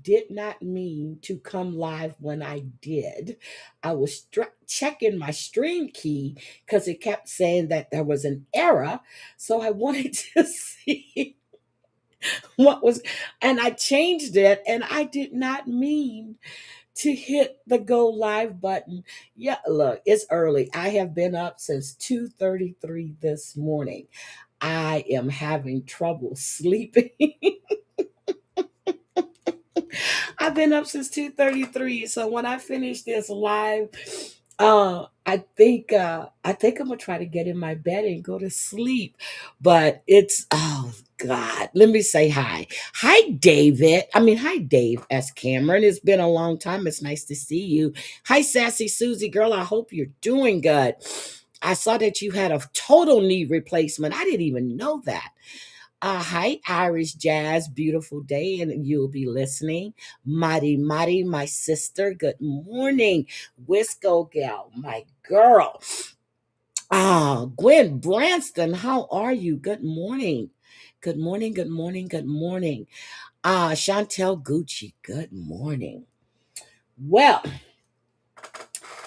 did not mean to come live when I did. I was checking my stream key because it kept saying that there was an error. So I wanted to see what was, and I changed it, and I did not mean to hit the go live button. Yeah, look, it's early. I have been up since 2:33 this morning. I am having trouble sleeping. I've been up since 2:33. So when I finish this live, I think I'm gonna try to get in my bed and go to sleep. But it's, oh God. Let me say hi. Hi, David. I mean, hi, Dave S. Cameron. It's been a long time. It's nice to see you. Hi, Sassy Susie girl. I hope you're doing good. I saw that you had a total knee replacement. I didn't even know that. Hi, Irish Jazz. Beautiful day, and you'll be listening. Mighty, my sister. Good morning. Wisco Gal, my girl. Gwen Branston, how are you? Good morning. Good morning, good morning, good morning. Chantel Gucci, good morning. Well,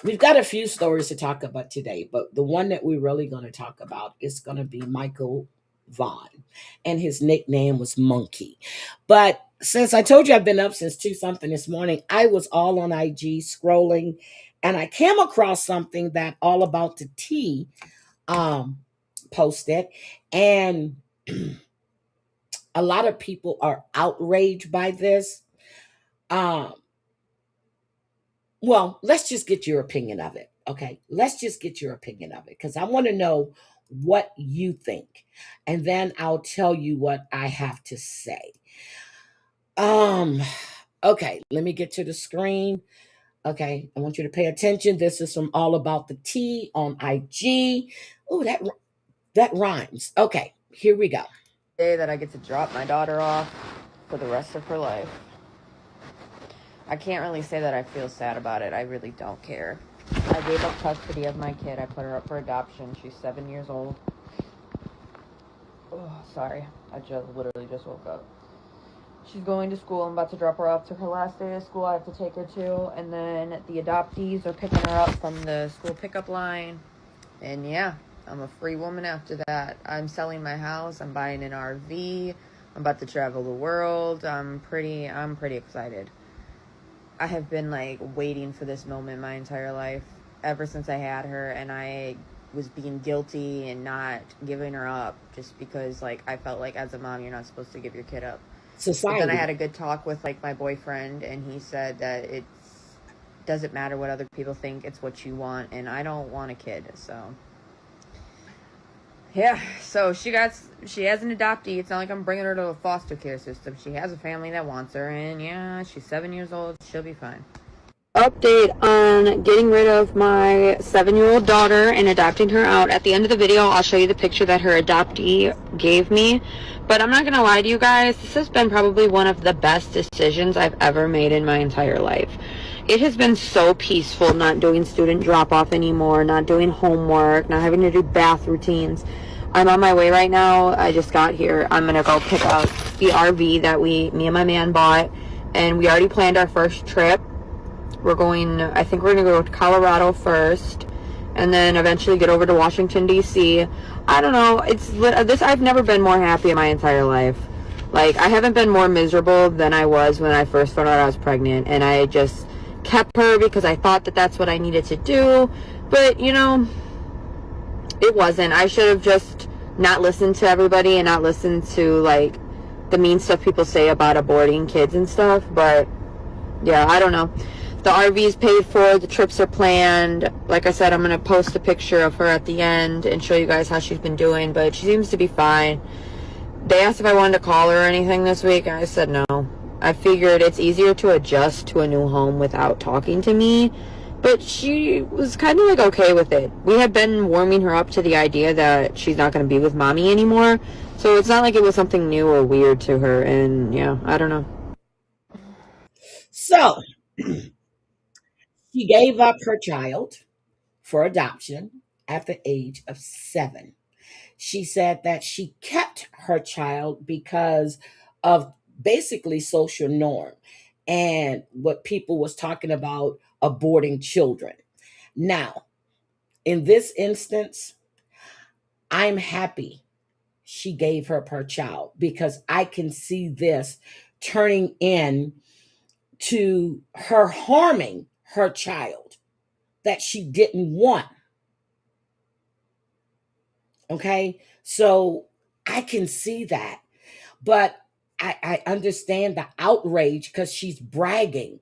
we've got a few stories to talk about today, but the one that we're really going to talk about is going to be Michael Vaughan, and his nickname was Monkey. But since I told you I've been up since 2 something this morning, I was all on IG scrolling, and I came across something that All About the Tea um, posted, and a lot of people are outraged by this. Um, Well, let's just get your opinion of it. Okay. Let's just get your opinion of it because I want to know what you think. And then I'll tell you what I have to say. Um, okay, let me get to the screen. Okay, I want you to pay attention. This is from All About the Tea on IG. Oh, that rhymes. Okay, here we go. Day that I get to drop my daughter off for the rest of her life. I can't really say that I feel sad about it. I really don't care. I gave up custody of my kid. I put her up for adoption. She's 7 years old. Oh, sorry. I literally just woke up. She's going to school. I'm about to drop her off to her last day of school. I have to take her to. And then the adoptees are picking her up from the school pickup line. And yeah, I'm a free woman after that. I'm selling my house. I'm buying an RV. I'm about to travel the world. I'm pretty excited. I have been like waiting for this moment my entire life, ever since I had her, and I was being guilty and not giving her up just because like I felt like as a mom you're not supposed to give your kid up. But then I had Society. a good talk with like my boyfriend, and he said that it doesn't matter what other people think, it's what you want, and I don't want a kid, so yeah. So she has an adoptee. It's not like I'm bringing her to a foster care system. She has a family that wants her, and yeah, she's 7 years old. She'll be fine. Update on getting rid of my 7-year-old daughter and adopting her out. At the end of the video, I'll show you the picture that her adoptee gave me. But I'm not going to lie to you guys, this has been probably one of the best decisions I've ever made in my entire life. It has been so peaceful not doing student drop-off anymore, not doing homework, not having to do bath routines. I'm on my way right now. I just got here. I'm going to go pick up the RV that me and my man bought. And we already planned our first trip. I think we're going to go to Colorado first, and then eventually get over to Washington, D.C. I don't know, I've never been more happy in my entire life. Like, I haven't been more miserable than I was when I first found out I was pregnant, and I just kept her because I thought that that's what I needed to do, but, it wasn't. I should have just not listened to everybody and not listened to, like, the mean stuff people say about aborting kids and stuff, but, yeah, I don't know. The RV is paid for. The trips are planned. Like I said, I'm going to post a picture of her at the end and show you guys how she's been doing, but she seems to be fine. They asked if I wanted to call her or anything this week, and I said no. I figured it's easier to adjust to a new home without talking to me, but she was kind of like okay with it. We had been warming her up to the idea that she's not going to be with mommy anymore, so it's not like it was something new or weird to her, and yeah, I don't know. So she gave up her child for adoption at the age of 7. She said that she kept her child because of basically social norm. and what people was talking about aborting children. Now, in this instance, I'm happy she gave her child, because I can see this turning in to her harming her child that she didn't want. Okay. So I can see that. But I understand the outrage because she's bragging.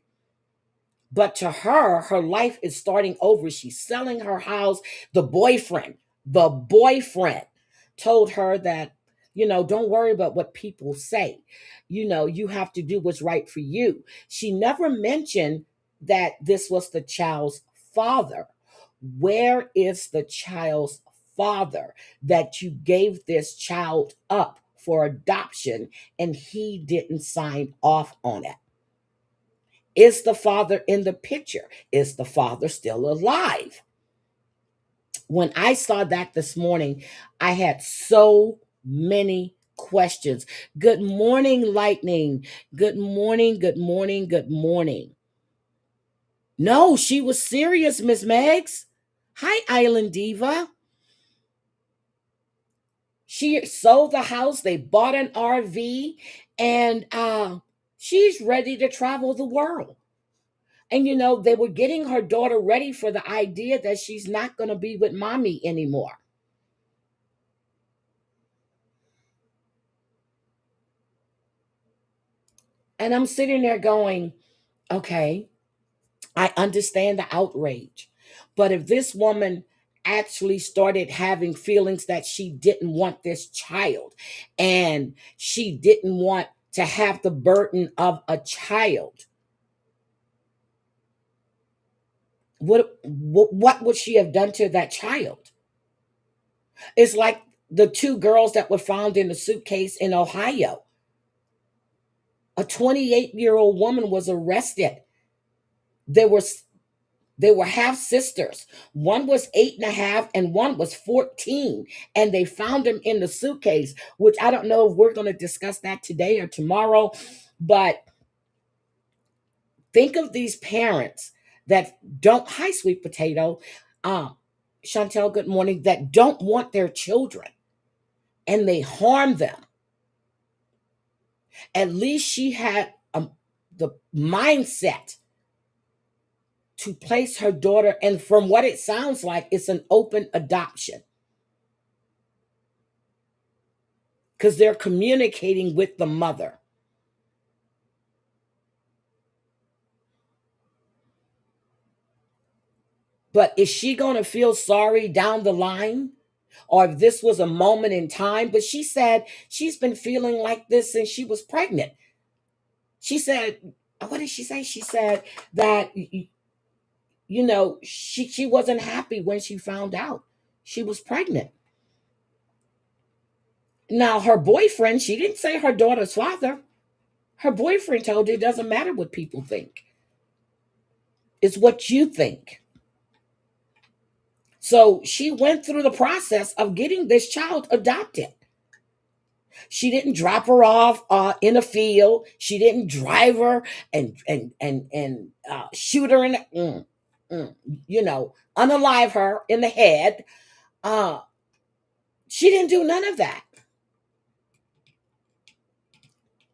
But to her, her life is starting over. She's selling her house. The boyfriend told her that, don't worry about what people say. You have to do what's right for you. She never mentioned that this was the child's father. Where is the child's father that you gave this child up for adoption and he didn't sign off on it? Is the father in the picture? Is the father still alive? When I saw that this morning, I had so many questions. Good morning, Lightning. Good morning, good morning, good morning. No, she was serious, Miss Megs. Hi, Island Diva. She sold the house, they bought an RV, and she's ready to travel the world. And they were getting her daughter ready for the idea that she's not going to be with mommy anymore. And I'm sitting there going, okay, I understand the outrage. But if this woman actually started having feelings that she didn't want this child and she didn't want to have the burden of a child, what would she have done to that child? It's like the two girls that were found in the suitcase in Ohio. A 28-year-old woman was arrested. They were they were half sisters. One was 8.5 and one was 14. And they found them in the suitcase, which I don't know if we're going to discuss that today or tomorrow. But think of these parents that don't, hi, sweet potato. Chantel, good morning, that don't want their children and they harm them. At least she had the mindset to place her daughter, and from what it sounds like, it's an open adoption because they're communicating with the mother. But is she going to feel sorry down the line? Or if this was a moment in time? But she said she's been feeling like this since she was pregnant. She said, what did she say? She said that, she wasn't happy when she found out she was pregnant. Now, her boyfriend, she didn't say her daughter's father. Her boyfriend told her it doesn't matter what people think, it's what you think. So she went through the process of getting this child adopted. She didn't drop her off in a field. She didn't drive her and shoot her in the, unalive her in the head. Uh, she didn't do none of that.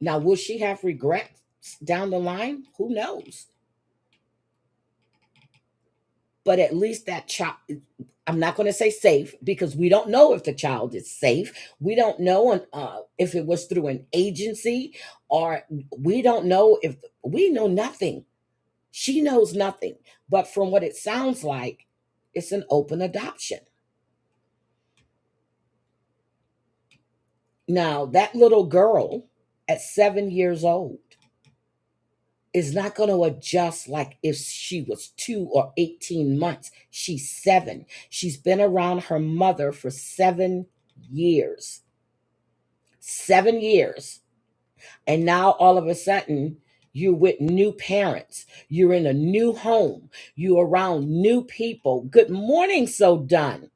Now, will she have regrets down the line? Who knows? But at least that child, I'm not going to say safe because we don't know if the child is safe. We don't know if it was through an agency, or we don't know if we know nothing. She knows nothing. But from what it sounds like, it's an open adoption. Now, that little girl at 7 years old is not going to adjust like if she was 2 or 18 months. She's 7. She's been around her mother for 7 years. 7 years. And now all of a sudden, you're with new parents. You're in a new home. You're around new people. Good morning, So Done.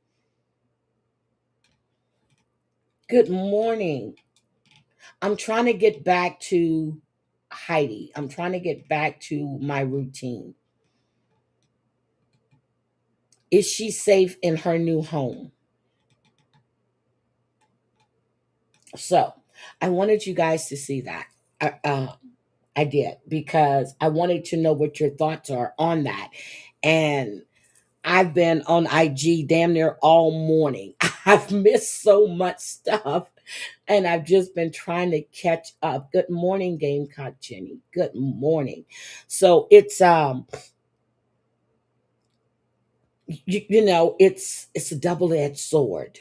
Good morning. I'm trying to get back to Heidi. I'm trying to get back to my routine. Is she safe in her new home? So I wanted you guys to see that. I did because I wanted to know what your thoughts are on that. And I've been on IG damn near all morning. I've missed so much stuff and I've just been trying to catch up. Good morning, Gamecock Jenny. Good morning. So it's a double-edged sword.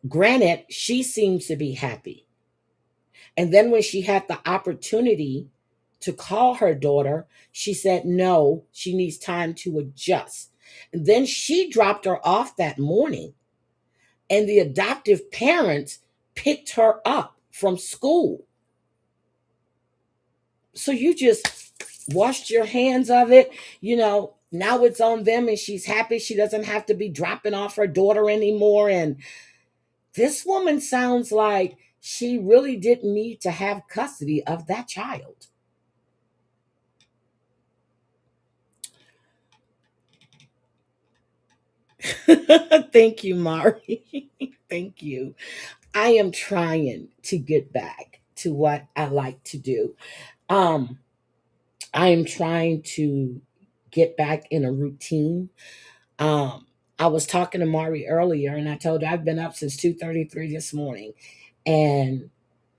Granted, she seems to be happy. And then when she had the opportunity to call her daughter, she said no, she needs time to adjust. And then she dropped her off that morning, and the adoptive parents picked her up from school. So you just washed your hands of it. Now it's on them, and she's happy she doesn't have to be dropping off her daughter anymore. And this woman sounds like she really didn't need to have custody of that child. Thank you, Mari. Thank you. I am trying to get back to what I like to do. Um, I am trying to get back in a routine. Um, I was talking to Mari earlier, and I told her I've been up since 2:33 this morning, and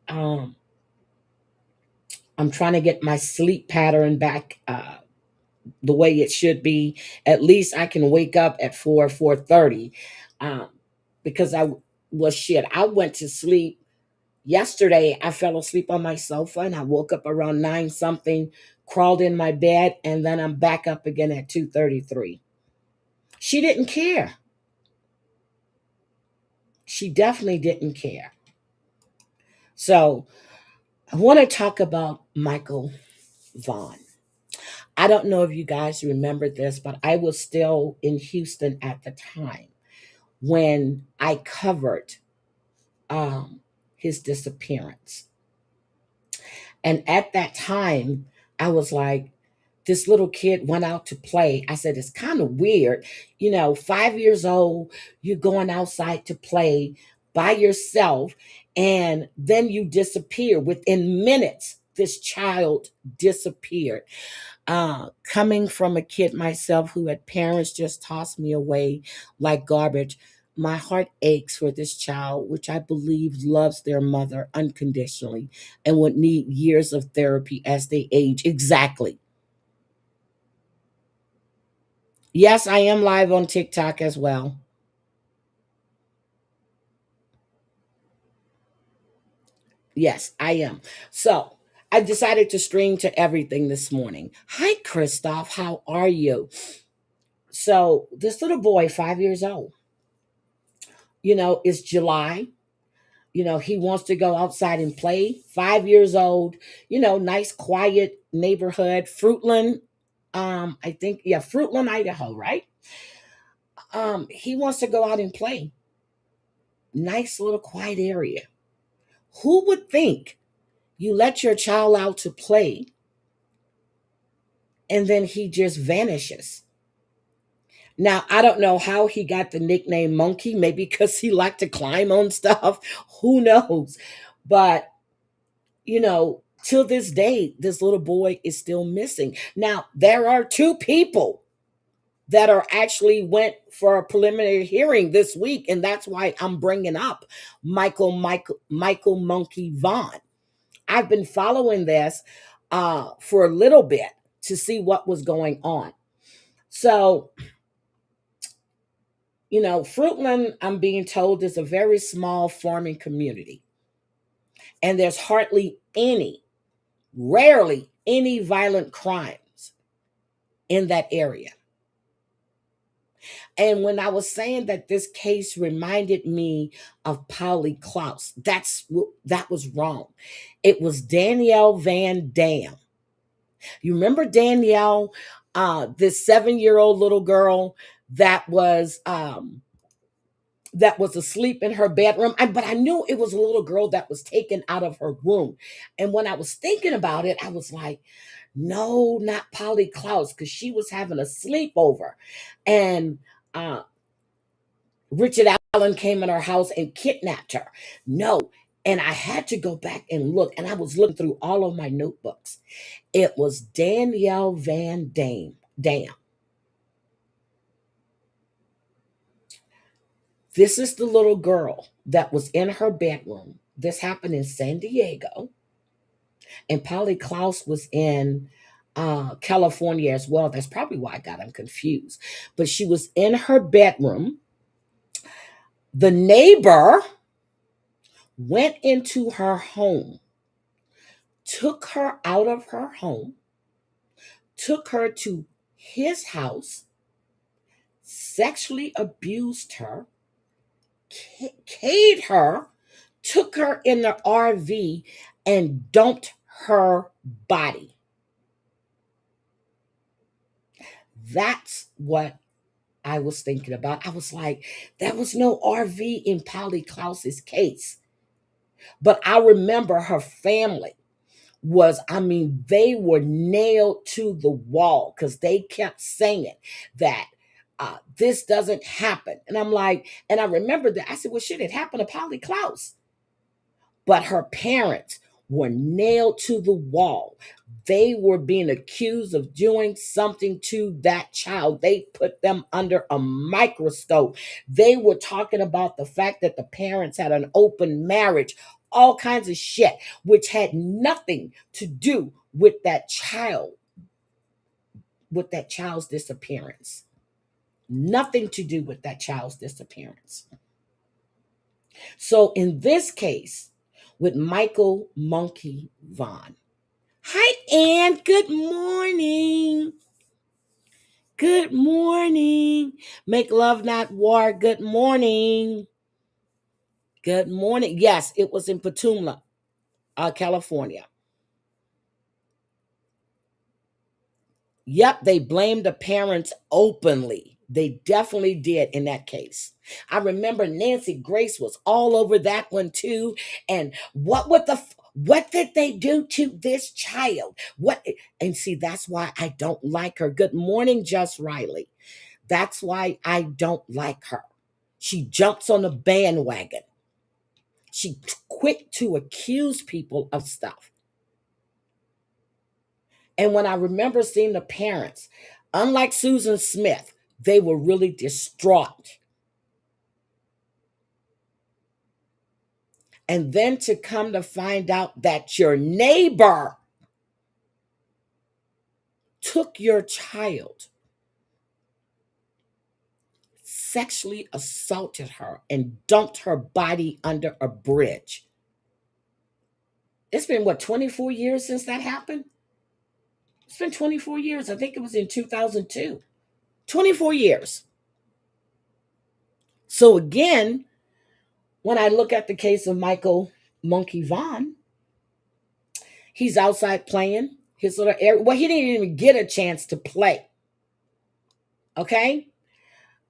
um, I'm trying to get my sleep pattern back the way it should be. At least I can wake up at 4:30, um, because I was shit. I went to sleep yesterday. I fell asleep on my sofa, and I woke up around 9 something, crawled in my bed, and then I'm back up again at 2:33. She didn't care. She definitely didn't care. So I want to talk about Michael Vaughan. I don't know if you guys remember this, but I was still in Houston at the time when I covered um, his disappearance. And at that time, I was like, this little kid went out to play. I said, it's kind of weird. 5 years old, you're going outside to play by yourself, and then you disappear. Within minutes, this child disappeared. Coming from a kid myself who had parents just toss me away like garbage, my heart aches for this child, which I believe loves their mother unconditionally and would need years of therapy as they age. Exactly. Yes, I am live on TikTok as well. Yes, I am. So I decided to stream to everything this morning. Hi, Christoph. How are you? So this little boy, 5 years old, it's July. He wants to go outside and play. 5 years old, nice, quiet neighborhood, Fruitland. I think, yeah, Fruitland, Idaho, right? He wants to go out and play. Nice little quiet area. Who would think you let your child out to play and then he just vanishes? Now, I don't know how he got the nickname Monkey, maybe because he liked to climb on stuff. Who knows? But till this day, this little boy is still missing. Now, there are two people that are actually went for a preliminary hearing this week, and that's why I'm bringing up Michael Monkey Vaughn. I've been following this for a little bit to see what was going on. So, Fruitland, I'm being told, is a very small farming community, and there's hardly any, rarely any violent crimes in that area. And when I was saying that this case reminded me of Polly Klaus, that was wrong. It was Danielle Van Dam. You remember Danielle, this 7-year-old little girl that was that was asleep in her bedroom. But I knew it was a little girl that was taken out of her room. And when I was thinking about it, I was like, no, not Polly Klaus, because she was having a sleepover. And uh, Richard Allen came in her house and kidnapped her. No. And I had to go back and look. And I was looking through all of my notebooks. It was Danielle Van Dam. This is the little girl that was in her bedroom. This happened in San Diego. And Polly Klaus was in California as well. That's probably why I got them confused. But she was in her bedroom. The neighbor went into her home, took her out of her home, took her to his house, sexually abused her, K'd her, took her in the RV, and dumped her body. That's what I was thinking about. I was like, there was no RV in Polly Klaus's case. But I remember her family was, I mean, they were nailed to the wall because they kept saying that this doesn't happen. And I'm like, and I remember that. I said, well, shit, it happened to Polly Klaus. But her parents were nailed to the wall. They were being accused of doing something to that child. They put them under a microscope. They were talking about the fact that the parents had an open marriage, all kinds of shit, which had nothing to do with that child's disappearance. Nothing to do with that child's disappearance. So in this case, with Michael Monkey Vaughan. Hi, Ann. Good morning. Good morning. Make love, not war. Good morning. Good morning. Yes, it was in Petumla, California. Yep, they blamed the parents openly. They definitely did in that case. I remember Nancy Grace was all over that one too. And what did they do to this child? What and see, that's why I don't like her. Good morning, Just Riley. That's why I don't like her. She jumps on the bandwagon. She quick to accuse people of stuff. And when I remember seeing the parents, unlike Susan Smith, they were really distraught. And then to come to find out that your neighbor took your child, sexually assaulted her, and dumped her body under a bridge. It's been what, 24 years since that happened? It's been 24 years. I think it was in 2002. 24 years. So again, when I look at the case of Michael Monkey Vaughn, he's outside playing his little area. Well, he didn't even get a chance to play. Okay.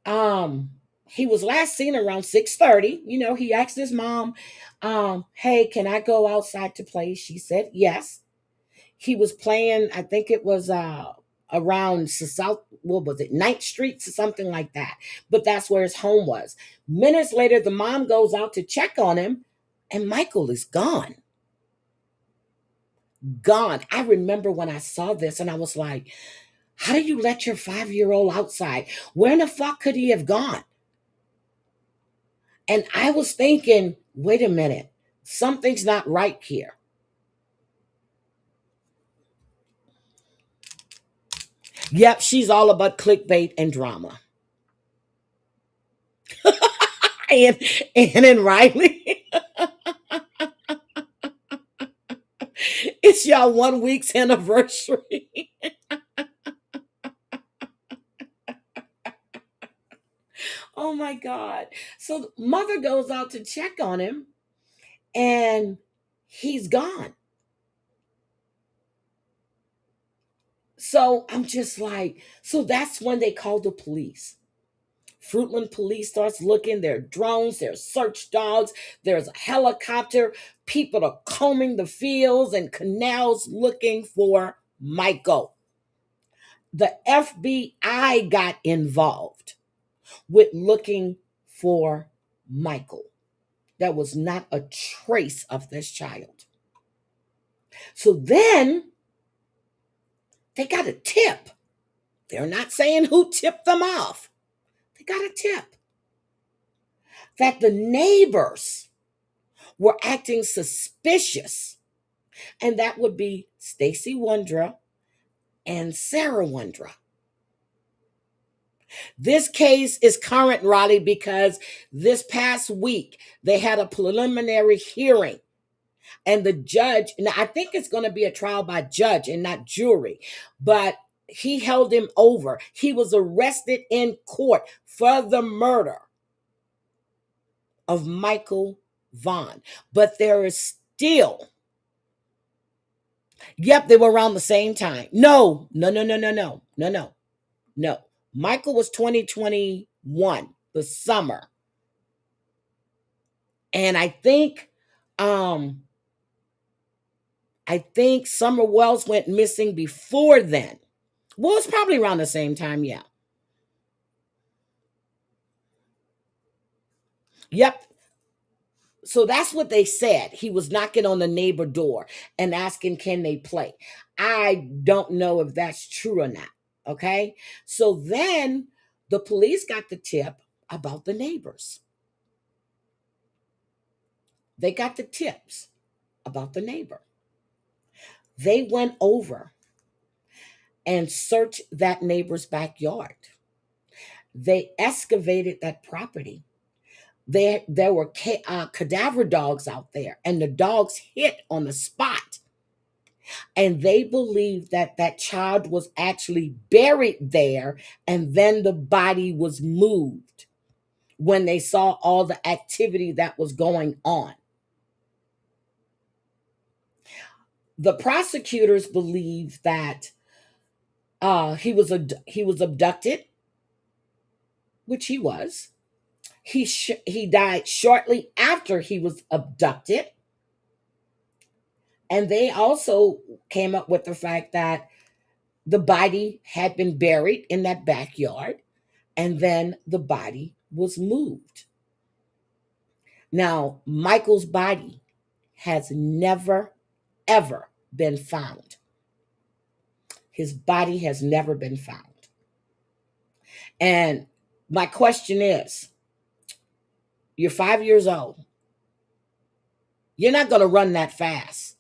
Um, he was last seen around 6:30. You know, he asked his mom, hey, can I go outside to play? She said yes. He was playing, I think it was around South, what was it, 9th Street or something like that. But that's where his home was. Minutes later, the mom goes out to check on him, and Michael is gone. Gone. I remember when I saw this and I was like, how do you let your 5-year-old outside? Where in the fuck could he have gone? And I was thinking, wait a minute, something's not right here. Yep, she's all about clickbait and drama. and and Riley, it's y'all 1 week's anniversary. Oh my God. So mother goes out to check on him and he's gone. So I'm just like, so that's when they called the police. Fruitland police starts looking. There are drones, there are search dogs, there's a helicopter. People are combing the fields and canals looking for Michael. The FBI got involved with looking for Michael. There was not a trace of this child. So then they got a tip. They're not saying who tipped them off. They got a tip that the neighbors were acting suspicious, and that would be Stacy Wondra and Sarah Wondra. This case is current, Raleigh, because this past week they had a preliminary hearing, and the judge, now I think it's going to be a trial by judge and not jury, but he held him over. He was arrested in court for the murder of Michael Vaughan. But there is still, yep, they were around the same time. No, no, no, no, no, no, no, no, no. Michael was 2021, the summer. And um, I think Summer Wells went missing before then. Well, it's probably around the same time, yeah. Yep. So that's what they said. He was knocking on the neighbor door and asking, can they play? I don't know if that's true or not. Okay. So then the police got the tip about the neighbors. They got the tips about the neighbor. They went over and searched that neighbor's backyard. They excavated that property. There were cadaver dogs out there, and the dogs hit on the spot. And they believed that that child was actually buried there, and then the body was moved when they saw all the activity that was going on. The prosecutors believe that he was abducted, which he was. He died shortly after he was abducted. And they also came up with the fact that the body had been buried in that backyard, and then the body was moved. Now, Michael's body has never, ever been found. His body has never been found. And my question is, you're 5 years old. You're not going to run that fast.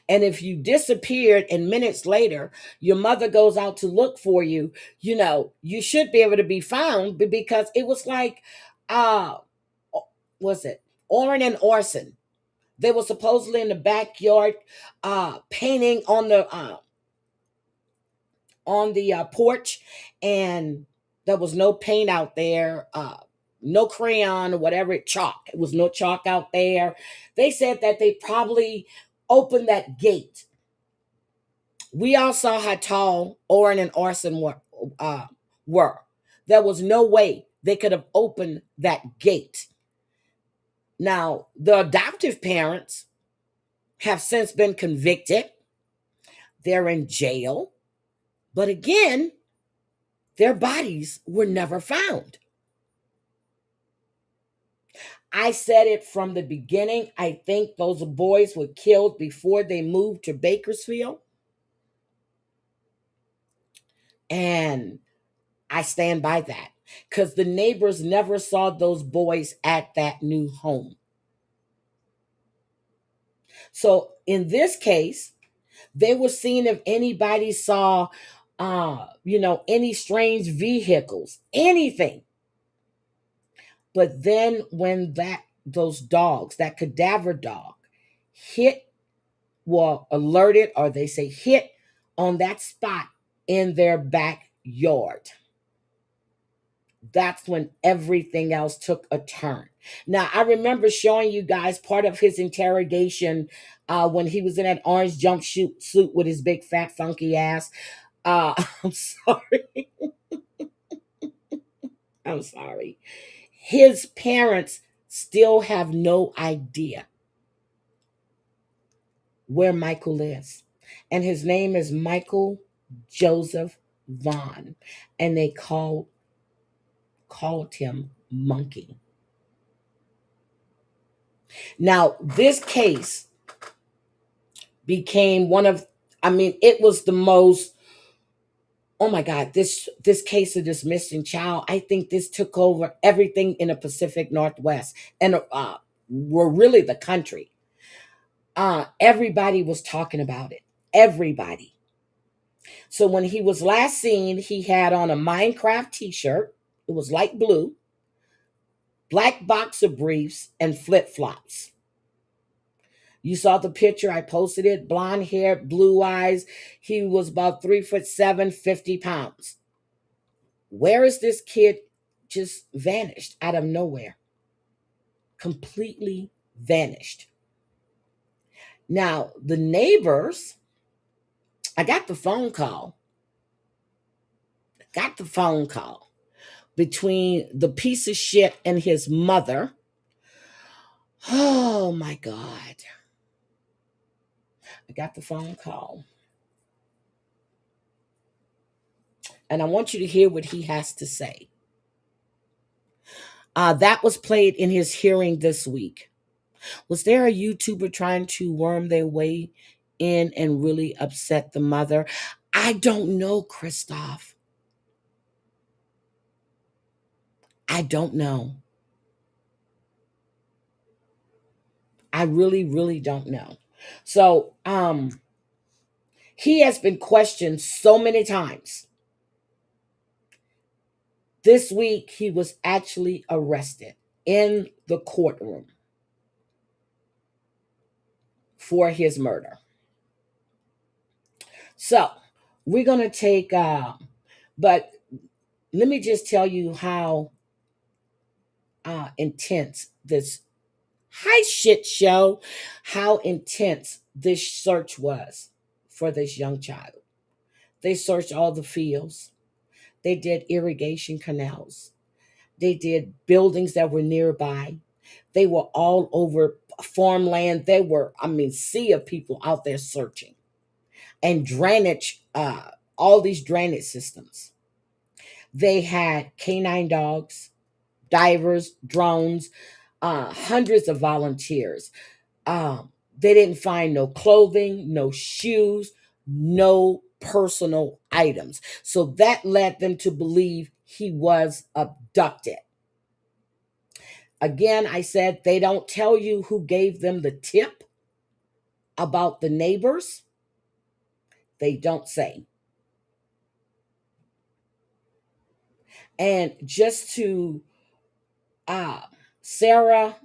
And if you disappeared and minutes later, your mother goes out to look for you, you should be able to be found, because it was like, uh, was it Orrin and Orson? They were supposedly in the backyard, painting on the porch, and there was no paint out there, no crayon or whatever, chalk. It was no chalk out there. They said that they probably opened that gate. We all saw how tall Orrin and Orson were. There was no way they could have opened that gate. Now, the adoptive parents have since been convicted. They're in jail. But again, their bodies were never found. I said it from the beginning. I think those boys were killed before they moved to Bakersfield. And I stand by that, because the neighbors never saw those boys at that new home. So in this case, they were seeing if anybody saw, any strange vehicles, anything. But then when those dogs, that cadaver dog, hit, well, alerted, or they say hit on that spot in their backyard, that's when everything else took a turn. Now, I remember showing you guys part of his interrogation when he was in that orange jumpsuit suit with his big fat funky ass. I'm sorry. I'm sorry. His parents still have no idea where Michael is. And his name is Michael Joseph Vaughan. And they called him Monkey. Now, this case became one of, I mean, it was the most, oh my God, this case of this missing child, I think this took over everything in the Pacific Northwest and were really the country. Everybody was talking about it. Everybody. So when he was last seen, he had on a Minecraft t-shirt. It was light blue, black boxer briefs, and flip-flops. You saw the picture, I posted it, blonde hair, blue eyes. He was about 3'7", 50 pounds. Where is this kid just vanished out of nowhere? Completely vanished. Now, the neighbors, I got the phone call between the piece of shit and his mother. Oh my God. I got the phone call. And I want you to hear what he has to say. That was played in his hearing this week. Was there a YouTuber trying to worm their way in and really upset the mother? I don't know, Christoph. I don't know. I really, really don't know. So, he has been questioned so many times. This week, he was actually arrested in the courtroom for his murder. So, we're going to take, but let me just tell you how intense this high shit show, how intense this search was for this young child. They searched all the fields, they did irrigation canals, they did buildings that were nearby. They were all over farmland. They were, I mean, sea of people out there searching. And drainage, all these drainage systems. They had canine dogs, divers, drones, hundreds of volunteers. They didn't find no clothing, no shoes, no personal items. So that led them to believe he was abducted. Again, I said they don't tell you who gave them the tip about the neighbors. They don't say. And just to uh, Sarah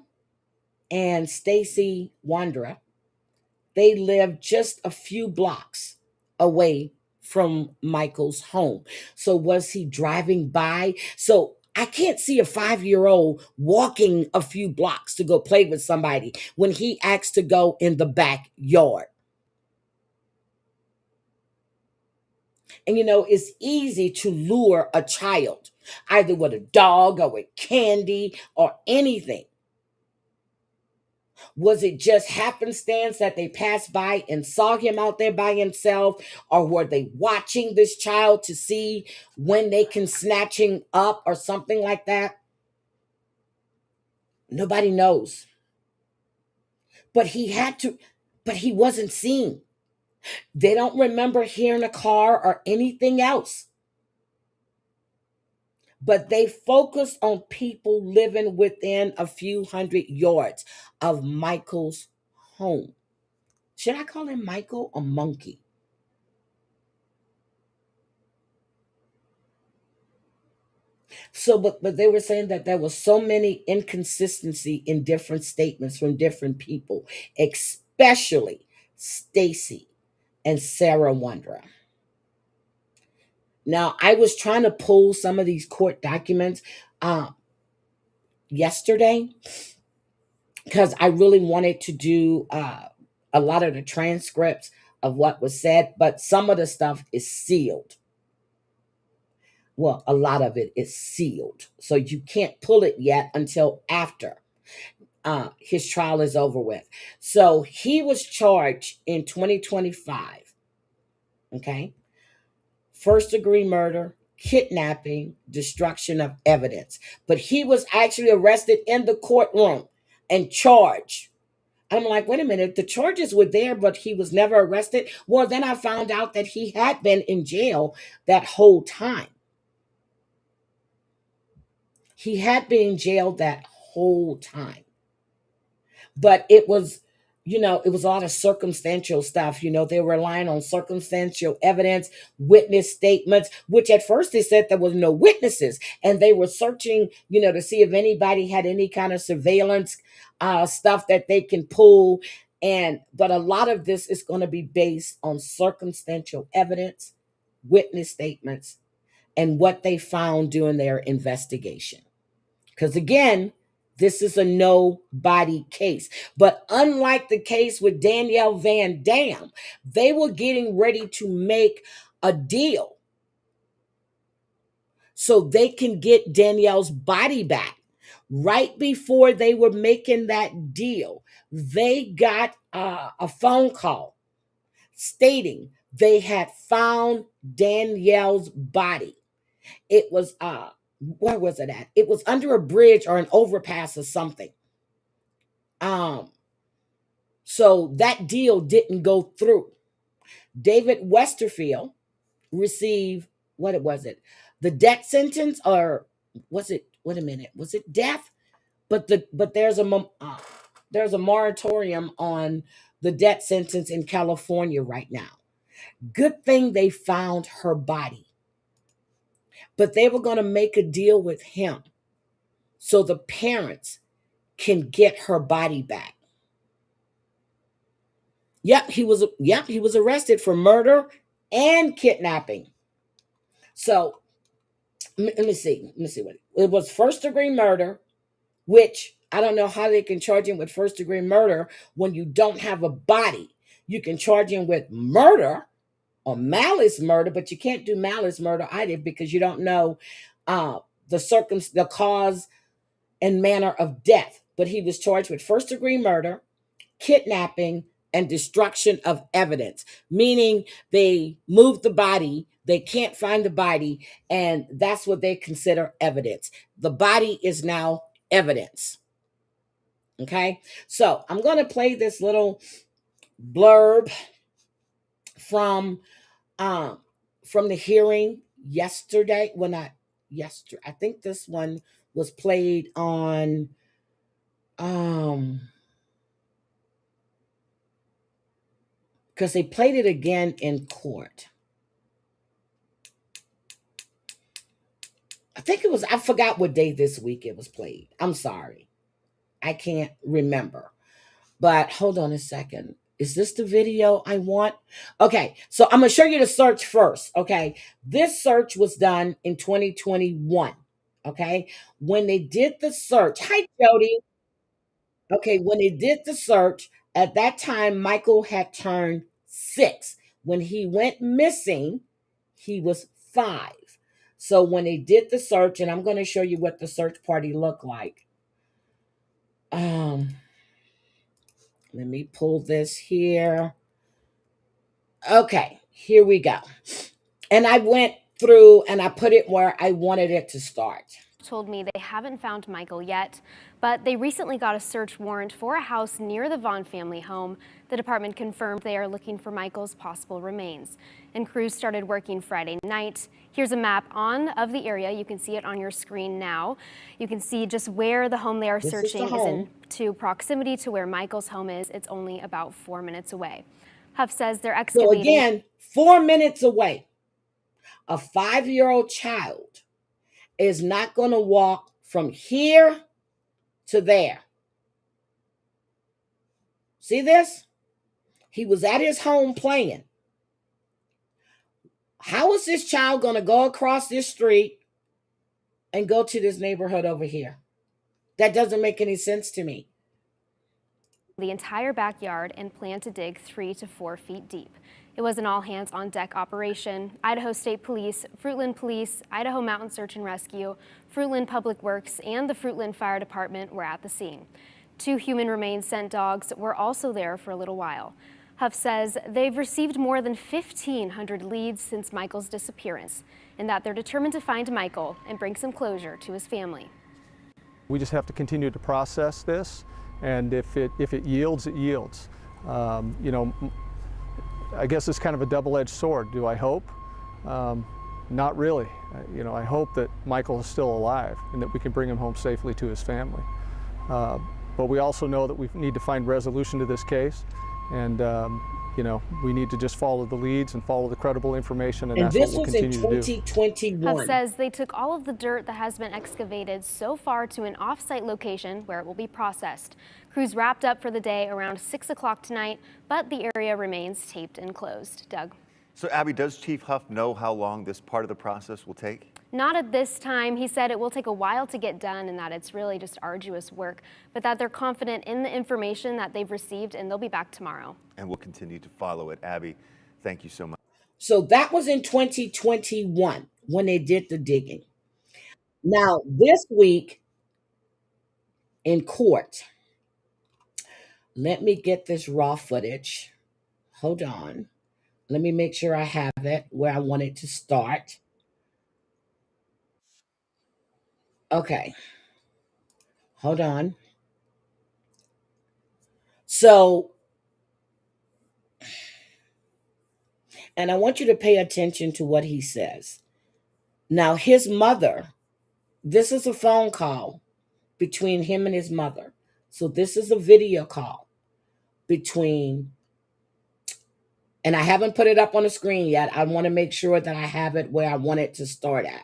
and Stacy Wandra, they lived just a few blocks away from Michael's home. So was he driving by? So I can't see a 5-year-old walking a few blocks to go play with somebody when he asked to go in the backyard. And it's easy to lure a child either with a dog or with candy or anything. Was it just happenstance that they passed by and saw him out there by himself? Or were they watching this child to see when they can snatch him up or something like that? Nobody knows. But he wasn't seen. They don't remember hearing a car or anything else. But they focused on people living within a few hundred yards of Michael's home. Should I call him Michael or Monkey? So, but they were saying that there was so many inconsistency in different statements from different people, especially Stacy and Sarah Wondra. Now, I was trying to pull some of these court documents uh, yesterday because I really wanted to do a lot of the transcripts of what was said, but some of the stuff is sealed. Well, a lot of it is sealed. So you can't pull it yet until after his trial is over with. So he was charged in 2025, okay? First degree murder, kidnapping, destruction of evidence. But he was actually arrested in the courtroom and charged. I'm like, wait a minute, the charges were there, but he was never arrested. Well, then I found out that he had been in jail that whole time. He had been in jail that whole time. But it was, it was a lot of circumstantial stuff. They were relying on circumstantial evidence, witness statements, which at first they said there was no witnesses, and they were searching, to see if anybody had any kind of surveillance stuff that they can pull. And but a lot of this is going to be based on circumstantial evidence, witness statements, and what they found during their investigation. Because again, this is a no body case. But unlike the case with Danielle Van Dam, they were getting ready to make a deal so they can get Danielle's body back. Right before they were making that deal, they got a phone call stating they had found Danielle's body. It was where was it at? It was under a bridge or an overpass or something. Um, so that deal didn't go through. David Westerfield received what was it? The death sentence, or was it? Wait a minute, was it death? But there's a moratorium on the death sentence in California right now. Good thing they found her body, but they were going to make a deal with him so the parents can get her body back. Yep, he was arrested for murder and kidnapping. So let me see. Let me see what it was. First degree murder, which I don't know how they can charge him with first degree murder when you don't have a body. You can charge him with murder or malice murder, but you can't do malice murder either because you don't know uh, the cause and manner of death. But he was charged with first degree murder, kidnapping, and destruction of evidence, meaning they moved the body, they can't find the body, and that's what they consider evidence. The body is now evidence. Okay, so I'm going to play this little blurb from um from the hearing yesterday. When I yesterday, I think this one was played on um because they played it again in court. I think it was, I forgot what day this week it was played. I'm sorry. I can't remember. But hold on a second. Is this the video I want? Okay, so I'm going to show you the search first. Okay, this search was done in 2021. Okay, when they did the search, hi Jody. Okay, when they did the search, at that time, Michael had turned 6. When he went missing, he was 5. So when they did the search, and I'm going to show you what the search party looked like. Um, Let me pull this here. Okay, here we go. And I went through and I put it where I wanted it to start. Told me they haven't found Michael yet, but they recently got a search warrant for a house near the Vaughan family home. The department confirmed they are looking for Michael's possible remains. And crews started working Friday night. Here's a map of the area. You can see it on your screen now. You can see just where the home they are searching is in proximity to where Michael's home is. It's only about 4 minutes away. Huff says they're excavating. So again, 4 minutes away. A 5-year-old child is not going to walk from here to there. See this? He was at his home playing. How is this child going to go across this street and go to this neighborhood over here? That doesn't make any sense to me. The entire backyard and plan to dig 3 to 4 feet deep. It was an all-hands-on-deck operation. Idaho State Police, Fruitland Police, Idaho Mountain Search and Rescue, Fruitland Public Works, and the Fruitland Fire Department were at the scene. 2 human remains scent dogs were also there for a little while. Huff says they've received more than 1,500 leads since Michael's disappearance, and that they're determined to find Michael and bring some closure to his family. We just have to continue to process this, and if it yields, it yields. You know, I guess it's kind of a double-edged sword. Do I hope? Not really. You know, I hope that Michael is still alive and that we can bring him home safely to his family. But we also know that we need to find resolution to this case, and you know, we need to just follow the leads and follow the credible information, and that's what we'll continue to do. This was in 2021. Huff says they took all of the dirt that has been excavated so far to an off-site location where it will be processed. Crews wrapped up for the day around 6 o'clock tonight, but the area remains taped and closed. Doug? So, Abby, does Chief Huff know how long this part of the process will take? Not at this time. He said it will take a while to get done and that it's really just arduous work, but that they're confident in the information that they've received and they'll be back tomorrow. And we'll continue to follow it. Abby, thank you so much. So that was in 2021 when they did the digging. Now, this week in court, let me get this raw footage. Hold on. Let me make sure I have it where I want it to start. Okay. Hold on. So, and I want you to pay attention to what he says. Now, his mother, this is a phone call between him and his mother. So, this is a video call between, and I haven't put it up on the screen yet. I want to make sure that I have it where I want it to start at.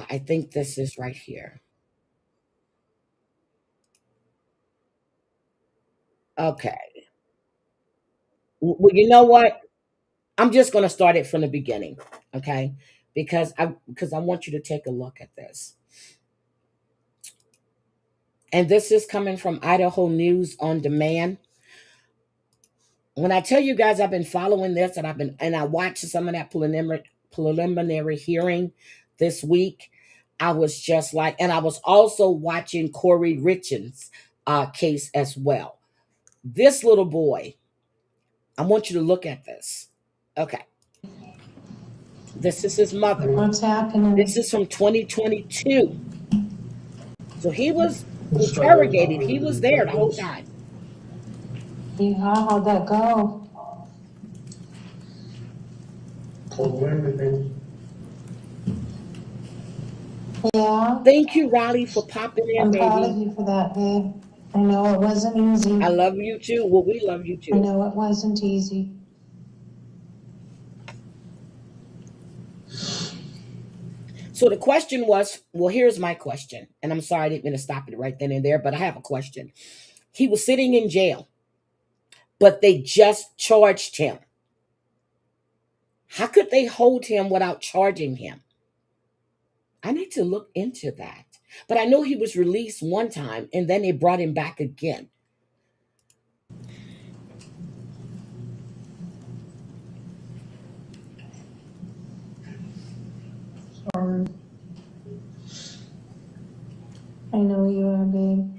I think this is right here. Okay. Well, you know what? I'm just going to start it from the beginning, okay? Because I want you to take a look at this. And this is coming from Idaho News on Demand. When I tell you guys I've been following this and I watched some of that preliminary hearing this week, I was just like, and I was also watching Corey Richens' case as well. This little boy, I want you to look at this. Okay. This is his mother. What's happening? This is from 2022. So he was interrogated. He was there the whole time. Yeah, how'd that go? Told me everything. Yeah, Thank you, Riley, for popping in, I'm proud of baby. you for that, babe. I know it wasn't easy. I love you too. Well, we love you I too. know it wasn't easy. So the question was, well, here's my question. And I'm sorry I didn't mean to stop it right then and there, but I have a question. He was sitting in jail, but they just charged him. How could they hold him without charging him? I need to look into that. But I know he was released one time and then they brought him back again. Sorry. I know you are, babe.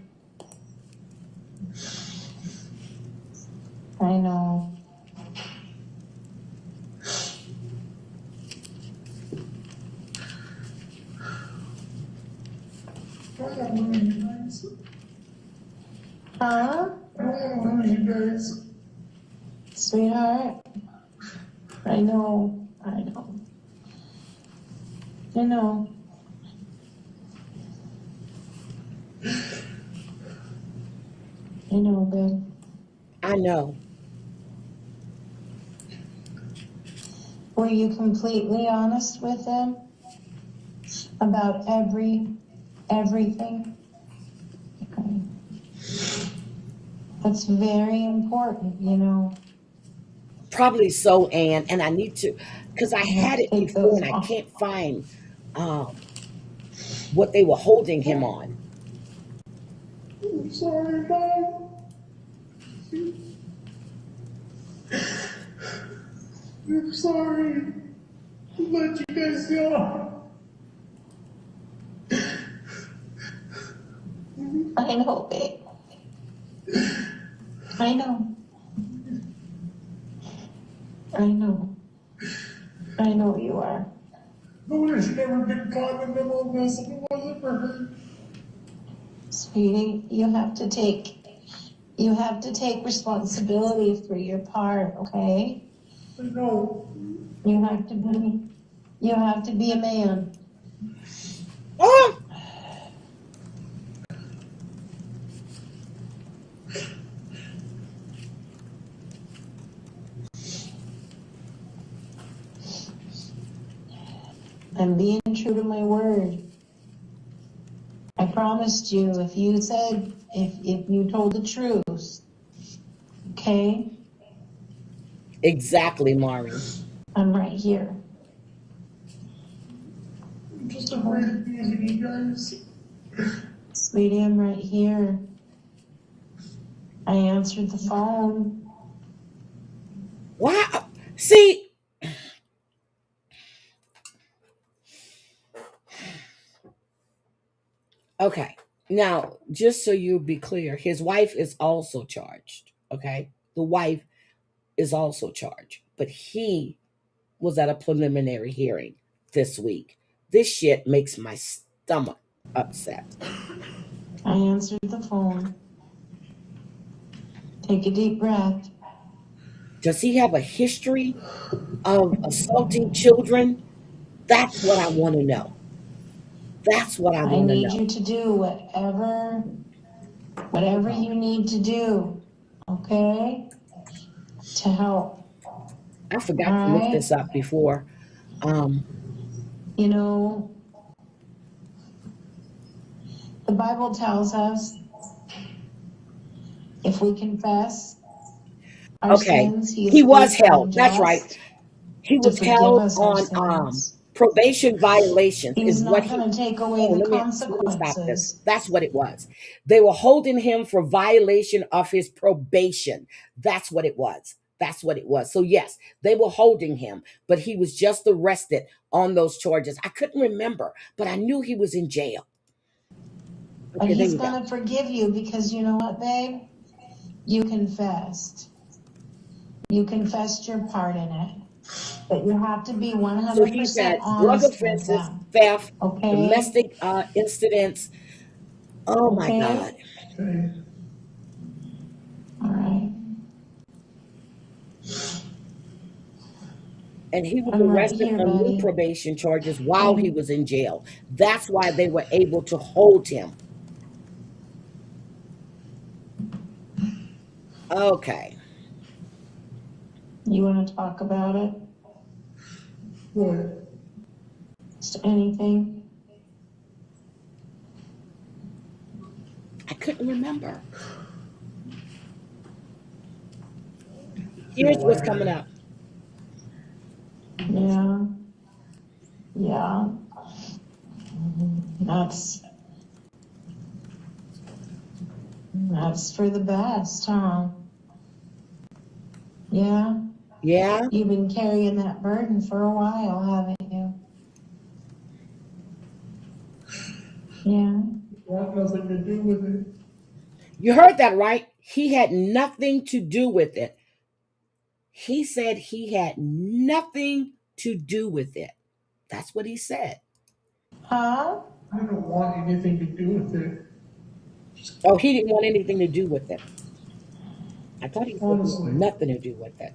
I know. I got one of you guys. Huh? I got one of you guys. Sweetheart? I know. I know. I know. I know, babe. I know. Were you completely honest with them about everything? Okay. That's very important, you know. Probably so, Anne. And I need to, because I You have had to it take before those and I off. can't find what they were holding him on. I'm sorry, Dad. I'm sorry to let you guys down. I know, babe. I know. I know. I know you are. I would have never been caught in the middle of this if it wasn't for her. Sweetie, you have to take responsibility for your part, okay? I know. You have to be a man. Oh, I'm being true to my word. I promised you if you told the truth, okay? exactly, Maureen. I'm right here. I'm just afraid of losing you guys. Sweetie, I'm right here. I answered the phone. Wow. See, okay. Now, just so you be clear, his wife is also charged. Okay. The wife is also charged, but he was at a preliminary hearing this week. This shit makes my stomach upset. I answered the phone. Take a deep breath. Does he have a history of assaulting children? That's what I want to know. That's what I I want to need know. you to do whatever you need to do, okay? To help. I All forgot to look right? this up before. Um, You know, the Bible tells us if we confess our okay, sins, he he is was faithful held. and That's right. just He to was forgive held us our on sins. probation violations. He's Is what not he. going to take away Oh, the let me stop this. consequences. That's what it was. They were holding him for violation of his probation. That's what it was. That's what it was. So yes, they were holding him, but he was just arrested on those charges. I couldn't remember, but I knew he was in jail. But Okay, there he's you go. going to forgive you because you know what, babe? You confessed. You confessed your part in it. But you have to be So he's 100% had drug honest with offenses, them. theft, Okay? domestic incidents. Oh my Okay? God. Okay. All right. And he was I'm right arrested here, on new buddy. probation charges while he And was in jail. That's why they were able to hold him. Okay. you want to talk about it? What? Just anything? I couldn't remember. Feel Here's what's coming lighter. up. Yeah. Yeah. That's that's for the best, huh? Yeah. Yeah, You've been carrying that burden for a while, haven't you? Yeah. Want nothing to do with it. you heard that right. He had nothing to do with it. He said he had nothing to do with it. That's what he said. Huh? I don't want anything to do with it. Oh, he didn't want anything to do with it. I thought he said he had Honestly. nothing to do with it.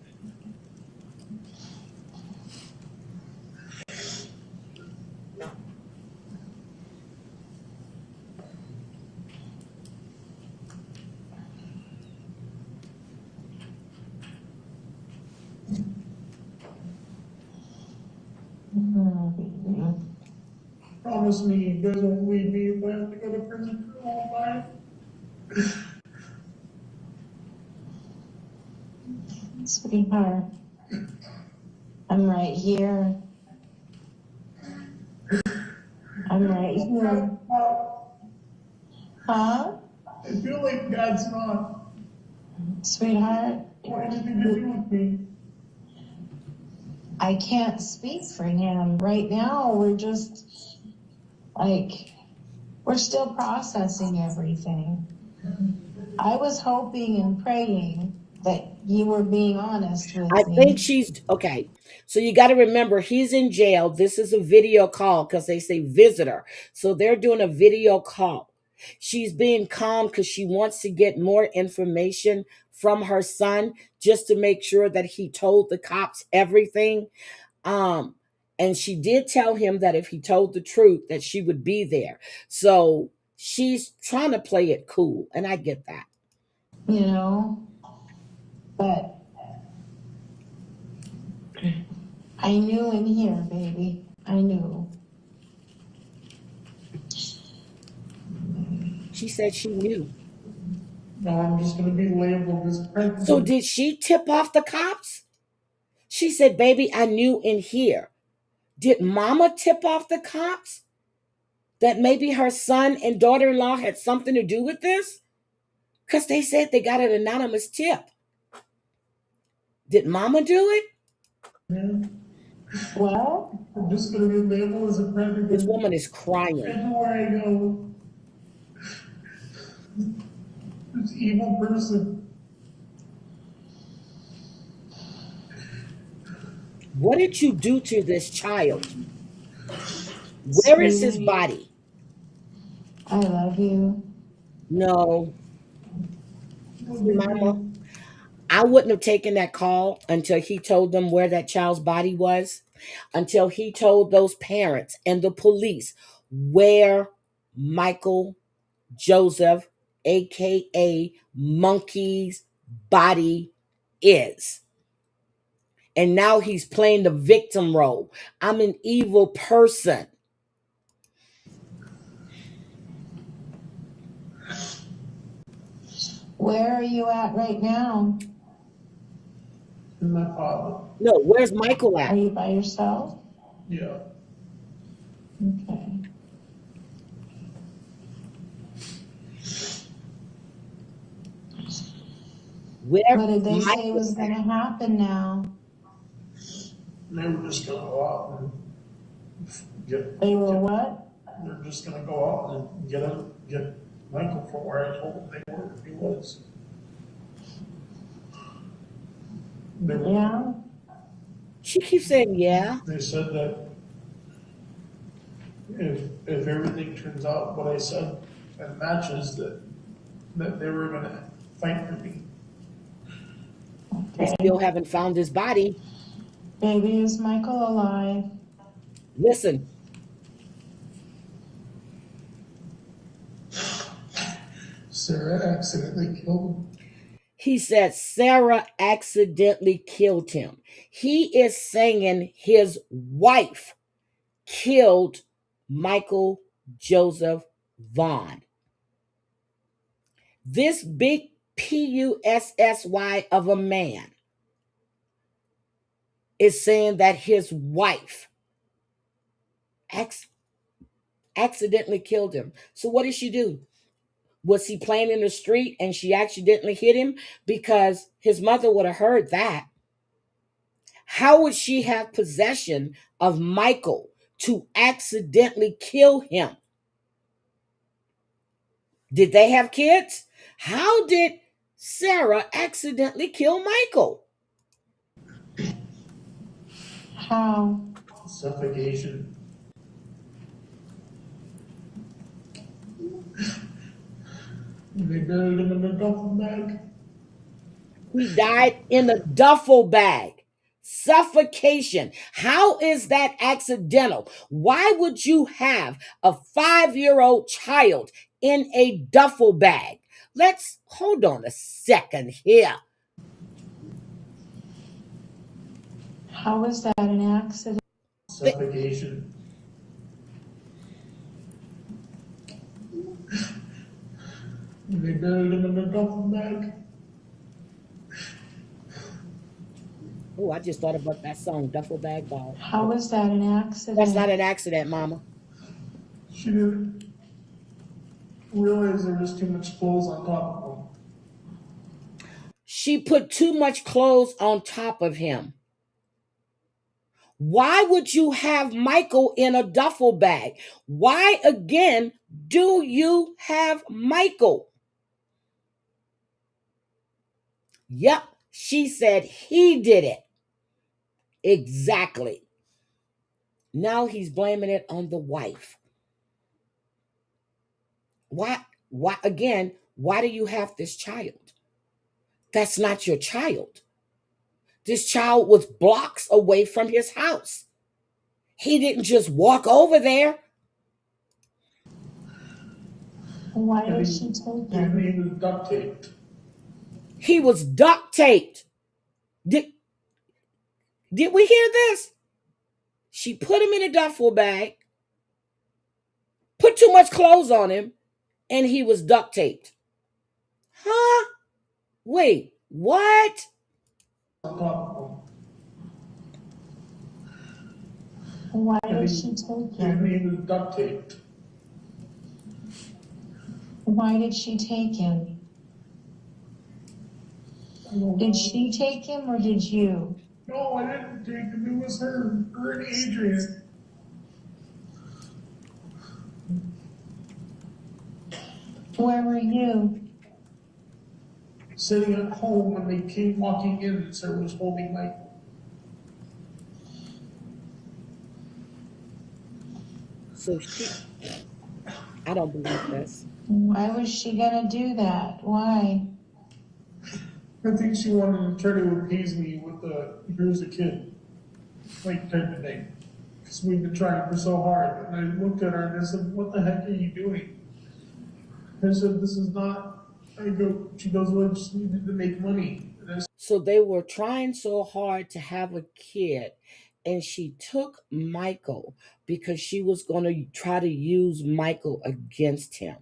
Promise me you guys won't leave me if I have to go to prison for a long time. Sweetheart, I'm right here. I'm right here. Huh? I feel like Dad's not Sweetheart, want anything to do with me. I can't speak for him. Right now, we're just like, we're still processing everything. I was hoping and praying that you were being honest I with think me. she's okay. So you got to remember, he's in jail. This is a video call because they say visitor. So they're doing a video call. She's being calm because she wants to get more information from her son just to make sure that he told the cops everything. Um, and she did tell him that if he told the truth, that she would be there. So she's trying to play it cool, and I get that. You know, but I knew in here, baby. I knew. She said she knew. Now I'm just gonna be labeled as So pregnant. did she tip off the cops? She said, baby, I knew in here. Did mama tip off the cops that maybe her son and daughter in law had something to do with this? Because they said they got an anonymous tip. Did mama do it? Yeah. Well, I'm just gonna be labeled as a This pregnant. woman is crying. Everywhere I go, this evil person. What did you do to this child? Where is his sweetie, body? I love you. No. Look See, at mama, me. I wouldn't have taken that call until he told them where that child's body was, until he told those parents and the police where Michael Joseph, aka Monkey's body is. And now he's playing the victim role. I'm an evil person. Where are you at right now? And my father. No, where's Michael Are at? you by yourself? Yeah. Okay. Where What did they say Michael was at? going to happen now? They were just gonna go out and They were what? they're just gonna go out and get Michael from where I told them he was. Yeah. She keeps saying, yeah. They said that if everything turns out what I said and matches, that they were gonna fight for me. They Okay. still haven't found his body. Baby, is Michael alive? Listen, Sarah accidentally killed him. he said Sarah accidentally killed him. He is saying his wife killed Michael Joseph Vaughan. This big PUSSY of a man is saying that his wife accidentally killed him. So what did she do? Was he playing in the street and she accidentally hit him? Because his mother would have heard that. How would she have possession of Michael to accidentally kill him? Did they have kids? How did Sarah accidentally kill Michael? How? Suffocation. They buried him in a duffel bag. He died in a duffel bag. Suffocation. How is that accidental? Why would you have a 5-year-old child in a duffel bag? Let's hold on a second here. How was that an accident? Suffocation. They buried him in a duffel bag. Oh, I just thought about that song, Duffel Bag Ball. How was that an accident? That's not an accident, Mama. She didn't realize there was too much clothes on top of him. She put too much clothes on top of him. Why would you have Michael in a duffel bag? Why again do you have Michael? Yep, she said he did it. Exactly. Now he's blaming it on the wife. Why? Why again? Why do you have this child? That's not your child. This child was blocks away from his house. He didn't just walk over there. Why did she take And him? he was duct taped. He was duct taped. Did, did we hear this? She put him in a duffel bag, put too much clothes on him, and he was duct taped. Huh? Wait, what? On top of Why him. did she take And him? he was duct taped. Why did she take him? Did she take him or did you? No, I didn't take him. It was her and Adrian. Where were you? Sitting at home when they came walking in and Sarah was holding Michael. So she, I don't believe this. Why was she gonna do that? Why? I think she wanted to try to appease me with the here's a kid, like type of thing. Because we've been trying for so hard. And I looked at her and I said, what the heck are you doing? I said, this is not, she goes, well, I just needed to make money. And I said, So they were trying so hard to have a kid, and she took Michael because she was going to try to use Michael against him.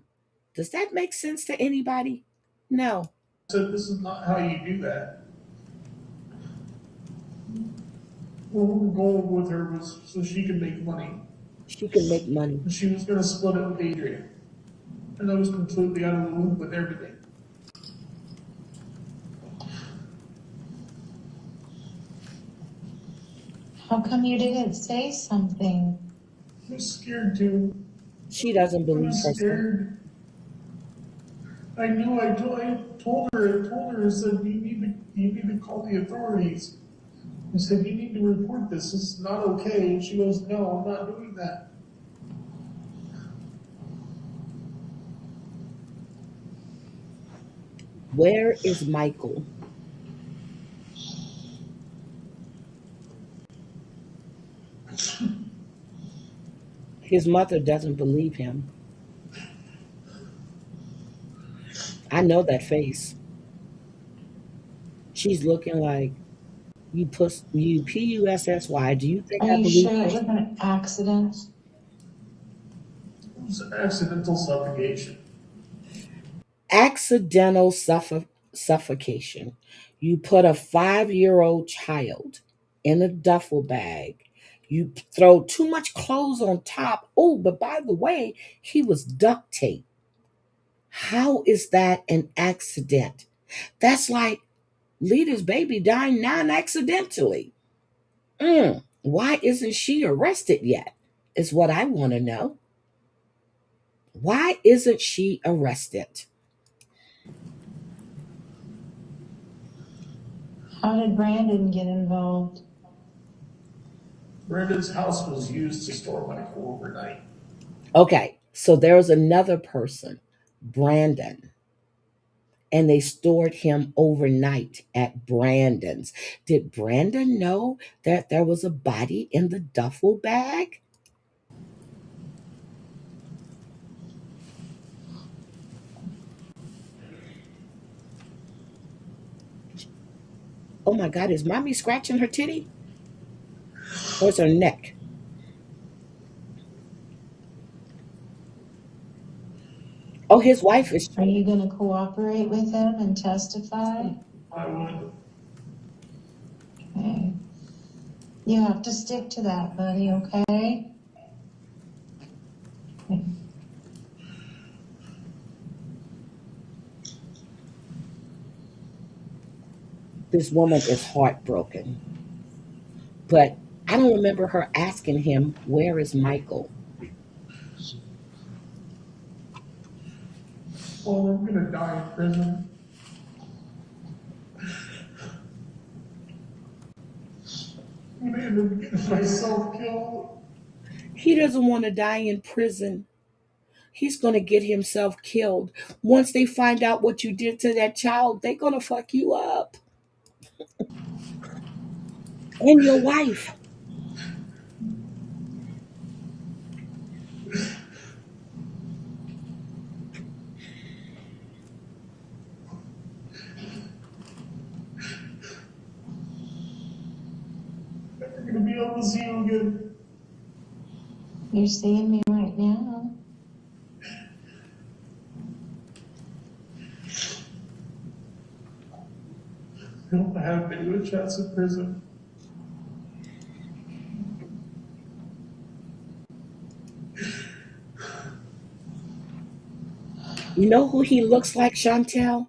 Does that make sense to anybody? No. this is not how you do that. Well, the goal with her was so she could make money. She can make money. And she was going to split it with Adrian. And I was completely out of the loop with everything. How come you didn't say something? I was scared too. She doesn't I believe was herself. scared. I knew. I said, you need to call the authorities. I said, you need to report this. This is not okay. And she goes, no, I'm not doing that. Where is Michael? His mother doesn't believe him. I know that face. She's looking like you pussy. Do you think Are I you believe sure it was her? an accident? It was accidental suffocation. Accidental suffocation. You put a 5-year-old child in a duffel bag. You throw too much clothes on top. Oh, but by the way, he was duct taped. How is that an accident? That's like Lita's baby dying non accidentally. Why isn't she arrested yet? Is what I want to know. Why isn't she arrested? How did Brandon get involved? Brenda's house was used to store Michael overnight. Okay, so there's another person, Brandon, and they stored him overnight at Brandon's. Did Brandon know that there was a body in the duffel bag? Oh my God, is mommy scratching her titty? Or is her neck? Oh, his wife is. Are you gonna cooperate with him and testify? I would. Okay. You have to stick to that, buddy, okay? This woman is heartbroken. But I don't remember her asking him, "Where is Michael?" Well, I'm gonna die in prison. I'm gonna end up getting myself killed. He doesn't want to die in prison. He's going to get himself killed. Once they find out what you did to that child, they're going to fuck you up and your wife. I'm gonna be able to see you again. You're seeing me right now. I don't have any good chance in prison. You know who he looks like, Chantel?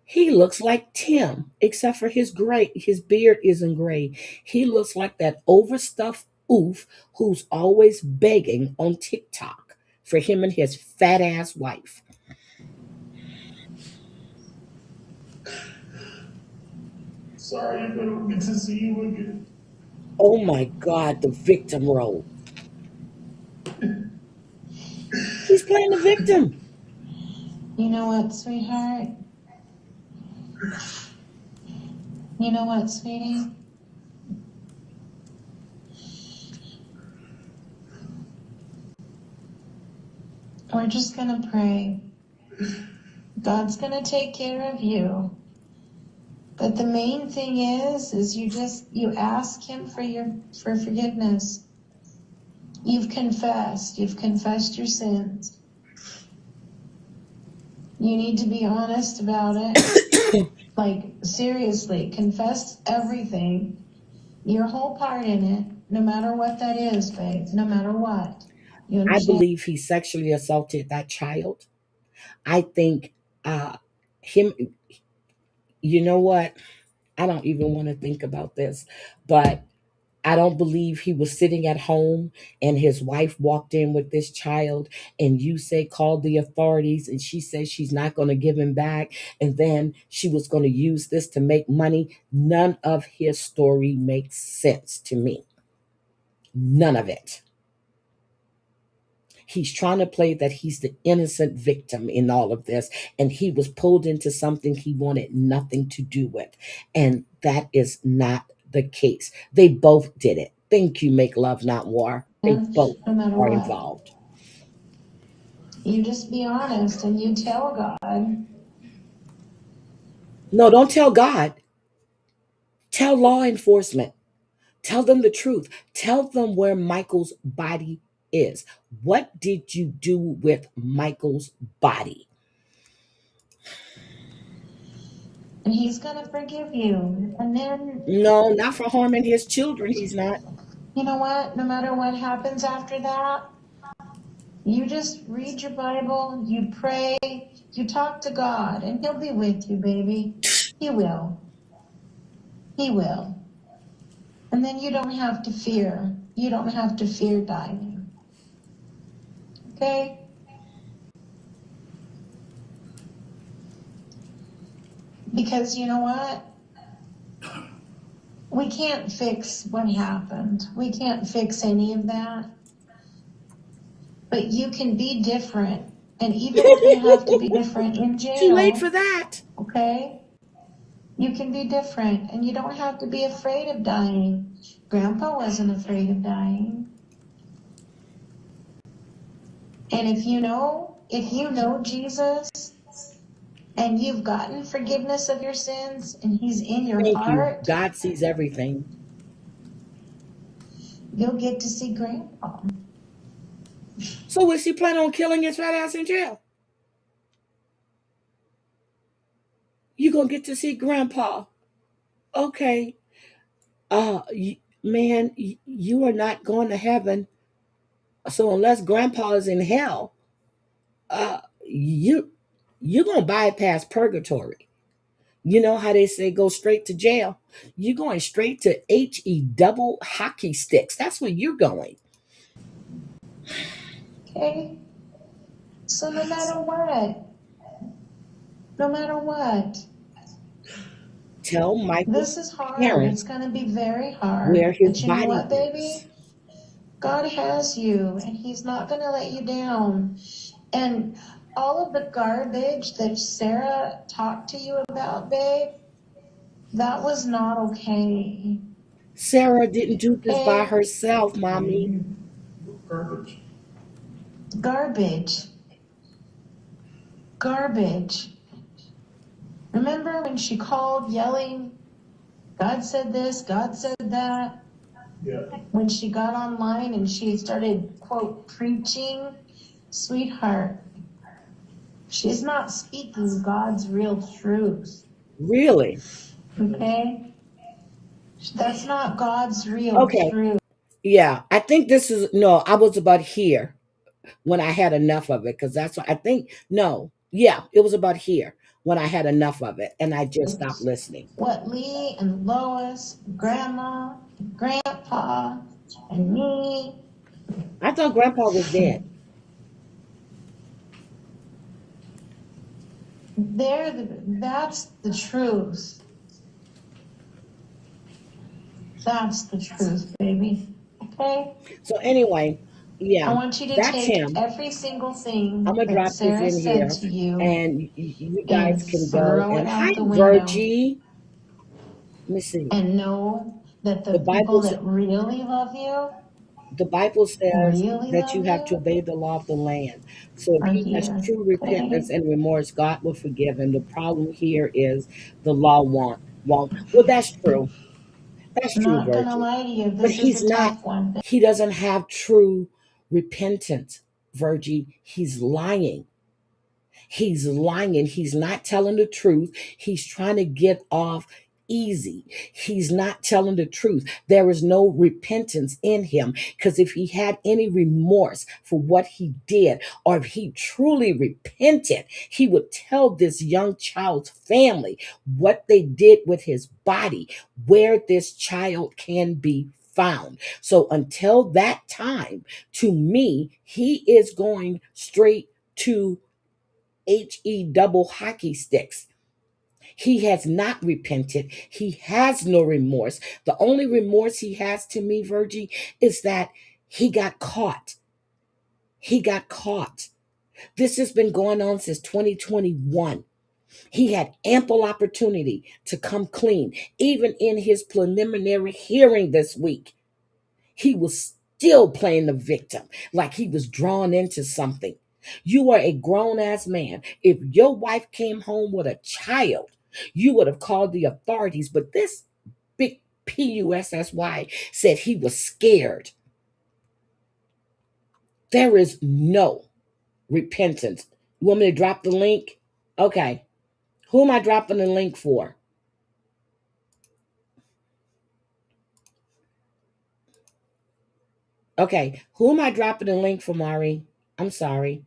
He looks like Tim, except for his beard isn't gray. He looks like that overstuffed oof who's always begging on TikTok for him and his fat ass wife. Sorry if I don't get to see you again. Oh my God, the victim role. He's playing the victim. You know what, sweetheart? You know what, sweetie? We're just gonna pray. God's gonna take care of you. But the main thing is you ask him for forgiveness. You've confessed your sins. You need to be honest about it. Like, seriously, confess everything, your whole part in it, no matter what that is, babe, no matter what. You I understand? believe he sexually assaulted that child. I think him, you know what? I don't even want to think about this, but I don't believe he was sitting at home and his wife walked in with this child and you say called the authorities and she says she's not going to give him back and then she was going to use this to make money. None of his story makes sense to me. None of it. He's trying to play that he's the innocent victim in all of this, and he was pulled into something he wanted nothing to do with. And that is not the case. They both did it. Thank you, Make Love Not War. They both No matter are what. involved. You just be honest and you tell God. No, don't tell God. Tell law enforcement. Tell them the truth. Tell them where Michael's body is. What did you do with Michael's body? And he's gonna forgive you. And then, No, not for harming his children. He's not. you know what? No matter what happens after that, you just read your Bible, you pray, you talk to God, and he'll be with you, baby. He will. He will. And then you don't have to fear. You don't have to fear dying. Okay? Because you know what? We can't fix what happened. We can't fix any of that. But you can be different. And even if you have to be different in Too late for jail, that. okay? You can be different. And you don't have to be afraid of dying. Grandpa wasn't afraid of dying. And if you know Jesus and you've gotten forgiveness of your sins and he's in your Thank you. heart, God sees everything. you'll get to see Grandpa. So was he planning on killing his fat ass in jail? You gonna get to see Grandpa? Okay. Man, you are not going to heaven. So unless Grandpa is in hell, you gonna bypass purgatory. You know how they say go straight to jail? You're going straight to HE double hockey sticks. That's where you're going. Okay? So no matter what, Tell this Michael's is hard. It's parents going to be very where hard. his But you know body what, is. baby? God has you, and He's not going to let you down. And all of the garbage that Sarah talked to you about, babe, that was not okay. Sarah didn't do this by Okay? herself, mommy. Garbage. Garbage. Garbage. Remember when she called yelling, God said this, God said that? Yeah. When she got online and she started, quote, preaching, sweetheart, she's not speaking God's real truth. Really? Okay? That's not God's real Okay. truth. Yeah. I think this is no, I was about here when I had enough of it because that's what I think. No. Yeah, it was about here when I had enough of it and I just stopped listening. What Lee and Lois, Grandma, Grandpa, and me, I thought grandpa was dead. that's the truth. That's the truth, baby. Okay? So anyway, I yeah, want you to that's take him. every single I'm thing gonna that drop this Sarah in said here to you and you and guys can go throw and it hi out the window Virgie. Let me see. and know that The the people Bible that really love you, the Bible says really that you love have to you, obey the law of the land. So if are he has here. true repentance Okay? and remorse, God will forgive him. The problem here is the law won't. Well, that's true. That's I'm true, not gonna Virgie. lie to you, But this is he's a not. tough one. He doesn't have true repentance, Virgie. He's lying. He's lying. He's not telling the truth. He's trying to get off easy. He's not telling the truth. There is no repentance in him because if he had any remorse for what he did, or if he truly repented, he would tell this young child's family what they did with his body, where this child can be found. So until that time, to me, he is going straight to HE double hockey sticks. He has not repented. He has no remorse. The only remorse he has to me, Virgie, is that he got caught. He got caught. This has been going on since 2021. He had ample opportunity to come clean, even in his preliminary hearing this week. He was still playing the victim, like he was drawn into something. You are a grown ass man. If your wife came home with a child, you would have called the authorities. But this big PUSSY said he was scared. There is no repentance. You want me to drop the link? Okay. Who am I dropping the link for? Okay. Who am I dropping the link for, Mari? I'm sorry.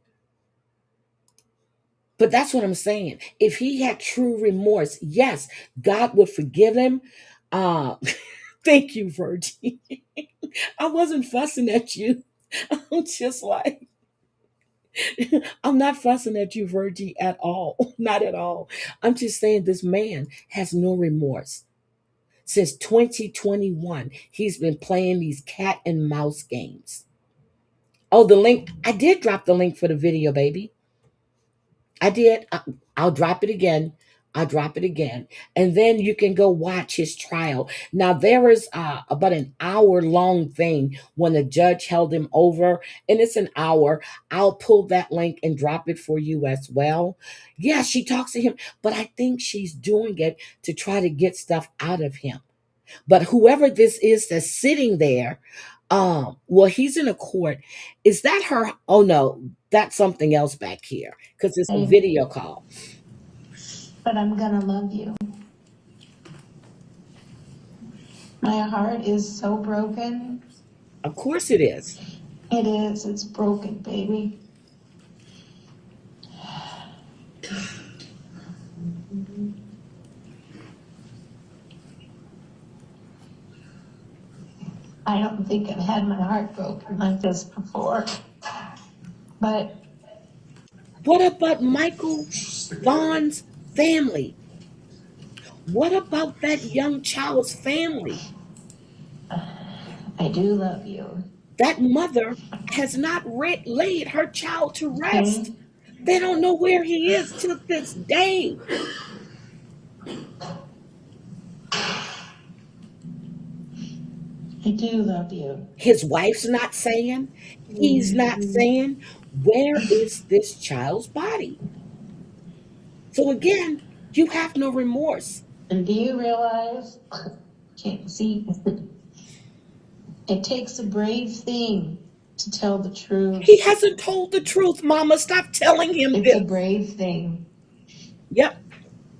But that's what I'm saying. If he had true remorse, yes, God would forgive him. Uh, thank you, Virgie. I wasn't fussing at you. I'm just like, I'm not fussing at you, Virgie, at all. Not at all. I'm just saying this man has no remorse. Since 2021, he's been playing these cat and mouse games. Oh, the link. I did drop the link for the video, baby. I did. I'll drop it again. I'll drop it again. And then you can go watch his trial. Now, there is about an hour long thing when the judge held him over, and it's an hour. I'll pull that link and drop it for you as well. Yeah, she talks to him, but I think she's doing it to try to get stuff out of him. But whoever this is that's sitting there, well, he's in a court. Is that her? Oh no, that's something else back here because it's a Babe, video call. but I'm gonna love you. My heart is so broken. Of course it is. It is. It's broken, baby. I don't think I've had my heart broken like this before. But What about Michael Vaughn's family? What about that young child's family? I do love you. That mother has not laid her child to rest. Okay? They don't know where he is to this day. I do love you. His wife's not saying, he's not saying, where is this child's body? So again, you have no remorse. And do you realize, can't see, it takes a brave thing to tell the truth. He hasn't told the truth, Mama. Stop telling him It's this. a brave thing Yep.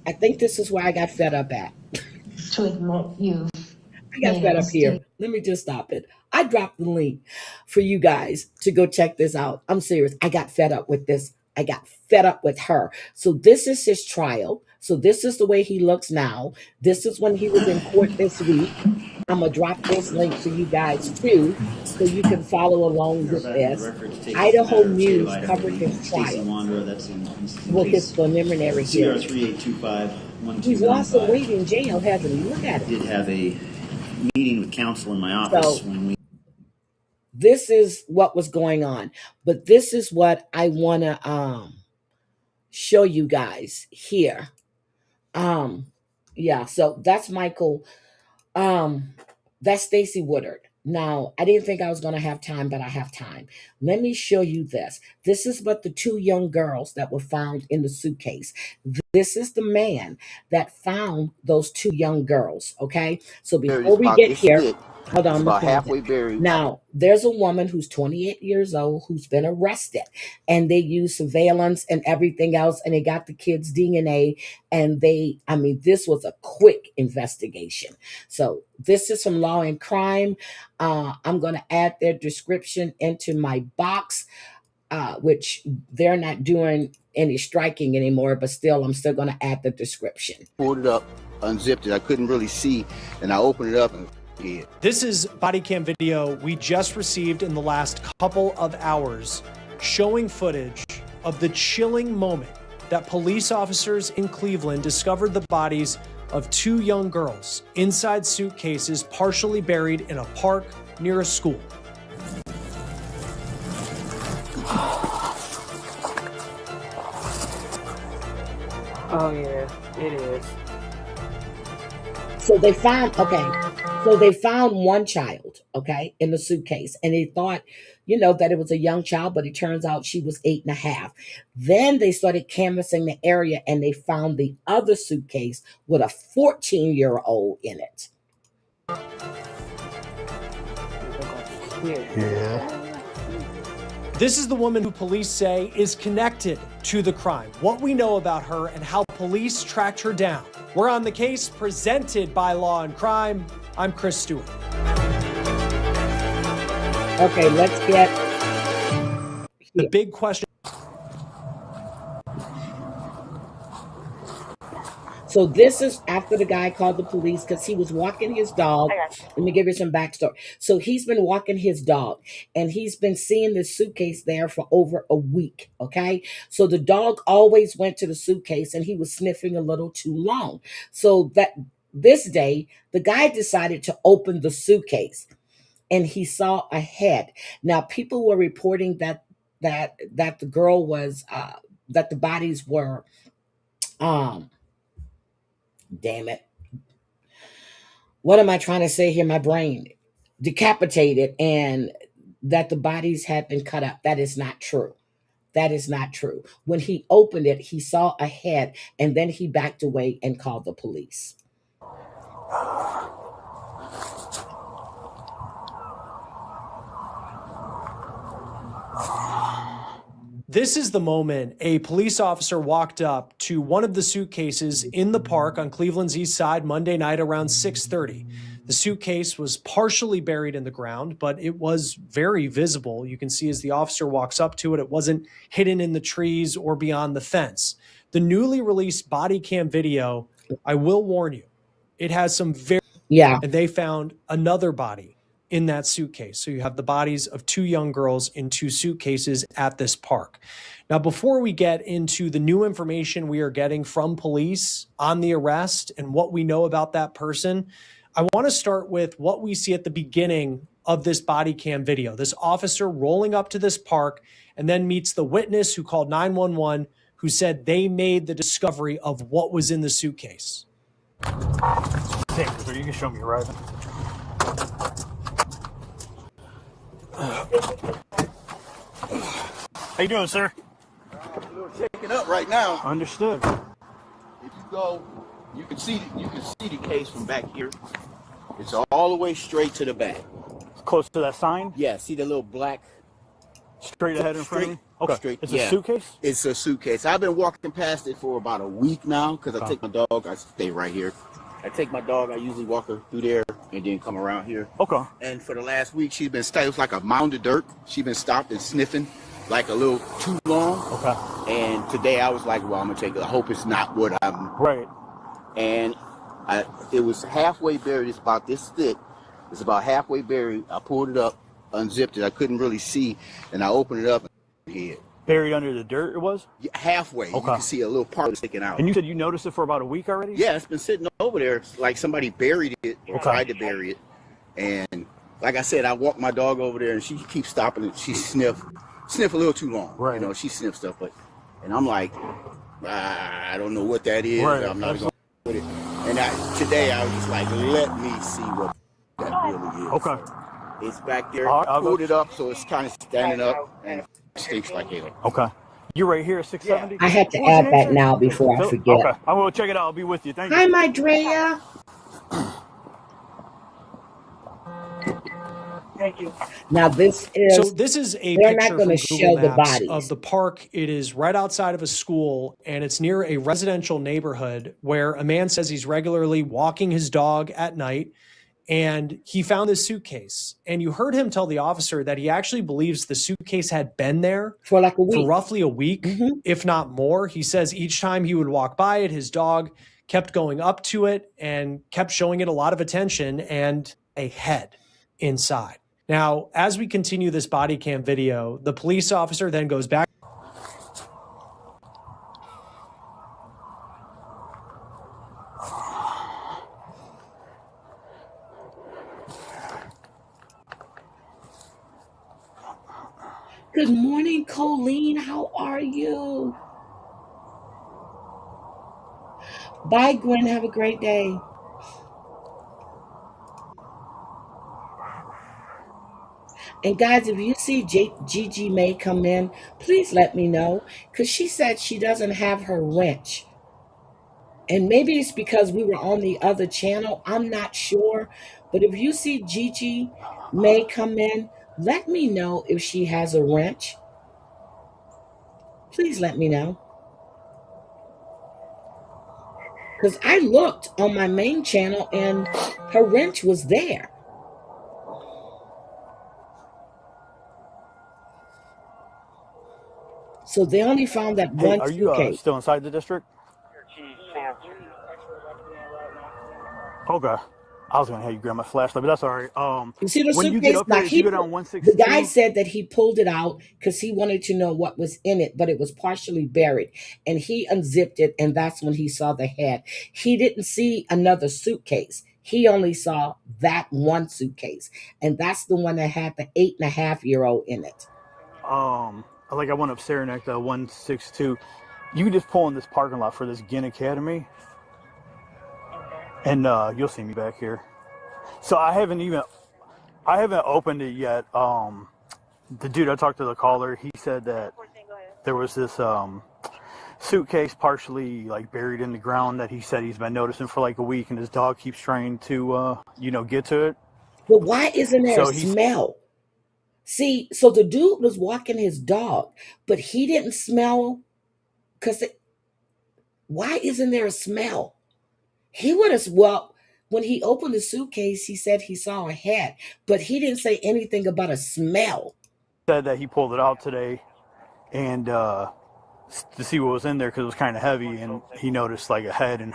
I think this is where I got fed up at. to admit you I got made fed a up here. mistake. Let me just stop it. I dropped the link for you guys to go check this out. I'm serious. I got fed up with this. I got fed up with her. So this is his trial. So this is the way he looks now. This is when he was in court this week. I'm gonna drop this link for you guys too, so you can follow along with this. Idaho News covered his trial. Well, his preliminary hearing. He's lost some weight in jail, hasn't he? Look at it. Did have a meeting with counsel in my office when we. This is what was going on, but this is what I want to show you guys here. Yeah, so that's Michael. That's Stacy Woodard. Now, I didn't think I was going to have time, but I have time. Let me show you this. This is what the two young girls that were found in the suitcase. This is the man that found those two young girls, okay? So before we get here, hold on. About halfway buried. Now, there's a woman who's 28 years old who's been arrested, and they used surveillance and everything else, and they got the kids' DNA, and this was a quick investigation. So this is from Law and Crime. I'm going to add their description into my box, which they're not doing any striking anymore, but still, I'm still going to add the description. Pulled it up, unzipped it. I couldn't really see, and I opened it up and. Yeah. This is body cam video we just received in the last couple of hours showing footage of the chilling moment that police officers in Cleveland discovered the bodies of two young girls inside suitcases partially buried in a park near a school. Oh yeah, it is. So they found one child, okay, in the suitcase, and they thought, that it was a young child, but it turns out she was 8.5. Then they started canvassing the area, and they found the other suitcase with a 14-year-old in it. Yeah. This is the woman who police say is connected to the crime. What we know about her and how police tracked her down. We're on the case presented by Law and Crime. I'm Chris Stewart. Okay, let's get the big question. So this is after the guy called the police because he was walking his dog. Let me give you some backstory. So he's been walking his dog, and he's been seeing this suitcase there for over a week, okay? So the dog always went to the suitcase, and he was sniffing a little too long. So that this day, the guy decided to open the suitcase, and he saw a head. Now, people were reporting that the girl was, that the bodies were, damn it. What am I trying to say here? My brain decapitated, and that the bodies had been cut up. That is not true. That is not true. When he opened it, he saw a head, and then he backed away and called the police. This is the moment a police officer walked up to one of the suitcases in the park on Cleveland's east side Monday night around 6:30. The suitcase was partially buried in the ground, but it was very visible. You can see as the officer walks up to it, it wasn't hidden in the trees or beyond the fence. The newly released body cam video, I will warn you, it has some very... Yeah. And they found another body in that suitcase. So you have the bodies of 2 young girls in 2 suitcases at this park. Now, before we get into the new information we are getting from police on the arrest and what we know about that person, I want to start with what we see at the beginning of this body cam video. This officer rolling up to this park and then meets the witness who called 911, who said they made the discovery of what was in the suitcase. Hey, you can show me arriving. How you doing, sir? A little shaken up right now. Understood. If you go, you can see the case from back here. It's all the way straight to the back. Close to that sign? Yeah, see the little black. Straight ahead in front of me? Okay. Straight. It's a suitcase? It's a suitcase. I've been walking past it for about a week now because I take my dog. I stay right here. I take my dog. I usually walk her through there and then come around here. Okay. And for the last week, she's been stopped. It was like a mound of dirt. She's been stopped and sniffing like a little too long. Okay. And today I was like, well, I'm going to take it. I hope it's not what I'm. Right. And it was halfway buried. It's about this thick. It's about halfway buried. I pulled it up, unzipped it. I couldn't really see. And I opened it up and hid. Buried under the dirt it was? Yeah, halfway. Okay. You can see a little part sticking out. And you said you noticed it for about a week already? Yeah, it's been sitting over there like somebody buried it or tried to bury it. And like I said, I walked my dog over there and she keeps stopping and she sniff a little too long. Right. You know, she sniffs stuff. And I'm like, I don't know what that is. Right. I'm not going to put it. And today I was just like, let me see what that really is. Okay. It's back there. I pulled it up so it's kind of standing up and it stinks like hell. Okay. You're right here at 670? I had to add that now before I forget. Okay. I will check it out. I'll be with you. Thank you. Hi, my Drea. Thank you. Now this is a they're picture not going to from show Google the Maps bodies of the park. It is right outside of a school, and it's near a residential neighborhood where a man says he's regularly walking his dog at night, and he found this suitcase. And you heard him tell the officer that he actually believes the suitcase had been there for like a week, for roughly a week, if not more. He says each time he would walk by it, his dog kept going up to it and kept showing it a lot of attention and a head inside. Now, as we continue this body cam video, the police officer then goes back. Good morning, Colleen. How are you? Bye, Gwen. Have a great day. And guys, if you see Gigi May come in, please let me know, because she said she doesn't have her wrench. And maybe it's because we were on the other channel. I'm not sure. But if you see Gigi May come in, let me know if she has a wrench. Please let me know. Because I looked on my main channel and her wrench was there. So they only found that one Are suitcase. you still inside the district? Okay. I was going to have you grab my flashlight, but that's all right. You see the when suitcase? You get up now, there, you go down 162? the guy said that he pulled it out because he wanted to know what was in it, but it was partially buried. And he unzipped it, and that's when he saw the head. He didn't see another suitcase. He only saw that one suitcase, and that's the one that had the 8.5-year-old in it. Like I went upstairs at the 162. You can just pull in this parking lot for this Ginn Academy, and you'll see me back here. So I haven't opened it yet. The dude I talked to, the caller, he said that there was this suitcase partially like buried in the ground that he said he's been noticing for like a week, and his dog keeps trying to get to it. But why isn't there a smell? See, so the dude was walking his dog, but he didn't smell. Why isn't there a smell? He would have, when he opened the suitcase, he said he saw a head, but he didn't say anything about a smell. Said that he pulled it out today and to see what was in there because it was kind of heavy, and he noticed like a head and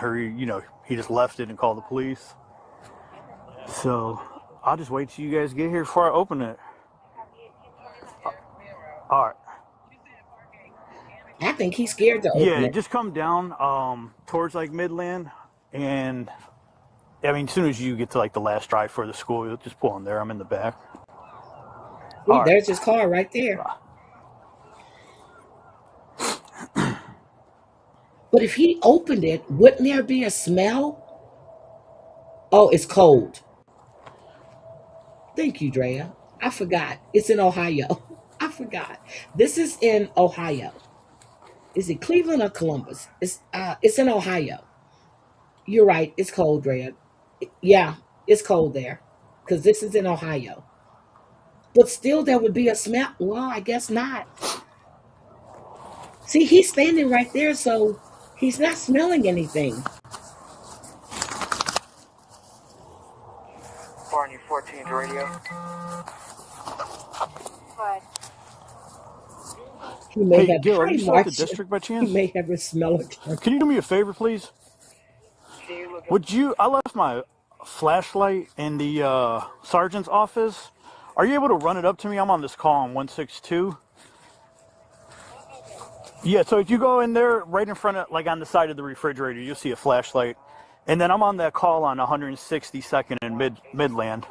he just left it and called the police. So I'll just wait till you guys get here before I open it. All right. I think he's scared to open Yeah, it. just come down towards like Midland, and I mean, as soon as you get to like the last drive for the school, you'll just pull in there. I'm in the back. See, All right. there's his car right there. But if he opened it, wouldn't there be a smell? Oh, it's cold. Thank you, Drea. I forgot. It's in Ohio. I forgot. This is in Ohio. Is it Cleveland or Columbus? It's in Ohio. You're right. It's cold, Drea. Yeah, it's cold there. Because this is in Ohio. But still there would be a smell. Well, I guess not. See, he's standing right there, so he's not smelling anything. Barney 14 to radio. What? He may Hey, have, Gil, are hi, you still at the Marcia. district by He chance? may have a smell of. Can you do me a favor, please? I left my flashlight in the sergeant's office. Are you able to run it up to me? I'm on this call on 162. Yeah, so if you go in there, right in front of, like on the side of the refrigerator, you'll see a flashlight. And then I'm on that call on 162nd and Midland.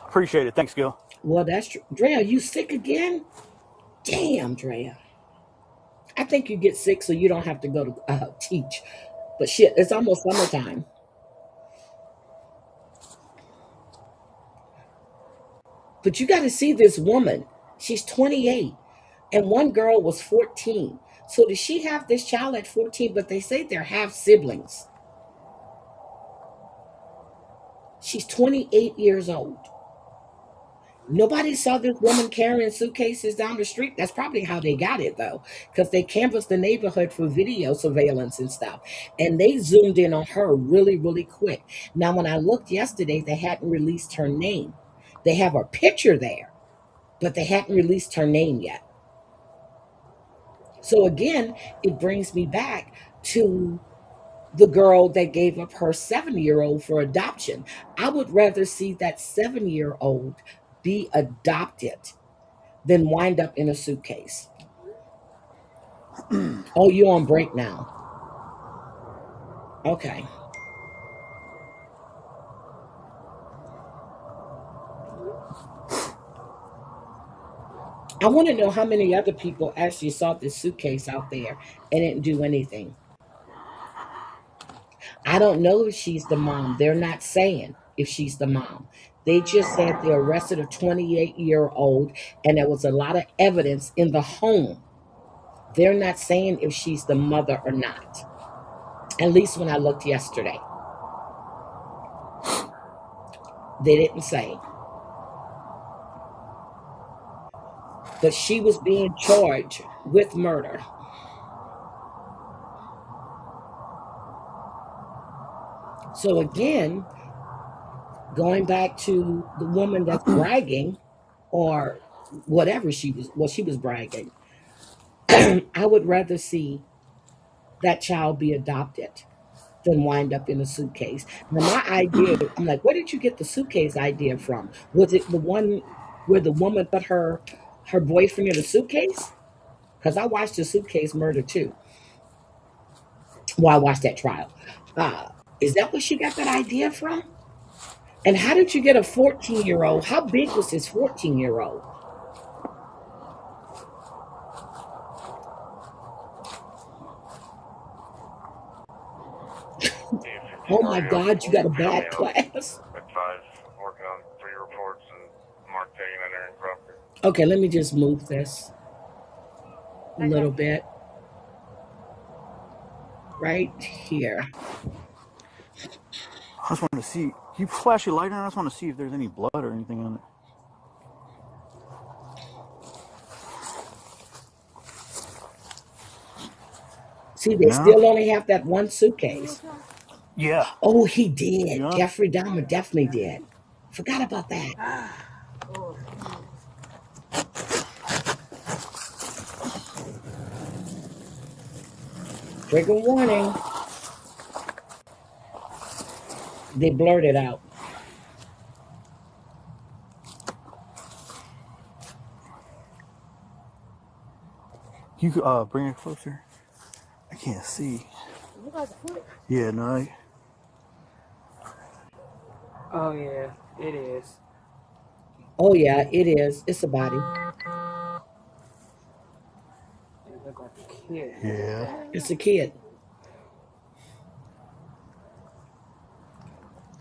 Appreciate it. Thanks, Gil. Well, that's true. Drea, you sick again? Damn, Drea. I think you get sick so you don't have to go to teach. But shit, it's almost summertime. But you got to see this woman. She's 28, and one girl was 14. So did she have this child at 14? But they say they're half siblings. She's 28 years old. Nobody saw this woman carrying suitcases down the street. That's probably how they got it, though, because they canvassed the neighborhood for video surveillance and stuff. And they zoomed in on her really, really quick. Now, when I looked yesterday, they hadn't released her name. They have her picture there, but they hadn't released her name yet. So, again, it brings me back to the girl that gave up her 7-year-old for adoption. I would rather see that 7-year-old be adopted than wind up in a suitcase. Oh, you're on break now. Okay. I want to know how many other people actually saw this suitcase out there and didn't do anything. I don't know if she's the mom. They're not saying if she's the mom. They just said they arrested a 28-year-old and there was a lot of evidence in the home. They're not saying if she's the mother or not. At least when I looked yesterday. They didn't say. But she was being charged with murder. So again, going back to the woman that's bragging or whatever she was bragging, I would rather see that child be adopted than wind up in a suitcase. Now my idea, I'm like, where did you get the suitcase idea from? Was it the one where the woman put her boyfriend in a suitcase? Because I watched the suitcase murder too. Well, I watched that trial. Is that where she got that idea from? And how did you get a 14-year-old? How big was this 14-year-old? Oh my God, you got a bad class. Working on 3 reports and Mark taking entering property. Okay, let me just move this a little bit. Right here. I just want to see. You flash your light on. I just want to see if there's any blood or anything on it. See, they still only have that one suitcase. Yeah. Oh, he did. Yeah. Jeffrey Dahmer definitely did. Forgot about that. Trigger warning. They blurred it out. You bring it closer. I can't see. Yeah, no. Oh yeah, it is. Oh yeah, it is. It's a body. It looked like a kid. Yeah. It's a kid.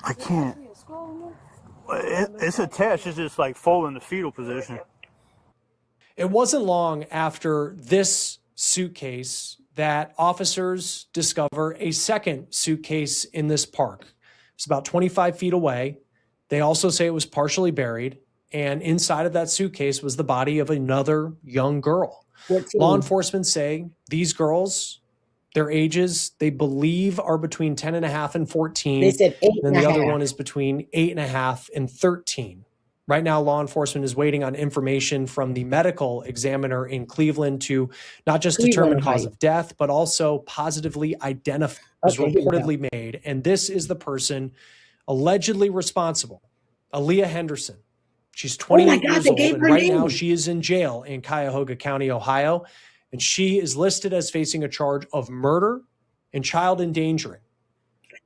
I can't. It's attached. It's just like full in the fetal position. It wasn't long after this suitcase that officers discover a second suitcase in this park. It's about 25 feet away. They also say it was partially buried, and inside of that suitcase was the body of another young girl. 14. Law enforcement say these girls, their ages, they believe are between 10 and a half and 14. They said 8 and and the a other half. one is between 8.5 and 13. Right now, law enforcement is waiting on information from the medical examiner in Cleveland to not just determine cause of death, but also positively identify was Okay, here we go. reportedly made. And this is the person allegedly responsible, Aaliyah Henderson. She's 28 God, years they old, gave and her right now name. she is in jail in Cuyahoga County, Ohio, and she is listed as facing a charge of murder and child endangering.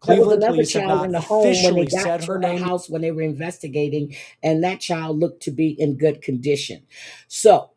There was Cleveland another police have child not in the home when they officially got said to her her name. house when they were investigating, and that child looked to be in good condition. So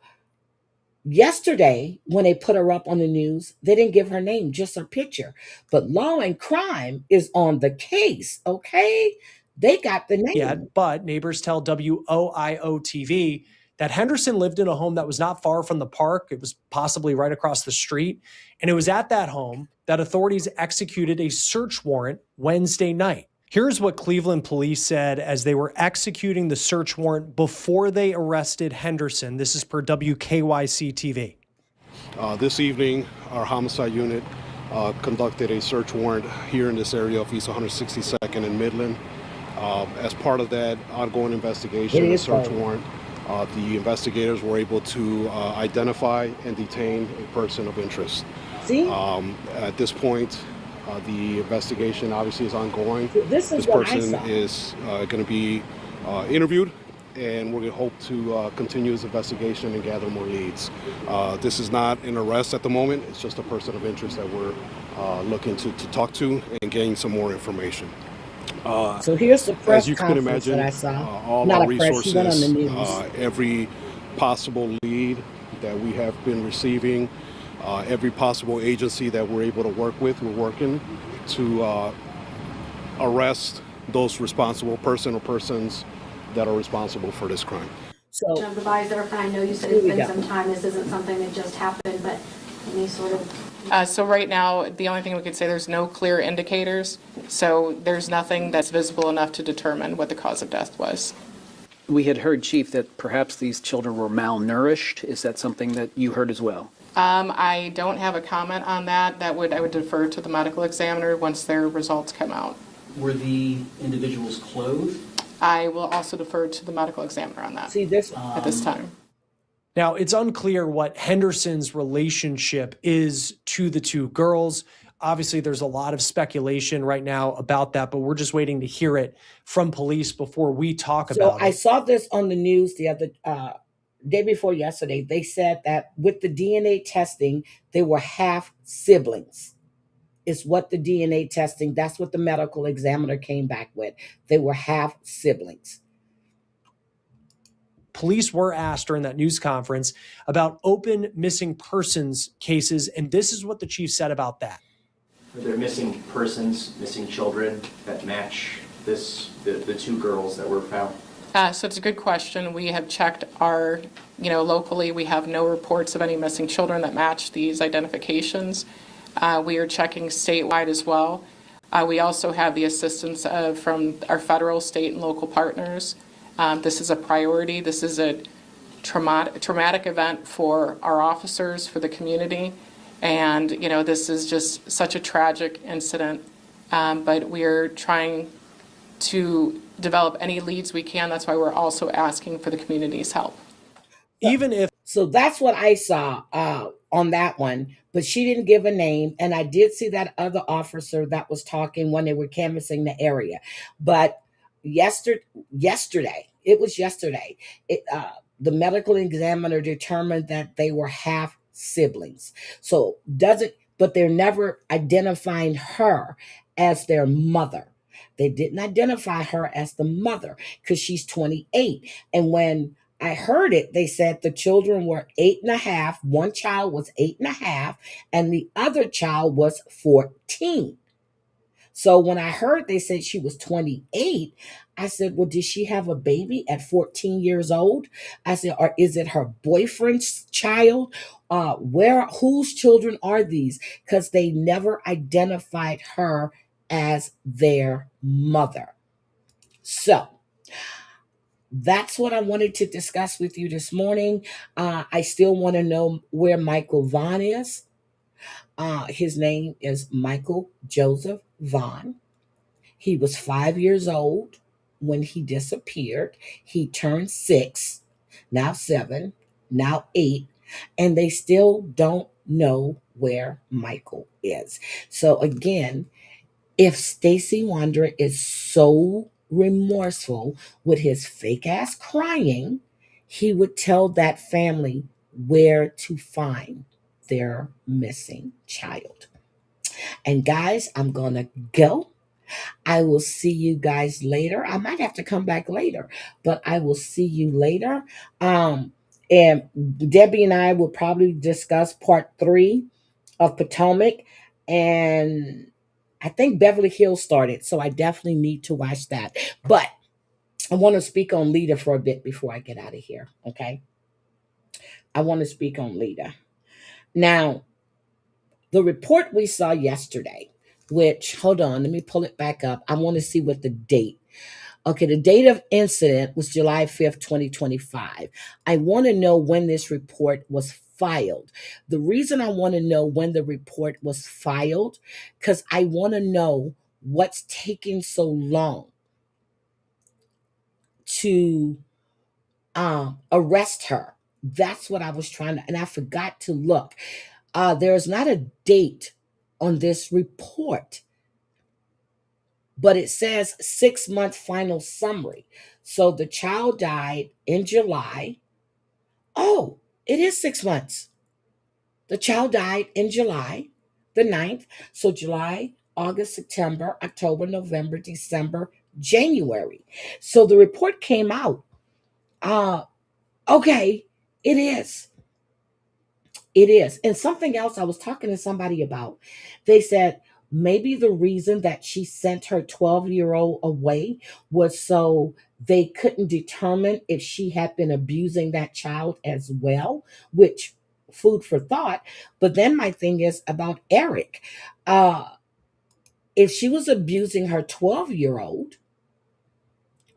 yesterday, when they put her up on the news, they didn't give her name, just her picture. But Law and Crime is on the case, okay? They got the name. Yet, but neighbors tell WOIO TV that Henderson lived in a home that was not far from the park. It was possibly right across the street. And it was at that home that authorities executed a search warrant Wednesday night. Here's what Cleveland police said as they were executing the search warrant before they arrested Henderson. This is per WKYC TV. This evening, our homicide unit conducted a search warrant here in this area of East 162nd and Midland. As part of that ongoing investigation and search warrant, the investigators were able to identify and detain a person of interest. See? At this point, the investigation obviously is ongoing. This person is going to be interviewed, and we're going to hope to continue this investigation and gather more leads. This is not an arrest at the moment. It's just a person of interest that we're looking to talk to and gain some more information. So here's the press as you can imagine, that I saw. all Not our a press, she went on the resources, news. every possible lead that we have been receiving, every possible agency that we're able to work with, we're working to arrest those responsible person or persons that are responsible for this crime. So of the bodies that are found, I know you said it's been some time. This isn't something that just happened, but any sort of... So right now, the only thing we could say, there's no clear indicators, so there's nothing that's visible enough to determine what the cause of death was. We had heard, Chief, that perhaps these children were malnourished. Is that something that you heard as well? I don't have a comment on that. I would defer to the medical examiner once their results come out. Were the individuals clothed? I will also defer to the medical examiner on that. See this at this time. Now, it's unclear what Henderson's relationship is to the two girls. Obviously, there's a lot of speculation right now about that, but we're just waiting to hear it from police before we talk about it. I saw this on the news the other day before yesterday. They said that with the DNA testing, they were half siblings. Is what the DNA testing, that's what the medical examiner came back with. They were half siblings. Police were asked during that news conference about open missing persons cases, and this is what the chief said about that. Are there missing persons, missing children that match the two girls that were found? So it's a good question. We have checked locally, we have no reports of any missing children that match these identifications. We are checking statewide as well. We also have the assistance from our federal, state, and local partners. This is a priority. This is a traumatic event for our officers, for the community. And, this is just such a tragic incident. But we are trying to develop any leads we can. That's why we're also asking for the community's help. So that's what I saw on that one, but she didn't give a name. And I did see that other officer that was talking when they were canvassing the area. But yesterday, the medical examiner determined that they were half siblings. So doesn't, but they're never identifying her as their mother. They didn't identify her as the mother because she's 28. And when I heard it, they said the children were 8.5. One child was 8.5, and the other child was 14. So when I heard they said she was 28, I said, well, did she have a baby at 14 years old? I said, or is it her boyfriend's child? Whose children are these? Because they never identified her as their mother. So that's what I wanted to discuss with you this morning. I still want to know where Michael Vaughan is. His name is Michael Joseph Vaughan. He was 5 years old when he disappeared. He turned 6, now 7, now 8, and they still don't know where Michael is. So again, if Stacy Wander is so remorseful with his fake ass crying, he would tell that family where to find their missing child. And guys, I'm going to go. I will see you guys later. I might have to come back later, but I will see you later. And Debbie and I will probably discuss part 3 of Potomac. And I think Beverly Hills started, so I definitely need to watch that. But I want to speak on Lita for a bit before I get out of here, okay? I want to speak on Lita. Now, the report we saw yesterday, which, hold on, let me pull it back up. I want to see what the date. Okay, the date of incident was July 5th, 2025. I want to know when this report was filed. The reason I want to know when the report was filed, because I want to know what's taking so long to arrest her. That's what I was trying to, and I forgot to look. There's not a date on this report, but it says 6-month final summary. So the child died in July. Oh, it is 6 months. The child died in July the 9th. So July, August, September, October, November, December, January. So the report came out. Okay, it is. It is. And something else I was talking to somebody about, they said maybe the reason that she sent her 12-year-old away was so they couldn't determine if she had been abusing that child as well, which food for thought. But then my thing is about Eric. If she was abusing her 12-year-old,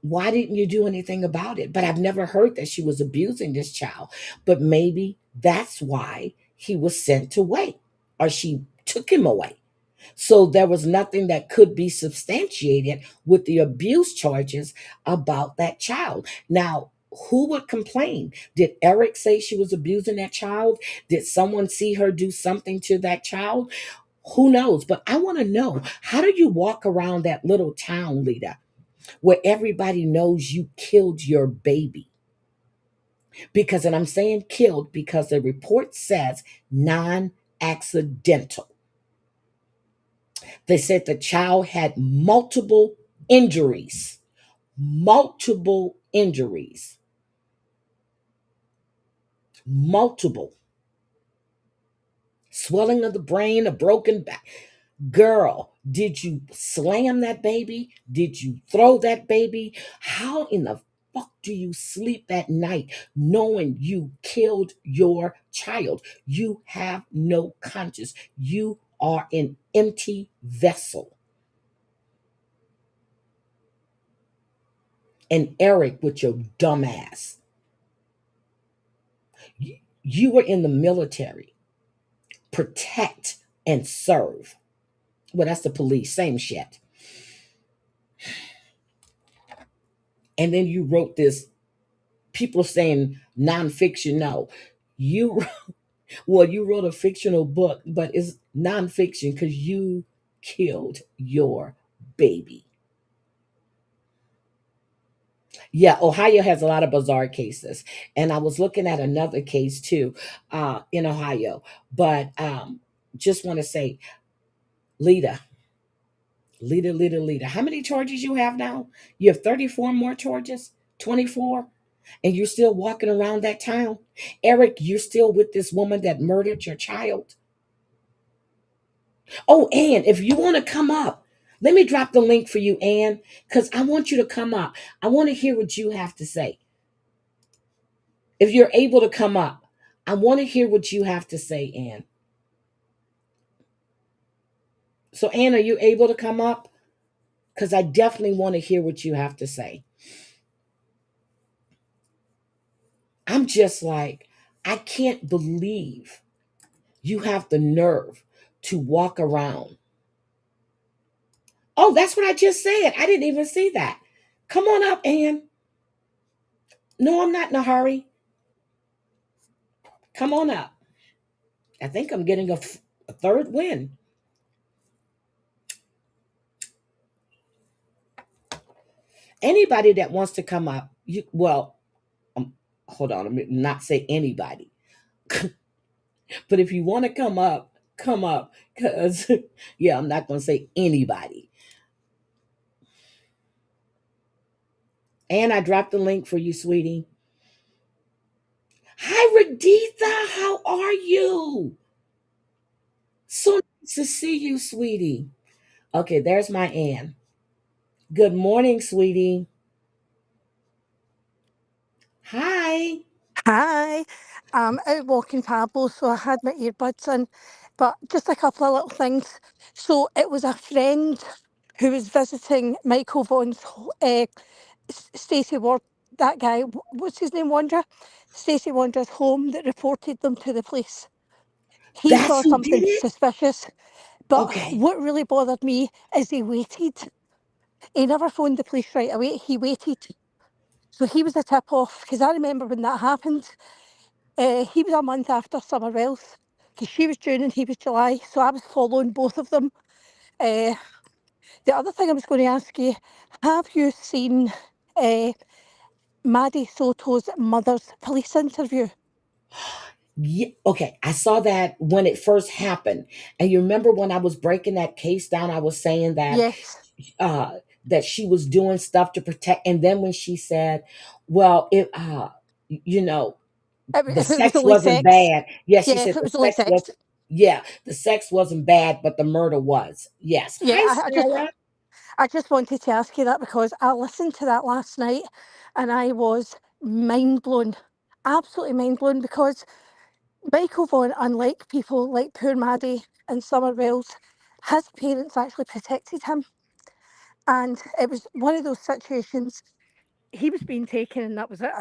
why didn't you do anything about it? But I've never heard that she was abusing this child. But maybe that's why he was sent away, or she took him away. So there was nothing that could be substantiated with the abuse charges about that child. Now, who would complain? Did Eric say she was abusing that child? Did someone see her do something to that child? Who knows? But I want to know, how do you walk around that little town, Lita, where everybody knows you killed your baby? Because, and I'm saying killed because the report says non-accidental. They said the child had multiple injuries, multiple swelling of the brain, a broken back. Girl, did you slam that baby? Did you throw that baby? How in the fuck do you sleep at night knowing you killed your child? You have no conscience. You are an empty vessel. And Eric, with your dumb ass, you were in the military. Protect and serve. Well, that's the police, same shit. And then you wrote this, people saying nonfiction. No, you, well, you wrote a fictional book, but it's nonfiction because you killed your baby. Yeah, Ohio has a lot of bizarre cases. And I was looking at another case too, in Ohio. But just want to say, Lita, Lita. How many charges you have now? You have 34 more charges? 24? And you're still walking around that town? Eric, you're still with this woman that murdered your child? Oh, Ann, if you want to come up, let me drop the link for you, Ann, because I want you to come up. I want to hear what you have to say. If you're able to come up, I want to hear what you have to say, Ann. So, Ann, are you able to come up? Because I definitely want to hear what you have to say. I'm just like, I can't believe you have the nerve to walk around. Oh, that's what I just said. I didn't even see that. Come on up, Ann. No, I'm not in a hurry. Come on up. I think I'm getting a third win. Anybody that wants to come up, um, hold on, let me not say anybody. But if you want to come up, come up. Because, yeah, I'm not going to say anybody. And I dropped the link for you, sweetie. Hi, Raditha. How are you? So nice to see you, sweetie. Okay, there's my Ann. Good morning, sweetie. Hi. Hi, I'm out walking Pablo, so I had my earbuds in, but just a couple of little things. So it was a friend who was visiting Michael Vaughan's, Stacey Ward, that guy, what's his name, Wandra? Stacey Wandra's home that reported them to the police. He That's saw who did something it? suspicious, but Okay. what really bothered me is he waited. He never phoned the police right away, he waited. So he was a tip off, because I remember when that happened. He was a month after Summer Wells, because she was June and he was July, so I was following both of them. The other thing I was going to ask you, have you seen Maddie Soto's mother's police interview? Yeah, okay, I saw that when it first happened. And you remember when I was breaking that case down, I was saying Yes. uh that she was doing stuff to protect, and then when she said, well, it you know, the If it was sex only wasn't sex. bad. Yes, she Yeah, said if it the was only sex sex. was, yeah, the sex wasn't bad, but the murder was. Yes. Yeah, Hi, I just Sarah. I just wanted to ask you that because I listened to that last night and I was mind blown, absolutely mind blown, because Michael Vaughan, unlike people like poor Maddie and Summer Wells, his parents actually protected him. And it was one of those situations, he was being taken and that was it.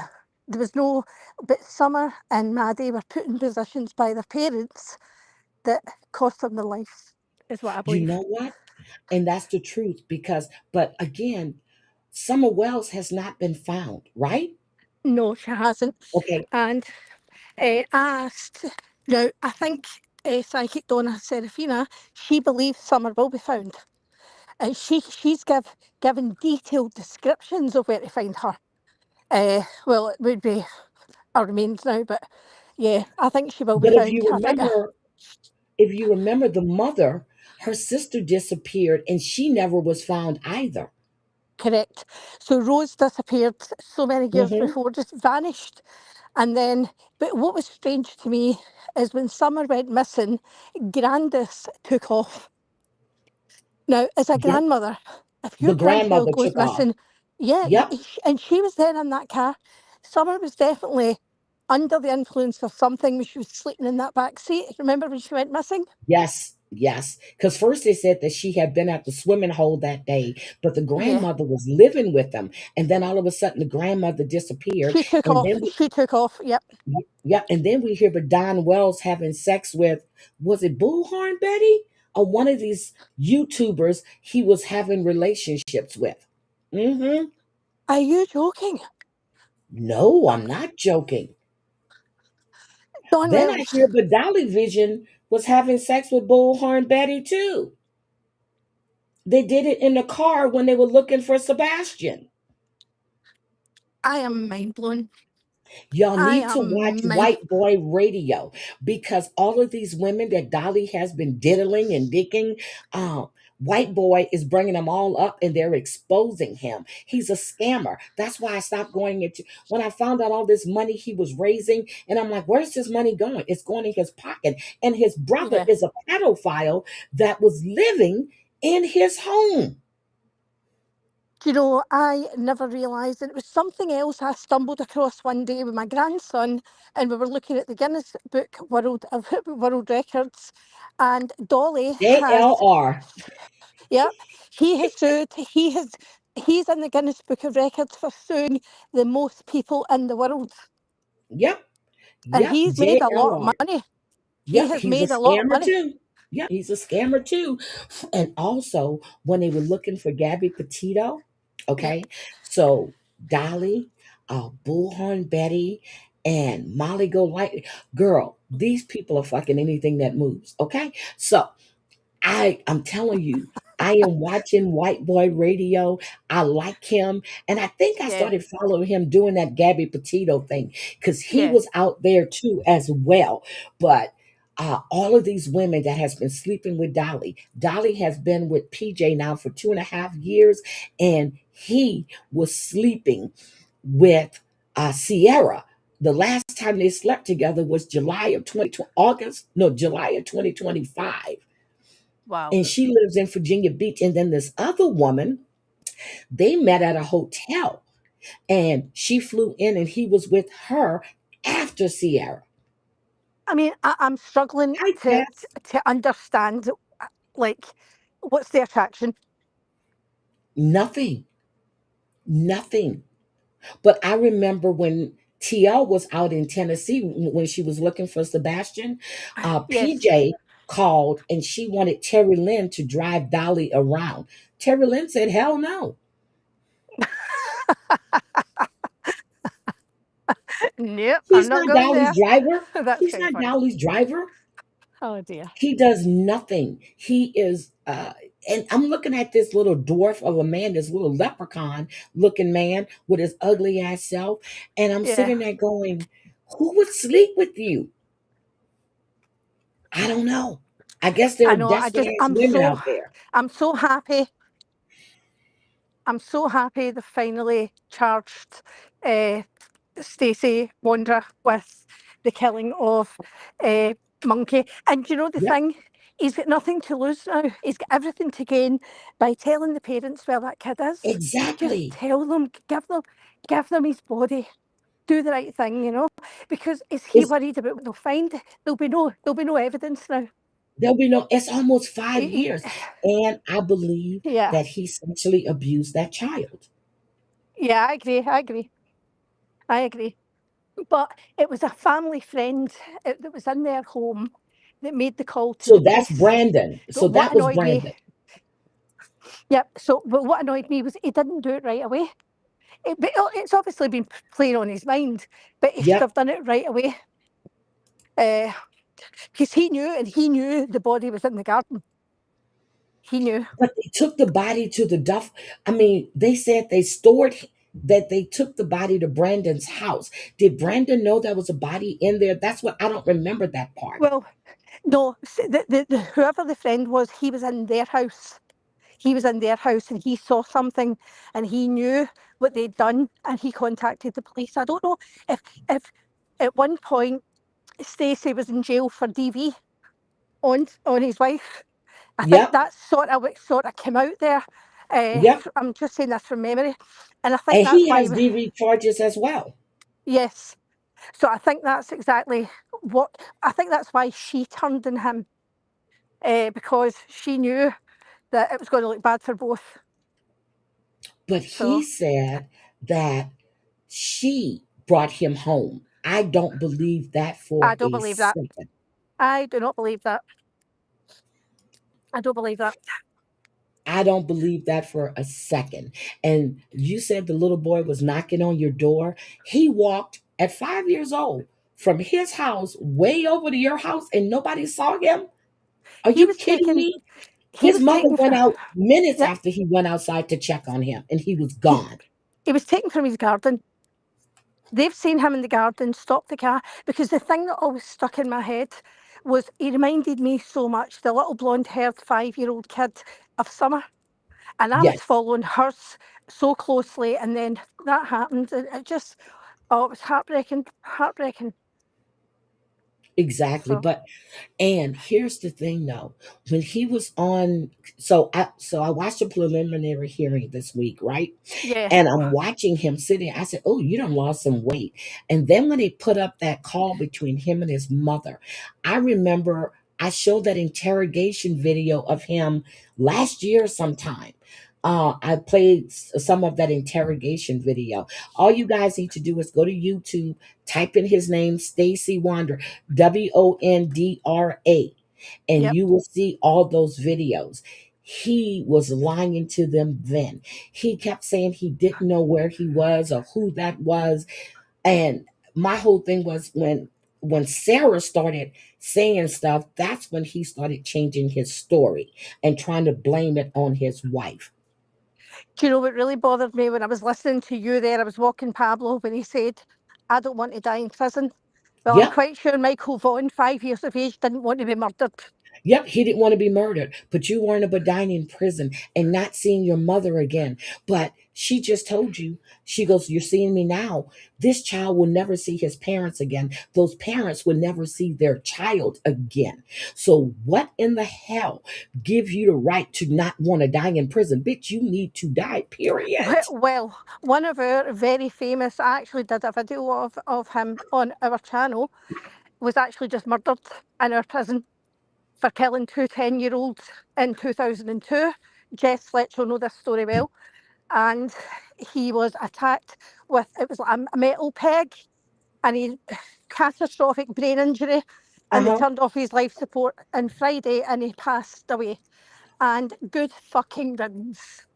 There was no, but Summer and Maddie were put in positions by their parents that cost them their life, is what I You believe. know what? And that's the truth because, but again, Summer Wells has not been found, right? No, she hasn't. Okay. And I asked, now I think psychic Donna Serafina, she believes Summer will be found. And she's given detailed descriptions of where to find her. Well, it would be our remains now, but yeah, I think she will be But found. I think if you remember the mother, her sister disappeared and she never was found either. correct. So Rose disappeared so many years Hmm. before, just vanished. And then, but what was strange to me is when Summer went missing, Grandis took off. Now, as a Yep. grandmother, if your The grandchild grandmother goes took off. missing, yeah, Yep. and she was there in that car. Summer was definitely under the influence of something when she was sleeping in that back seat. Remember when she went missing? Yes. Yes. Because first they said that she had been at the swimming hole that day, but the Yeah. grandmother was living with them. And then all of a sudden the grandmother disappeared. She took And off. then She took off. Yep. yeah, and then we hear about Don Wells having sex with, was it Bullhorn Betty? Or one of these YouTubers he was having relationships with. Hmm. Are you joking? No, I'm not joking. Don Then I Wells. hear but Dolly Vision was having sex with Bullhorn Betty too. They did it in the car when they were looking for Sebastian. I am mind blown. Y'all I need to watch am mind. White Boy Radio because all of these women that Dolly has been diddling and dicking, White Boy is bringing them all up and they're exposing him. He's a scammer. That's why I stopped going into when I found out all this money he was raising, and I'm like, where's this money going? It's going in his pocket. And his brother Yeah. is a pedophile that was living in his home. Do you know, I never realised, and it was something else I stumbled across one day with my grandson, and we were looking at the Guinness Book World of World Records, and Dolly has, JLR. yep, he has sued. He's in the Guinness Book of Records for suing the most people in the world, Yep. and Yep. he's made a lot of JLR. money. He Yep, has he's a made a lot of scammer money. too. Yep, he's a scammer too. And also, when they were looking for Gabby Petito, Yep. okay, so Dolly, Bullhorn Betty, and Molly Go Light, girl, these people are fucking anything that moves. Okay, so I'm telling you, I am watching White Boy Radio. I like him. And I think I Yeah. started following him doing that Gabby Petito thing because he Yeah. was out there too as well. But all of these women that has been sleeping with Dolly. Dolly has been with PJ now for 2.5 years, and he was sleeping with Sierra. The last time they slept together was July of 2020, August, no, July of 2025, Wow. and she lives in Virginia Beach. And then this other woman, they met at a hotel and she flew in and he was with her after Sierra. I mean, I'm struggling Hi, to, Tess. to understand, like, what's the attraction? Nothing, nothing. But I remember when TL was out in Tennessee when she was looking for Sebastian, Yes. PJ called and she wanted Terry Lynn to drive Dolly around. Terry Lynn said, hell no. Nope, I'm He's not not going there. Dolly's driver. That's He's kind of not funny. Dolly's driver. Oh dear. He does nothing. He is and I'm looking at this little dwarf of a man, this little leprechaun looking man with his ugly ass self, and I'm Yeah. sitting there going, who would sleep with you? I don't know. I guess there I are know. desperate ass women out there. I'm so happy. I'm so happy they finally charged uh, Stacey Wonder with the killing of uh, Monkey. And you know the Yep, thing? He's got nothing to lose now. He's got everything to gain by telling the parents where that kid is. Just exactly. tell them, give them his body. Do the right thing, you know, because is he It's worried about what they'll find? There'll be no evidence now. there'll be no, it's almost 5 years. He- And I believe yeah, that he sexually abused that child. yeah, I agree. I agree. But it was a family friend that was in their home that made the call to So the that's police. Brandon. So But what that was annoyed me, Brandon. yep. So, but what annoyed me was he didn't do it right away. It's obviously been playing on his mind, but he should Yep. have done it right away. Because he knew the body was in the garden. He knew. But they took the body to the duff. I mean, they said they stored that they took the body to Brandon's house. Did Brandon know there was a body in there? That's what I don't remember that part. Well, no, whoever the friend was, he was in their house. He was in their house and he saw something and he knew what they'd done and he contacted the police. I don't know if at one point Stacey was in jail for DV on his wife. I think Yep. that's sort of came out there. Yep. I'm just saying this from memory, and I think And that's he why. has DV charges as well. Yes, so I think that's exactly what I think. That's why she turned on him because she knew that it was going to look bad for both. But he So said that she brought him home. I don't believe that I for don't a believe that. second. I do not believe that. I don't believe that. I don't believe that for a second. And you said the little boy was knocking on your door. He walked at 5 years old from his house way over to your house and nobody saw him. Are He you was kidding taken. me? He His was mother taken went from. out minutes Yep. after he went outside to check on him and he was He, gone. he was taken from his garden. They've seen him in the garden, stopped the car, because the thing that always stuck in my head was he reminded me so much, the little blonde-haired 5-year-old kid of Summer. And I was Yes, following hers so closely, and then that happened. And it just, oh, it was heartbreaking, heartbreaking. exactly. So, And here's the thing though, when he was on, so I watched the preliminary hearing this week, right? yeah. And I'm watching him sitting. I said, "Oh, you done lost some weight." And then when they put up that call between him and his mother, I remember I showed that interrogation video of him last year sometime. I played some of that interrogation video. All you guys need to do is go to YouTube, type in his name, Stacy Wander, Wondra, and Yep. you will see all those videos. He was lying to them then. He kept saying he didn't know where he was or who that was. And my whole thing was when Sarah started saying stuff, that's when he started changing his story and trying to blame it on his wife. Do you know what really bothered me when I was listening to you there? I was walking Pablo when he said, I don't want to die in prison. Well, I'm Yep. quite sure Michael Vaughan, 5 years of age, didn't want to be murdered. Yep, he didn't want to be murdered, but you worried about dying in prison and not seeing your mother again. But she just told you, she goes, "You're seeing me now. This child will never see his parents again. Those parents will never see their child again. So, what in the hell gives you the right to not want to die in prison? Bitch, you need to die, period." Well, one of our very famous, I actually did a video of him on our channel, was actually just murdered in our prison for killing two 10-year-olds in 2002. Jess Fletcher will know this story well. And he was attacked with, it was like a metal peg, and he catastrophic brain injury, and they Uh-huh. turned off his life support on Friday and he passed away. And good fucking riddance.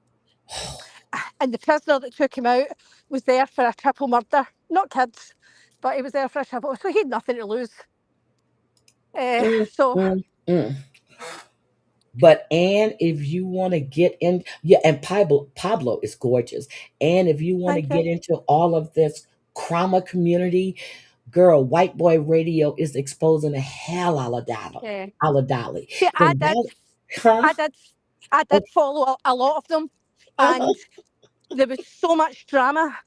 And the prisoner that took him out was there for a triple murder. Not kids, but he was there for a triple. So he had nothing to lose. Mm, So, mm, mm. But and if you want to get in, yeah, and Pablo is gorgeous. And if you want to thank you. get into all of this trauma community, girl, white boy radio is exposing the hell out of Yeah. Dolly. See, Then huh? I did, I Oh, did follow a lot of them, uh-huh. and there was so much drama,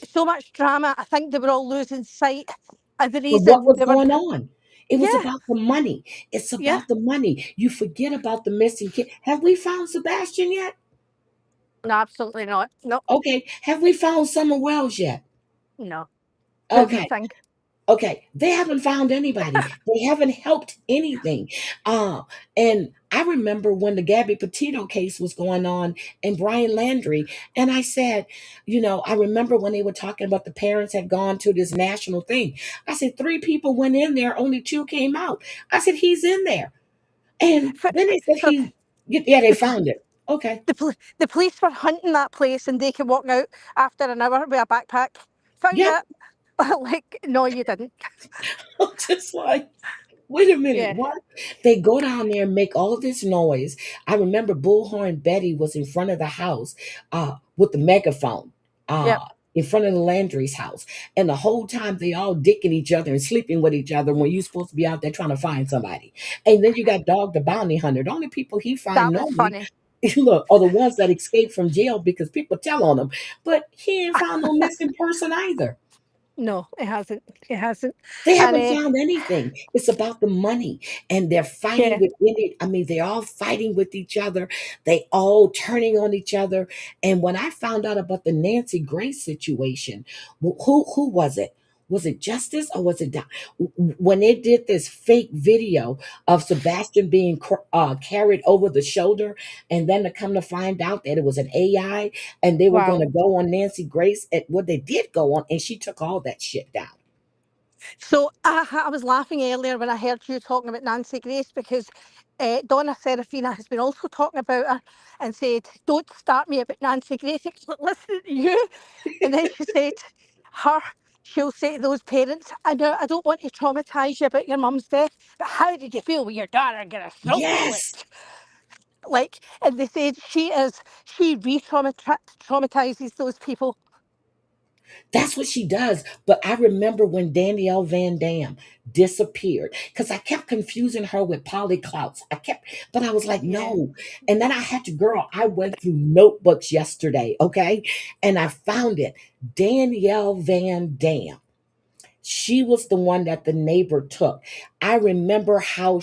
so much drama. I think they were all losing sight of the But what reason was they were. going on? It was Yeah, about the money. It's yeah. about the money. You forget about the missing kid. Have we found Sebastian yet? No, absolutely not. No, Okay. Have we found Summer Wells yet? no. There's Okay. nothing. Okay, they haven't found anybody. They haven't helped anything. And I remember when the Gabby Petito case was going on and Brian Landry, and I said, I remember when they were talking about the parents had gone to this national thing. I said, 3 people went in there, only 2 came out. I said, he's in there. And For, then they said for yeah, they the, found it. Okay. the police were hunting that place, and they can walk out after an hour with a backpack. Found Yep. it. Like, no, you didn't. Just like, wait a minute, Yeah, what? They go down there and make all this noise. I remember Bullhorn Betty was in front of the house with the megaphone yep. in front of the Landry's house. And the whole time they all dicking each other and sleeping with each other when you're supposed to be out there trying to find somebody. And then you got Dog the Bounty Hunter. The only people he find That was normally, funny. look, are the ones that escape from jail because people tell on them. But he ain't found no missing person either. No, it hasn't. It hasn't. They And haven't found anything. It's about the money. And they're fighting yeah, with it. I mean, they're all fighting with each other. They all turning on each other. And when I found out about the Nancy Grace situation, who was it? Was it Justice or was it when they did this fake video of Sebastian being carried over the shoulder, and then to come to find out that it was an AI, and they were going wow. to go on Nancy Grace at what they did go on, and she took all that shit down. So I was laughing earlier when I heard you talking about Nancy Grace, because Donna Serafina has been also talking about her and said, "Don't start me about Nancy Grace." I was like, listening to you, and then she said, "Her." She'll say to those parents, "I know I don't want to traumatise you about your mum's death, but how did you feel when your daughter got her throat Yes. slit?" Like, and they said she re-traumatises those people. That's what she does. But I remember when Danielle Van Dam disappeared because I kept confusing her with Polly Clouts. But I was like, Yeah. no. And then I had to, girl, I went through notebooks yesterday, okay? And I found it. Danielle Van Dam. She was the one that the neighbor took. I remember how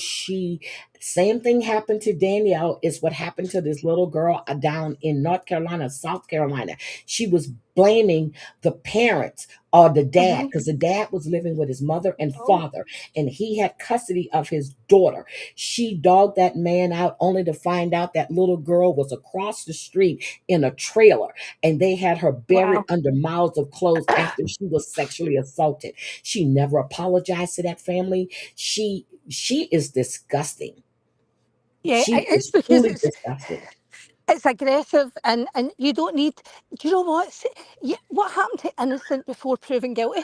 same thing happened to Danielle, is what happened to this little girl down in North Carolina, South Carolina. She was blaming the parents or the dad Hmm. because the dad was living with his mother and Oh, father and he had custody of his daughter. She dogged that man out only to find out that little girl was across the street in a trailer and they had her buried wow. under miles of clothes after she was sexually assaulted. She never apologized to that family. She is disgusting. Yeah, She it's is because truly disgusting. it's aggressive, and you don't need. Do you know what? What happened to innocent before proven guilty?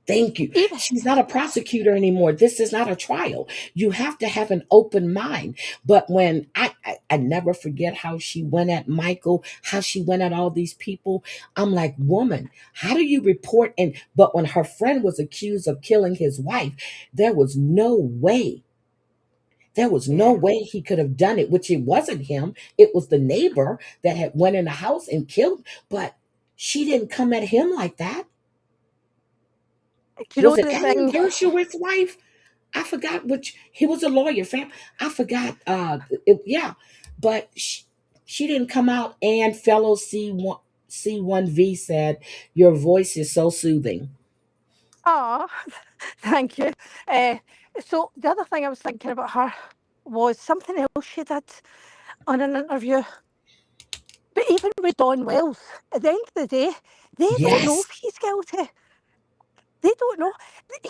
Thank you. Even She's not a prosecutor anymore. This is not a trial. You have to have an open mind. But when I never forget how she went at Michael, how she went at all these people. I'm like, woman, how do you report? But when her friend was accused of killing his wife, there was no way. There was no yeah. way he could have done it, which it wasn't him. It was the neighbor that had went in the house and killed. But she didn't come at him like that. Do you know Was it the Alan thing? Dershowitz's wife? I forgot which. He was a lawyer, fam. I forgot. Yeah, but she didn't come out. And fellow C1V said, "Your voice is so soothing." Oh, thank you. Uh, so the other thing I was thinking about her was something else she did on an interview. But even with Don Wells, at the end of the day, they don't know Yes. if he's guilty. They don't know.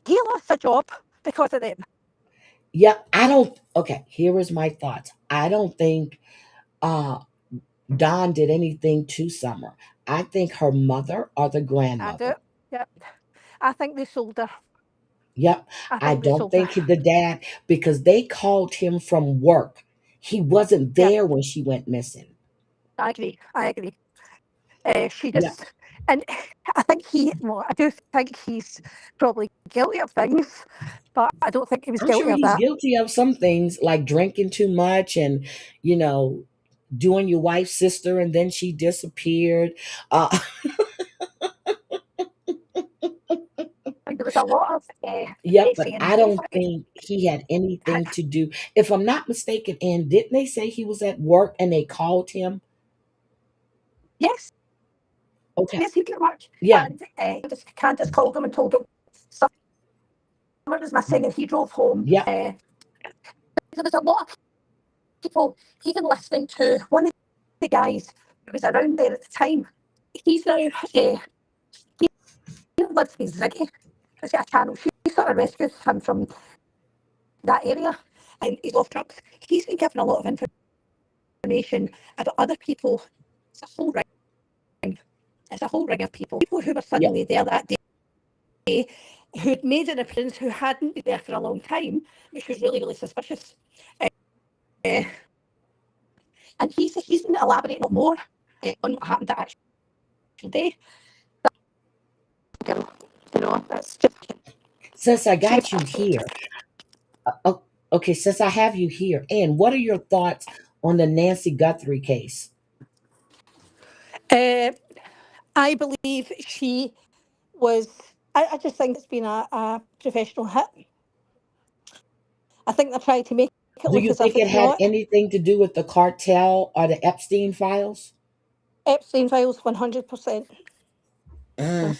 He lost a job because of them. Yep. I don't. Okay. Here is my thoughts. I don't think uh Don did anything to Summer. I think her mother or the I do. grandmother. Yep. I think they sold her. Yep. I I think they don't sold her. think the dad, because they called him from work. He wasn't Yep. there when she went missing. I agree. I agree. She Yep. just, and I think well, I do think he's probably guilty of things, but I don't think he was I'm sure guilty of he's that. guilty of some things like drinking too much and, you know, doing your wife's sister and then she disappeared. Uh, Like, there was a lot of yep, they but saying I he don't think he had anything to do. If I'm not mistaken, and didn't they say he was at work and they called him? yes, Okay. yes, he did work, Yeah. and Candace called him and told him someone was missing, and he drove home. Yep. There was a lot of people even listening to one of the guys who was around there at the time. He's now he lives with Ziggy. He's got a channel. She sort of rescues him from that area, and he's off drugs. He's been given a lot of information about other people. It's a whole ring. It's a whole ring of people who were Yep. suddenly there that day, who'd made an appearance, who hadn't been there for a long time, which was really, really suspicious. Uh, and he's been elaborating more on what happened that actual day. You know, that's just Since I she was got you here, okay, since I have you here, and what are your thoughts on the Nancy Guthrie case? I believe she was. I just think it's been a professional hit. I think they're trying to make it Do look you as if think it it's had not. anything to do with the cartel or the Epstein files? Epstein files 100%. Hmm.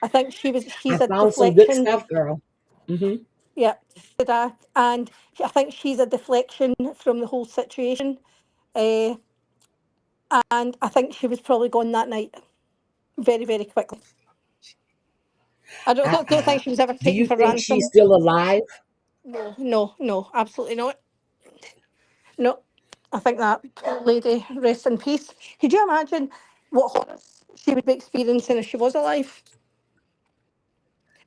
I think I she's a found some good deflection. stuff, girl. Hmm. Yeah, to that, and I think she's a deflection from the whole situation. Uh, and I think she was probably gone that night very, very quickly. I don't think she was ever Do taken you for think she's ransom. still alive? No, no, no, absolutely not. No, I think that poor lady rests in peace. Could you imagine what horrors she would be experiencing if she was alive?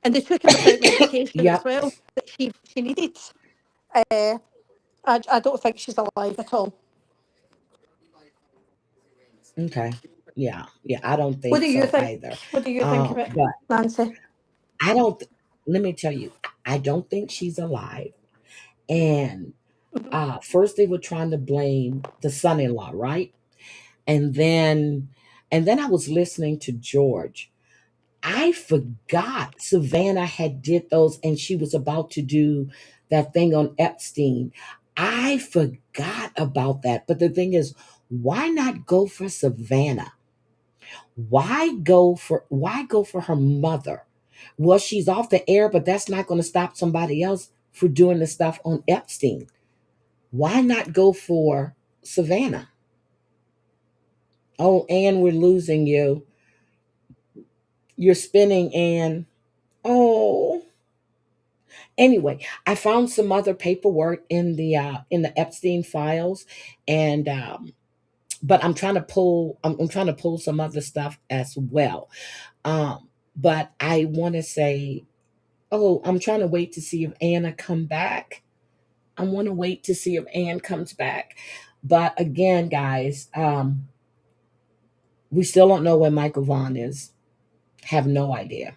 And they took her without medication as Yep. well that she needed. Uh, I don't think she's alive at all. Okay. Yeah, I don't What think do you so think? either. What do you think of it, But Nancy? I don't. Let me tell you, I don't think she's alive. And first they were trying to blame the son-in-law, right? And then, I was listening to George. I forgot Savannah had did those, and she was about to do that thing on Epstein. I forgot about that. But the thing is, why not go for Savannah? Why go for her mother? Well, she's off the air, but that's not going to stop somebody else for doing the stuff on Epstein. Why not go for Savannah? Oh, Anne, we're losing you. You're spinning, Anne. Oh. Anyway, I found some other paperwork in the Epstein files, and but I'm trying to pull some other stuff as well. But I want to say, oh, I'm trying to wait to see if Anna come back. I want to wait to see if Anne comes back. But again, guys, we still don't know where Michael Vaughn is. Have no idea.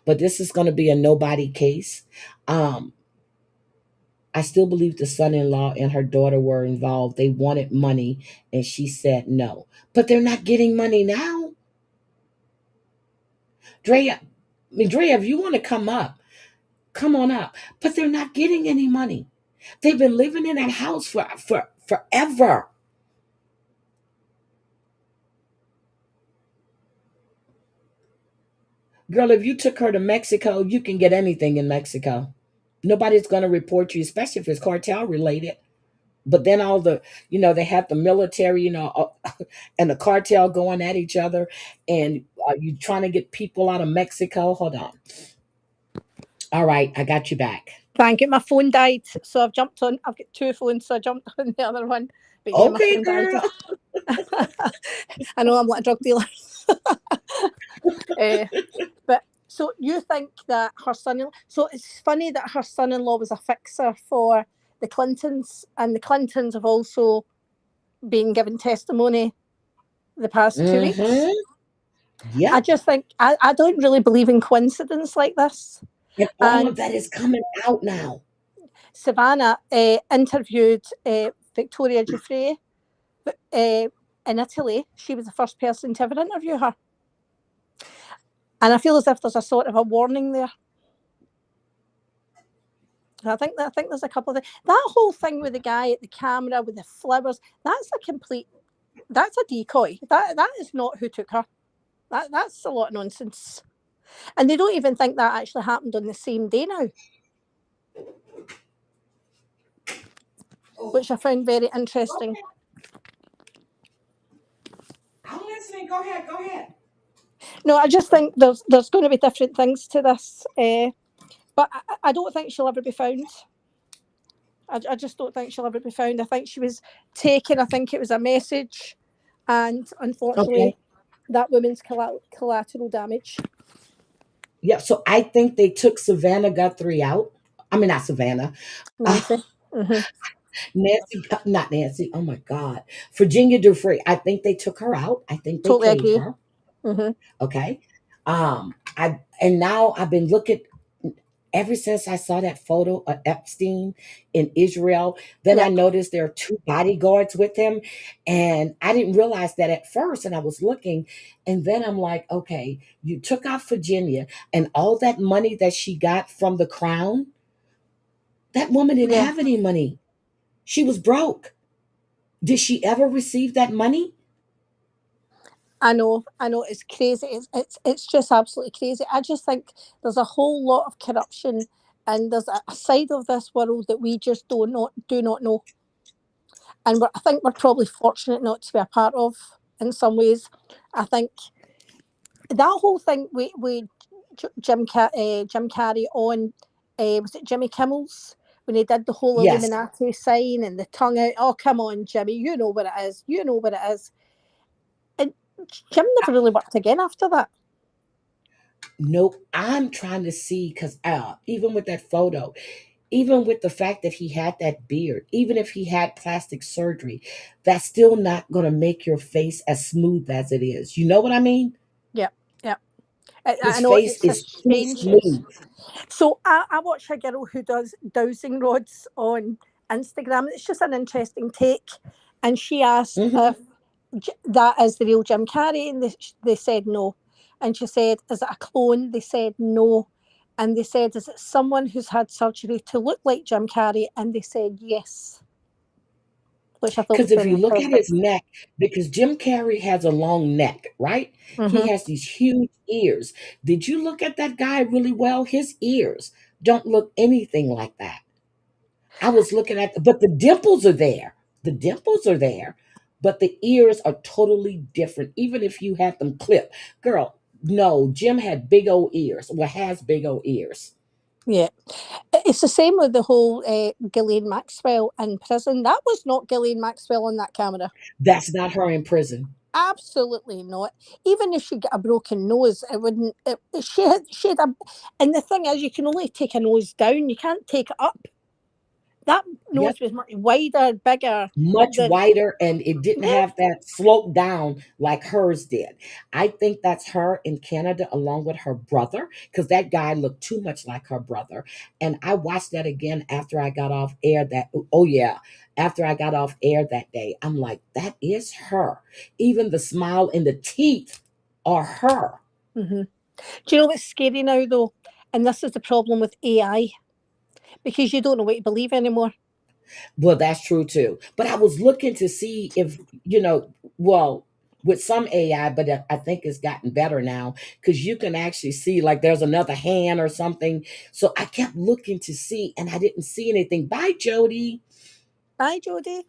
But this is going to be a nobody case. Um, I still believe the son-in-law and her daughter were involved. They wanted money, and she said no. But they're not getting money now. Drea, Drea, if you want to come up, come on up. But they're not getting any money. They've been living in that house for forever. Girl, if you took her to Mexico, you can get anything in Mexico. Nobody's going to report you, especially if it's cartel related. But then all the, they have the military, and the cartel going at each other, and you trying to get people out of Mexico. Hold on. All right, I got you back. Thank you. My phone died, so I've jumped on. I've got two phones, so I jumped on the other one. But yeah, my Okay, phone died. girl. I know I'm like a drug dealer. uh, but so you think that her son? So it's funny that her son-in-law was a fixer for the Clintons, and the Clintons have also been given testimony the past 2 weeks. Mm-hmm. I Yep. just think I don't really believe in coincidence like this. And all And of that is coming out now. Savannah interviewed Victoria Giuffre in Italy. She was the first person to ever interview her. And I feel as if there's a sort of a warning there. I think there's a couple of things. That whole thing with the guy at the camera with the flowers, that's a decoy. That is not who took her. That's a lot of nonsense. And they don't even think that actually happened on the same day now, which I found very interesting. I'm listening. Go ahead. Go ahead. No, I just think there's going to be different things to this, but I don't think she'll ever be found. I just don't think she'll ever be found. I think she was taken. I think it was a message, and Okay. unfortunately, that woman's collateral damage. Yeah. So I think they took Savannah Guthrie out. I mean, not Savannah. Nancy. Mm-hmm. Nancy, not Nancy. Oh my God. Virginia Dufresne. I think they took her out. I think they Totally caved agree. her. Mm-hmm. Okay. Now I've been looking ever since I saw that photo of Epstein in Israel. Then I Yep. noticed there are two bodyguards with him. And I didn't realize that at first. And I was looking, and then I'm like, okay, you took out Virginia and all that money that she got from the crown. That woman didn't Yeah. have any money. She was broke. Did she ever receive that money? I know, it's crazy. It's just absolutely crazy. I just think there's a whole lot of corruption, and there's a side of this world that we just do not know, and I think we're probably fortunate not to be a part of. In some ways, I think that whole thing we Jim Carrey on was it Jimmy Kimmel's when he did the whole Yes. Illuminati sign and the tongue out. Oh come on, Jimmy, you know what it is. You know what it is. And Jim never really worked again after that. Nope. I'm trying to see because even with that photo, even with the fact that he had that beard, even if he had plastic surgery, that's still not going to make your face as smooth as it is. You know what I mean? Yep, yep. I His know face it's a is too strange. smooth. So I watch a girl who does dowsing rods on Instagram. It's just an interesting take, and she asked Hmm. if that is the real Jim Carrey, and they said no. And she said, "Is it a clone?" They said no, and they said, "Is it someone who's had surgery to look like Jim Carrey?" And they said yes, which I thought Because was if very you look at interesting. his neck, because Jim Carrey has a long neck, right? He Hmm. has these huge ears. Did you look at that guy really well? His ears don't look anything like that. I was looking at, but the dimples are there. The dimples are there, but the ears are totally different, even if you had them clipped. Girl, no, Jim had big old ears. Well, has big old ears. Yeah, it's the same with the whole Ghislaine Maxwell in prison. That was not Ghislaine Maxwell on that camera. That's not her in prison. Absolutely not. Even if she got a broken nose, it wouldn't. She had a, and the thing is, you can only take a nose down. You can't take it up. That Yep. nose was much wider, bigger Much than. wider, and it didn't Yeah, have that slope down like hers did. I think that's her in Canada along with her brother, because that guy looked too much like her brother. And I watched that again after I got off air that, oh yeah, after I got off air that day. I'm like, that is her. Even the smile and the teeth are her. hmm. Do you know what's scary now though? And this is the problem with AI, because you don't know what to believe anymore. Well, that's true too. But I was looking to see if, well, with some AI, but I think it's gotten better now because you can actually see like there's another hand or something. So I kept looking to see and I didn't see anything. Bye, Jody. Bye, Jodie.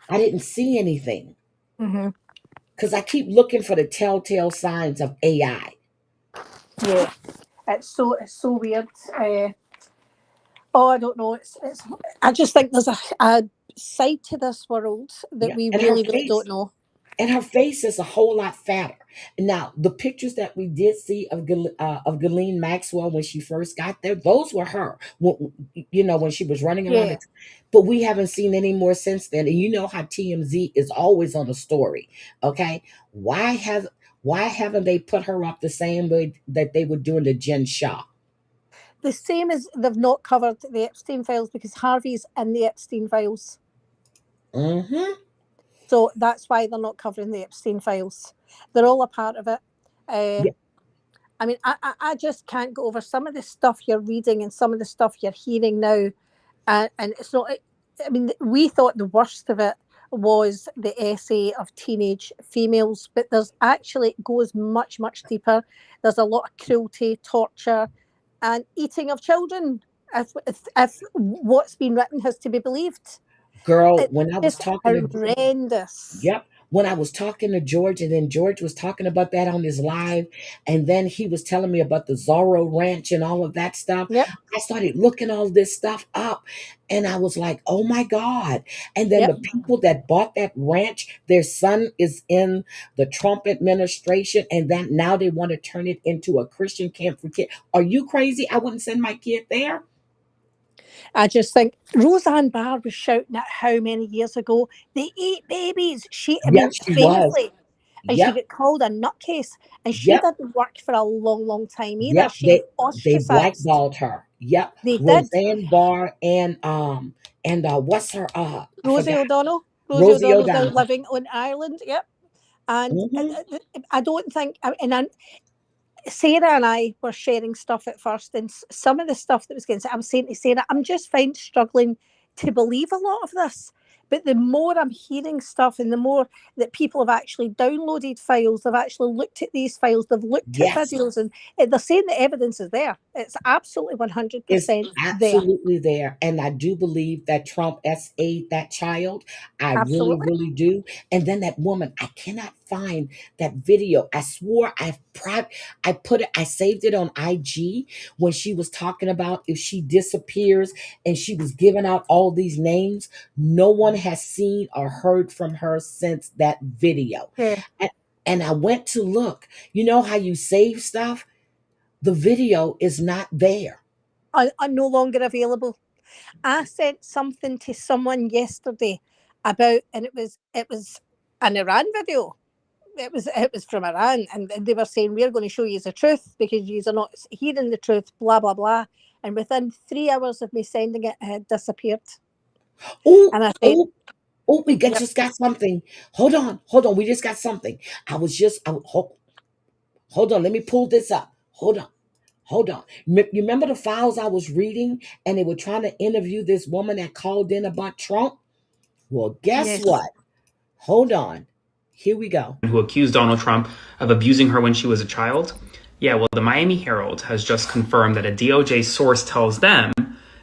I didn't see anything Hmm. because I keep looking for the telltale signs of AI. Yeah, it's so weird. Oh, I don't know. It's. I just think there's a side to this world that Yeah. we And her really, really face. don't know. And her face is a whole lot fatter. Now, the pictures that we did see of Ghislaine Maxwell when she first got there, those were her. When she was running around Yeah. it. But we haven't seen any more since then. And you know how TMZ is always on a story. Okay, why haven't they put her up the same way that they were doing to Jen Shaw? The same as they've not covered the Epstein files because Harvey's in the Epstein files. Mm-hmm. So that's why they're not covering the Epstein files. They're all a part of it. Uh, Yeah, I mean, I just can't go over some of the stuff you're reading and some of the stuff you're hearing now. And it's not, I mean, we thought the worst of it was the essay of teenage females, but there's actually, it goes much, much deeper. There's a lot of cruelty, torture, and eating of children, if what's been written has to be believed. girl, It's when I was just talking to horrendous. Yep. When I was talking to George, and then George was talking about that on his live, and then he was telling me about the Zorro Ranch and all of that stuff. Yep, I started looking all this stuff up, and I was like, "Oh my God!" And then the yep. people that bought that ranch, their son is in the Trump administration, and then now they want to turn it into a Christian camp for kids. Are you crazy? I wouldn't send my kid there. I just think Roseanne Barr was shouting at how many years ago they eat babies. I Yep, mean, she was. famously, and she Yep, got called a nutcase, and she yep. didn't work for a long, long time either. Yep, She was they ostracized. blackballed her. Yep, They did. Roseanne Barr and what's her I Rosie forgot. O'Donnell. Rosie Rosie O'Donnell's now O'Donnell. living on Ireland. Yep. And Hmm. I don't think, and Sarah and I were sharing stuff at first, and some of the stuff that was getting said, I was saying to Sarah, I'm just struggling to believe a lot of this. But the more I'm hearing stuff, and the more that people have actually downloaded files, they've actually looked at these files, they've looked at Yes. videos, and they're saying the evidence is there. It's absolutely Is 100% there. absolutely there. And I do believe that Trump SA'd that child. I really, Absolutely. really do. And then that woman, I cannot find that video. I swore I saved it on IG when she was talking about if she disappears and she was giving out all these names. No one has seen or heard from her since that video. Yeah. And, and I went to look. You know how you save stuff? The video is not there. are no longer available. I sent something to someone yesterday about, and it was an Iran video. It was from Iran, and they were saying we're going to show you the truth because you are not hearing the truth. Blah blah blah. And within 3 hours of me sending it, it had disappeared. Oh, And I said, oh, oh, "Yep, just got something. Hold on. We just got something. Hold on. Let me pull this up. Hold on. You remember the files I was reading, and they were trying to interview this woman that called in about Trump? Well, guess yes, what? Hold on. Here we go. Who accused Donald Trump of abusing her when she was a child? Yeah, well, the Miami Herald has just confirmed that a DOJ source tells them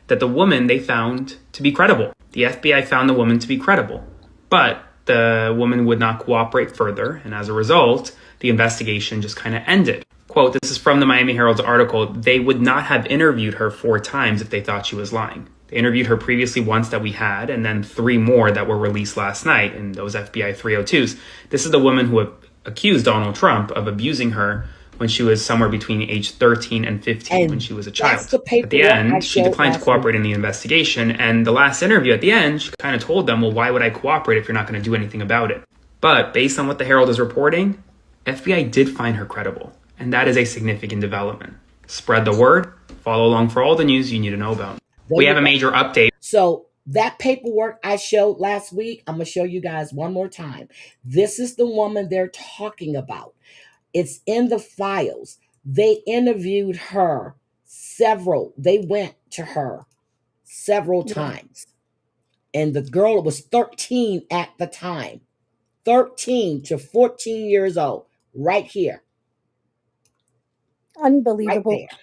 that the woman they found to be credible. The FBI found the woman to be credible, but the woman would not cooperate further, and as a result, the investigation just kind of ended. Quote, this is from the Miami Herald's article, they would not have interviewed her 4 times if they thought she was lying. They interviewed her previously once that we had, and then 3 more that were released last night in those FBI 302s. This is the woman who accused Donald Trump of abusing her when she was somewhere between age 13 and 15 when she was a child. At the end, she declined to cooperate in the investigation, and the last interview at the end, she kind of told them, well, why would I cooperate if you're not going to do anything about it? But based on what the Herald is reporting, FBI did find her credible, and that is a significant development. Spread the word, follow along for all the news you need to know about. We have a major update. So that paperwork I showed last week, I'm going to show you guys one more time. This is the woman they're talking about. It's in the files. They interviewed her they went to her several times. And the girl was 13 at the time. 13 to 14 years old. Right here. unbelievable." Right there.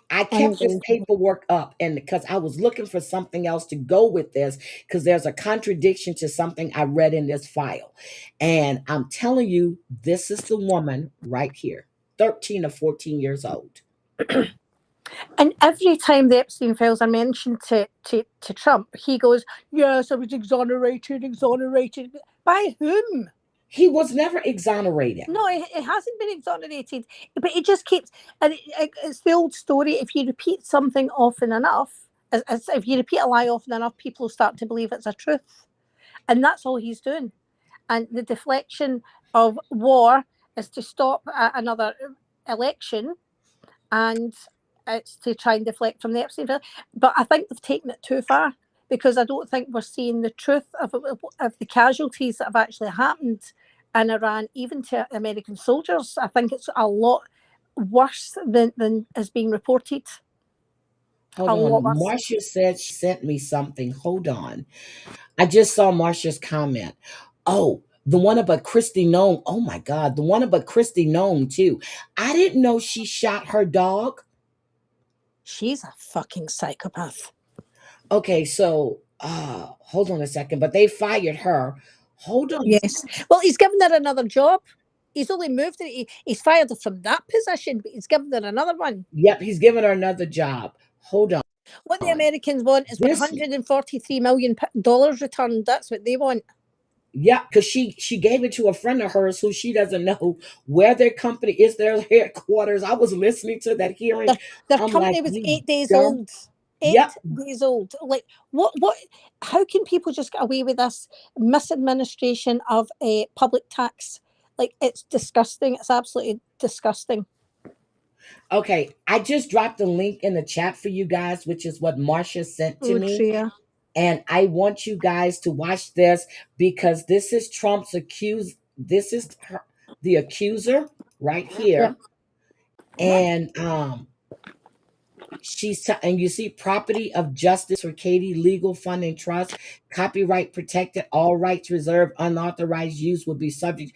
I kept this paperwork up, and because I was looking for something else to go with this, because there's a contradiction to something I read in this file. And I'm telling you, this is the woman right here, 13 or 14 years old. And every time the Epstein files are mentioned to Trump, he goes, "Yes, I was exonerated. By whom?" He was never exonerated. No, it hasn't been exonerated, but it just keeps, and it's the old story. If you repeat something often enough, if you repeat a lie often enough, people start to believe it's a truth, and that's all he's doing. And the deflection of war is to stop another election, and it's to try and deflect from the Epstein file. But I think they've taken it too far, because I don't think we're seeing the truth of the casualties that have actually happened in Iran, even to American soldiers. I think it's a lot worse than is being reported. Hold on. Marcia said she sent me something. Hold on. I just saw Marcia's comment. Oh, the one about Christy Nome. Oh my God. The one about Christy Nome too. I didn't know she shot her dog. She's a fucking psychopath. Okay, so hold on a second. But they fired her. Hold on. Yes. Well, he's given her another job. He's only moved it. He's fired her from that position, but he's given her another one. Yep, he's given her another job. Hold on. What the Americans want is $143 million returned. That's what they want. Yeah, because she gave it to a friend of hers who she doesn't know where their company is, their headquarters. I was listening to that hearing. Their company was 8 days old. 8 days old. Like what? How can people just get away with this misadministration of a public tax? Like, it's disgusting. It's absolutely disgusting. Okay, I just dropped a link in the chat for you guys, which is what Marcia sent to me. Tria. And I want you guys to watch this, because this is Trump's this is the accuser right here. And and you see, property of justice for Katie, legal funding trust, copyright protected, all rights reserved, unauthorized use will be subject.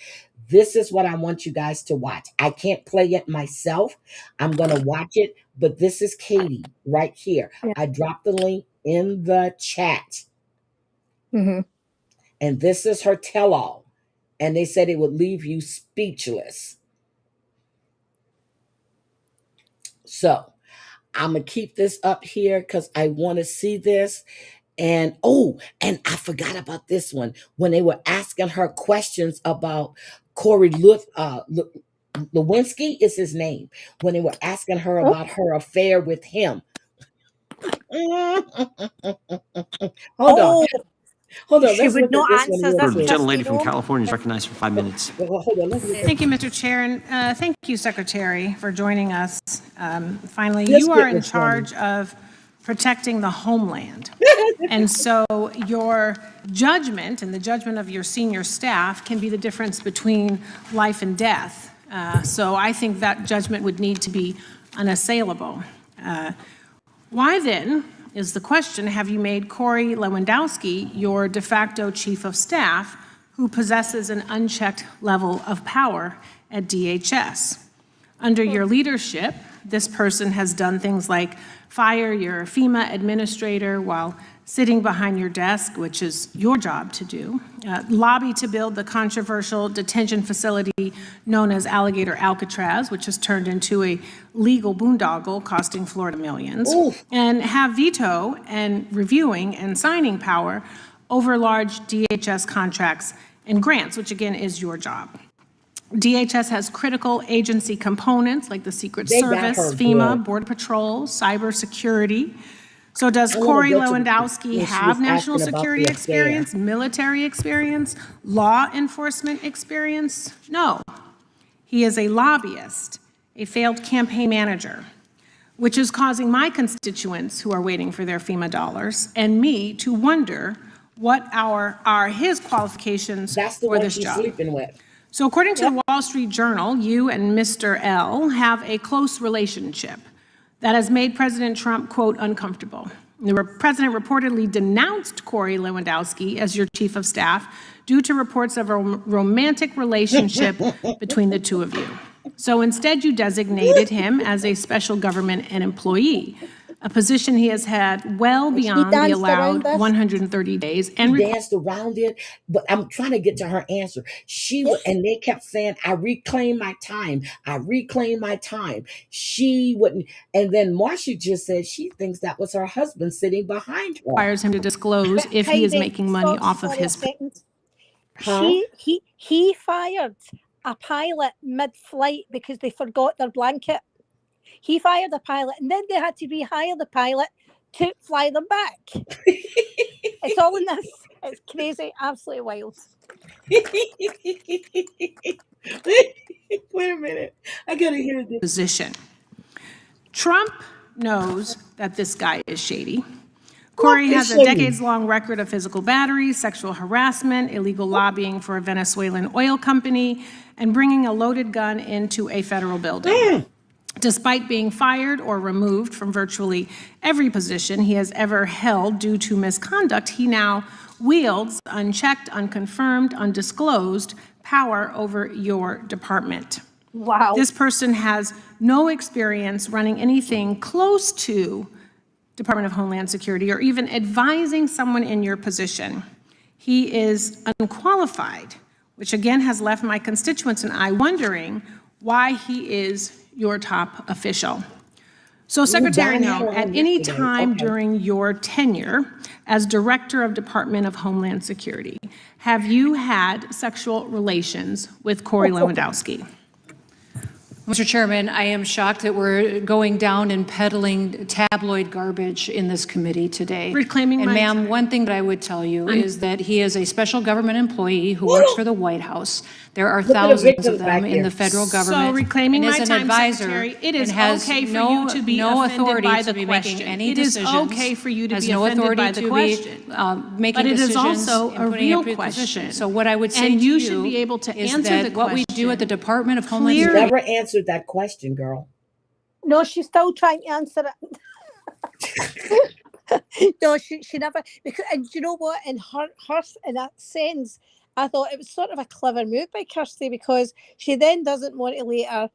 This is what I want you guys to watch. I can't play it myself. I'm going to watch it, but this is Katie right here. I dropped the link in the chat. Mm-hmm. And this is her tell-all. And they said it would leave you speechless. So I'm going to keep this up here because I want to see this. And and I forgot about this one. When they were asking her questions about Corey Lewinsky is his name, when they were asking her about her affair with him. Hold on. Oh, Hold on. she Let's would look at not this one answer real this quick. Gentlelady from testimony. California is recognized for 5 minutes. Well, hold on. Let's look at Thank you, Mr. Chair, and thank you, Secretary, for joining us. Finally, this you are bit in was funny. charge of protecting the homeland. And so your judgment and the judgment of your senior staff can be the difference between life and death. So I think that judgment would need to be unassailable. Why then, is the question, have you made Corey Lewandowski your de facto chief of staff who possesses an unchecked level of power at DHS? Under your leadership, this person has done things like fire your FEMA administrator while sitting behind your desk, which is your job to do, lobby to build the controversial detention facility known as Alligator Alcatraz, which has turned into a legal boondoggle costing Florida millions, and have veto and reviewing and signing power over large DHS contracts and grants, which again is your job. DHS has critical agency components like the Secret Service, FEMA, Border Patrol, cybersecurity. So does Corey Lewandowski have national security experience, military experience, law enforcement experience? No. He is a lobbyist, a failed campaign manager, which is causing my constituents who are waiting for their FEMA dollars and me to wonder what are his qualifications for this job. Sleeping with. So according to the Wall Street Journal, you and Mr. L have a close relationship that has made President Trump, quote, uncomfortable. The president reportedly denounced Corey Lewandowski as your chief of staff due to reports of a romantic relationship between the two of you. So instead, you designated him as a special government and employee, a position he has had well beyond the allowed 130 days. And he danced around it, but I'm trying to get to her answer. And they kept saying, I reclaim my time. I reclaim my time. She wouldn't. And then Marcia just said she thinks that was her husband sitting behind her. Requires him to disclose if he is making money off of his. He fired a pilot mid-flight because they forgot their blanket. He fired a pilot, and then they had to rehire the pilot to fly them back. It's all in this. It's crazy, absolutely wild. Wait a minute. I gotta hear this. Position. Trump knows that this guy is shady. Corey has a decades-long record of physical battery, sexual harassment, illegal lobbying for a Venezuelan oil company, and bringing a loaded gun into a federal building. Despite being fired or removed from virtually every position he has ever held due to misconduct, he now wields unchecked, unconfirmed, undisclosed power over your department. Wow. This person has no experience running anything close to Department of Homeland Security or even advising someone in your position. He is unqualified, which again has left my constituents and I wondering why he is your top official. So Secretary, no, at any time during your tenure as Director of Department of Homeland Security, have you had sexual relations with Corey Lewandowski? Mr. Chairman, I am shocked that we're going down and peddling tabloid garbage in this committee today. Reclaiming and my ma'am, time. one thing that I would tell you is that he is a special government employee who works for the White House. There are thousands of them in the federal government. So reclaiming and my is an time, advisor Secretary, it is and has okay for no, you to be no offended authority by to the be question. making any It is decisions. okay for you to has be no offended authority by the to question. be making But it is decisions also and a putting real in question. position. So what I would say And to you should be able to is answer that the what we do at the Department of Homeland You Security. never answered that question, girl. No, she's still trying to answer it. No, she never, because, and you know what, in that sense, I thought it was sort of a clever move by Kirsty, because she then doesn't want to later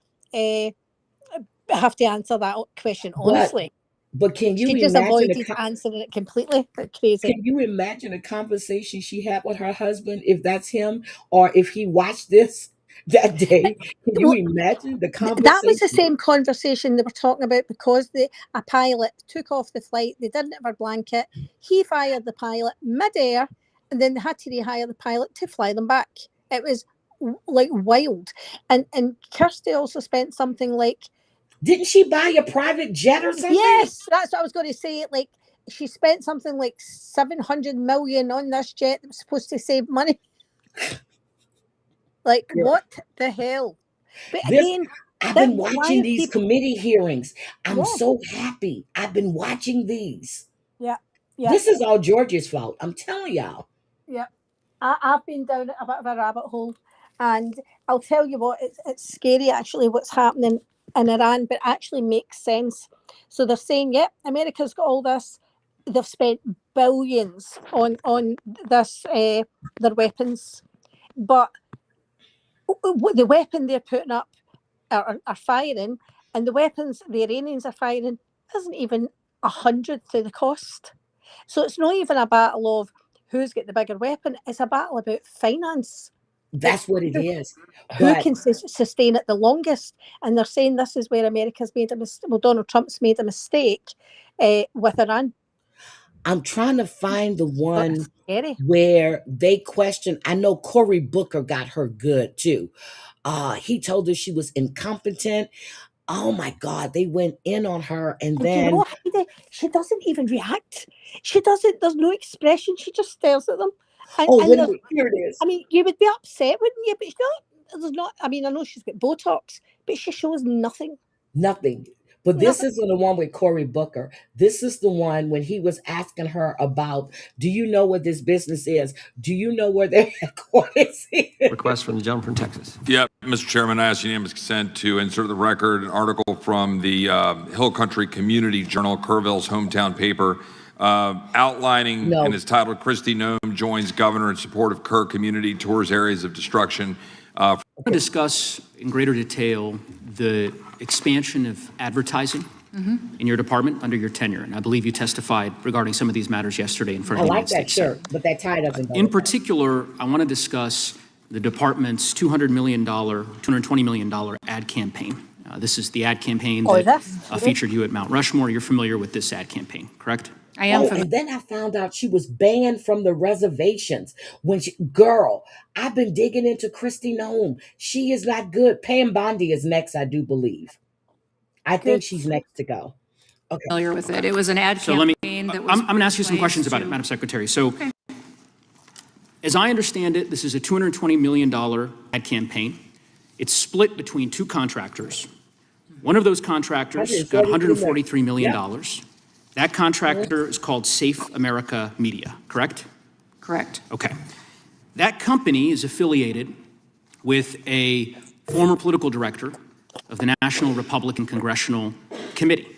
have to answer that question honestly. But can you she just imagine avoided answering it completely? That's crazy. Can you imagine a conversation she had with her husband, if that's him, or if he watched this that day? Can you imagine the conversation? That was the same conversation they were talking about, because a pilot took off the flight. They didn't have a blanket. He fired the pilot mid-air, and then they had to rehire the pilot to fly them back. It was like wild. And Kirsty also spent something like, didn't she buy a private jet or something? yes, that's what I was going to say. Like, she spent something like 700 million on this jet that was supposed to save money. Like, Girl, what the hell? But this again, I've that been why watching are these people? committee hearings. I'm Yeah, so happy. I've been watching these. yeah, yeah, This is all George's fault. I'm telling y'all. yeah. I've been down a bit of a rabbit hole, and I'll tell you what, it's scary actually what's happening in Iran, but actually makes sense. So they're saying, yep, America's got all this. They've spent billions on this their weapons, but the weapon they're putting up are firing, and the weapons the Iranians are firing isn't even 100th of the cost. So it's not even a battle of who's got the bigger weapon. It's a battle about finance. Like, That's what it is. who But can sustain it the longest? And they're saying this is where America's made a mistake. Well, Donald Trump's made a mistake with Iran. I'm trying to find the So it's one scary. where they question. I know Cory Booker got her good too. He told her she was incompetent. Oh my God, they went in on her, and And you then know, Heidi, she doesn't even react. She doesn't. There's no expression. She just stares at them. And oh, and when there's, we, here it is. I mean, you would be upset, wouldn't you? But she's not. There's not. I mean, I know she's got Botox, but she shows nothing. Nothing. But this Nothing. isn't the one with Cory Booker. This is the one when he was asking her about, do you know what this business is? Do you know where their headquarters is? Request from the gentleman from Texas. Yeah, Mr. Chairman, I ask unanimous consent to insert the record an article from the Hill Country Community Journal, Kerrville's hometown paper, outlining, No. and it's titled, Kristi Noem Joins Governor in Support of Kerr Community, Tours Areas of Destruction. I want to discuss in greater detail the expansion of advertising in your department under your tenure. And I believe you testified regarding some of these matters yesterday in front I of the like United that States Senate. shirt, but that tie doesn't go. In particular, I want to discuss the department's $200 million, $220 million ad campaign. This is the ad campaign that featured you at Mount Rushmore. You're familiar with this ad campaign, correct? I am familiar. And then I found out she was banned from the reservations. Girl, I've been digging into Kristi Noem. She is not good. Pam Bondi is next, I do believe. I think she's next to go. Okay. Familiar with it. It was an ad So campaign that was. I'm going to ask you some questions about it, Madam Secretary. So, as I understand it, this is a $220 million ad campaign. It's split between two contractors. One of those contractors got $143 million. That contractor is called Safe America Media, correct? Correct. Okay. That company is affiliated with a former political director of the National Republican Congressional Committee.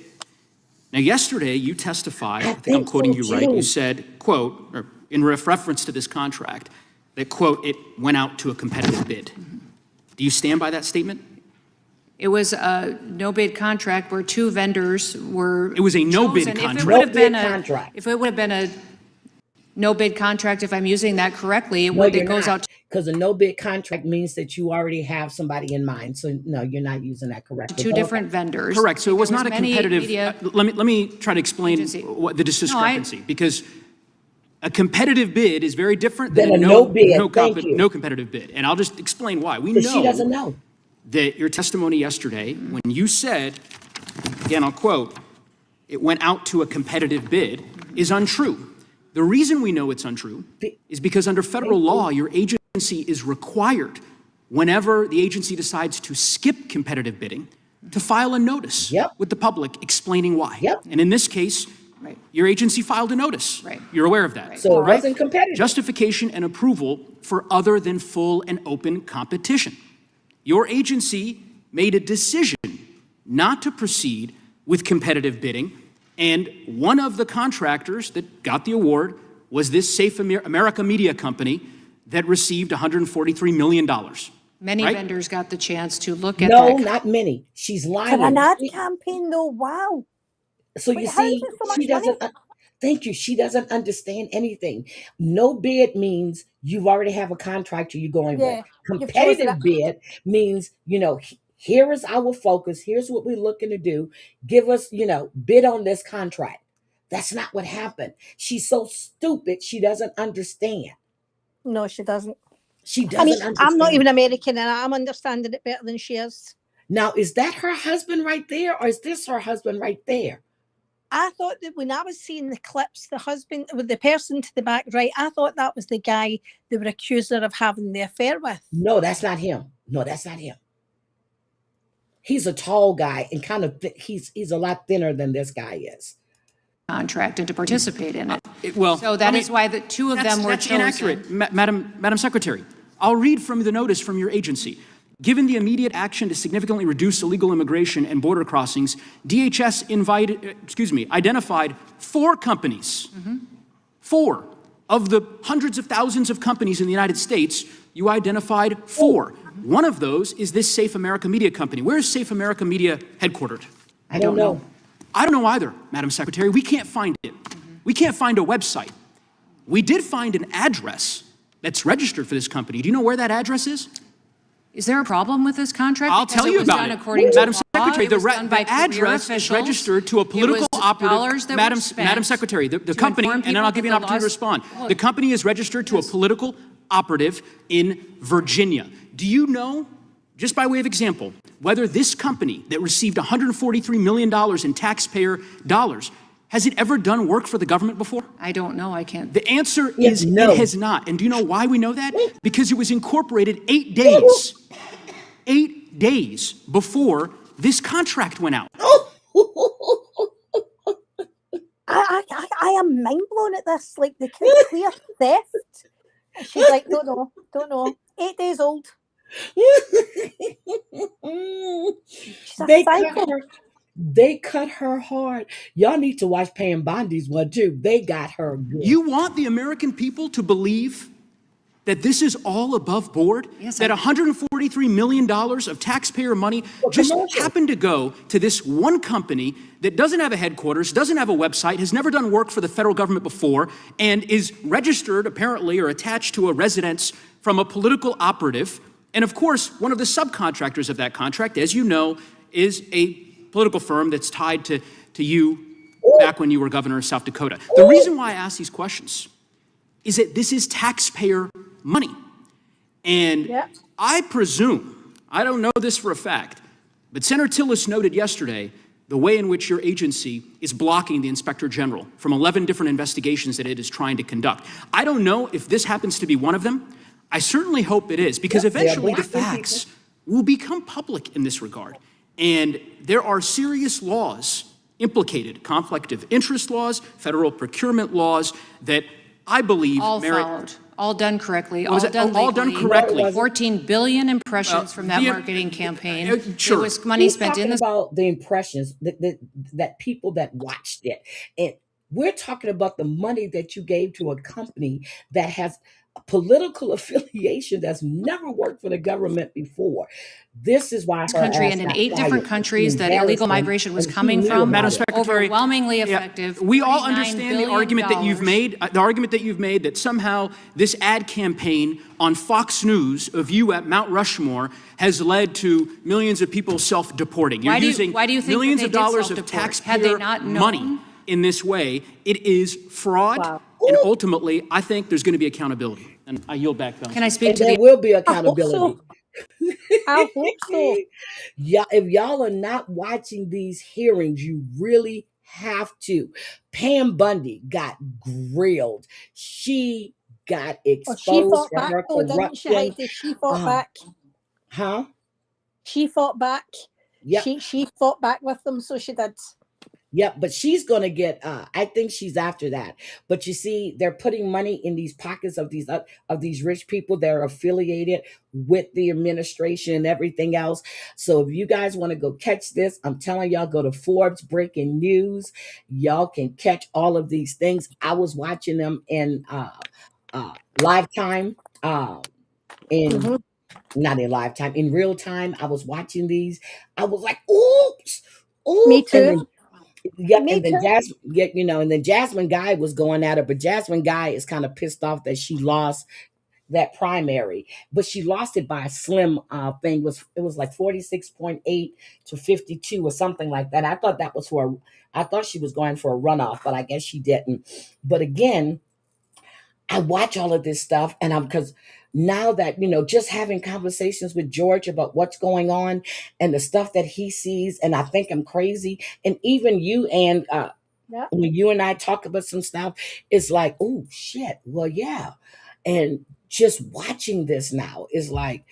Now, yesterday you testified, I think I'm quoting you right, you said, quote, or in reference to this contract, that, quote, it went out to a competitive bid. Do you stand by that statement? It was a no bid contract where two vendors were. It was a no bid chosen. contract. If it would have been a no bid contract, if I'm using that correctly, it goes out because a no bid contract means that you already have somebody in mind. So no, you're not using that correctly. to two different vendors. Correct. So it was There not a many competitive. media Let me try to explain what the discrepancy, because a competitive bid is very different than a no competitive bid. And I'll just explain why. We know she doesn't know that your testimony yesterday, when you said, again, I'll quote, it went out to a competitive bid, is untrue. The reason we know it's untrue is because under federal law, your agency is required, whenever the agency decides to skip competitive bidding, to file a notice with the public explaining why. And in this case, your agency filed a notice. You're aware of that. So it wasn't competitive. Justification and approval for other than full and open competition. Your agency made a decision not to proceed with competitive bidding, and one of the contractors that got the award was this Safe America Media Company that received $143 million. Many vendors got the chance to look at No, not many. She's lying. For an ad campaign, though, wow. So you see, she doesn't. Thank you. She doesn't understand anything. No bid means you've already have a contractor you're going with. Competitive bid means, here is our focus. Here's what we're looking to do. Give us, bid on this contract. That's not what happened. She's so stupid. She doesn't understand. No, she doesn't. She I mean, doesn't I'm not understand. even American and I'm understanding it better than she is. Now, is that her husband right there, or is this her husband right there? I thought that when I was seeing the clips, the husband with the person to the back right, I thought that was the guy they were accusing her of having the affair with. No, that's not him. No, that's not him. He's a tall guy and kind of he's a lot thinner than this guy is. Contract and to participate in it. So that is why the two of them were that's chosen. inaccurate, Madam Secretary. I'll read from the notice from your agency. Given the immediate action to significantly reduce illegal immigration and border crossings, DHS identified 4 companies. 4 of the hundreds of thousands of companies in the United States. You identified 4. One of those is this Safe America Media company. Where is Safe America Media headquartered? I don't know. I don't know either, Madam Secretary. We can't find it. We can't find a website. We did find an address that's registered for this company. Do you know where that address is? Is there a problem with this contract? I'll tell you about it. According Madam to law, Secretary, it was done by the career address is officials. registered to a political It was operative. dollars that were Madam spent Secretary, the to company, inform and then I'll people give you that an the opportunity to respond. laws- The company is registered to a political operative in Virginia. Do you know, just by way of example, whether this company that received $143 million in taxpayer dollars, has it ever done work for the government before? I don't know. I can't. The answer is no. it has not. And do you know why we know that? Because it was incorporated 8 days. 8 days before this contract went out. I am mind blown at this. Like the clear theft. She's like, don't know. 8 days old. She's a psycho. They cut her hard. Y'all need to watch Pam Bondi's one too. They got her good. You want the American people to believe that this is all above board? Yes, that $143 million of taxpayer money just happened to go to this one company that doesn't have a headquarters, doesn't have a website, has never done work for the federal government before, and is registered apparently or attached to a residence from a political operative. And of course, one of the subcontractors of that contract, as you know, is a political firm that's tied to you back when you were governor of South Dakota. The reason why I ask these questions is that this is taxpayer money. And I presume, I don't know this for a fact, but Senator Tillis noted yesterday the way in which your agency is blocking the Inspector General from 11 different investigations that it is trying to conduct. I don't know if this happens to be one of them. I certainly hope it is, because eventually the facts will become public in this regard. And there are serious laws implicated, conflict of interest laws, federal procurement laws, that I believe all merit. followed, all done correctly, What was all it? done All done legally. correctly. 14 billion impressions from that the- marketing campaign. sure. There was money He's spent in talking the about the impressions that people that watched it, and we're talking about the money that you gave to a company that has a political affiliation that's never worked for the government before. This is why her country ass and in got 8 different fired. countries that Embarrassed illegal him, migration was and he coming knew from. about Madam it. Secretary, Overwhelmingly effective. We all $49 understand the billion. argument that you've made, that somehow this ad campaign on Fox News of you at Mount Rushmore has led to millions of people self-deporting. You're Why do you using think that millions they of did dollars of self-deport? Had taxpayer they not known? money in this way. It is fraud, and ultimately, I think there's going to be accountability. And I yield back. Can I speak And to there the will be accountability. I hope so. Yeah, if y'all are not watching these hearings, you really have to. Pam Bundy got grilled. She got Well, exposed she fought for back her though, didn't she, corruption. Heidi? She fought back. Huh? She fought back. Yep. She fought back with them, so she did. Yep, but she's gonna get. I think she's after that. But you see, they're putting money in these pockets of these rich people that are affiliated with the administration and everything else. So if you guys want to go catch this, I'm telling y'all, go to Forbes Breaking News. Y'all can catch all of these things. I was watching them in live time. In not in live time, in real time. I was watching these. I was like, oops, oops. Me too. And then, yeah, Me and then too. and then Jasmine Guy was going at her, but Jasmine Guy is kind of pissed off that she lost that primary, but she lost it by a slim thing. It was like 46.8 to 52 or something like that. I thought that was I thought she was going for a runoff, but I guess she didn't. But again, I watch all of this stuff, and because now that, just having conversations with George about what's going on and the stuff that he sees, and I think I'm crazy. And even you and Yeah. when you and I talk about some stuff, it's like, oh shit, well, yeah. And just watching this now is like,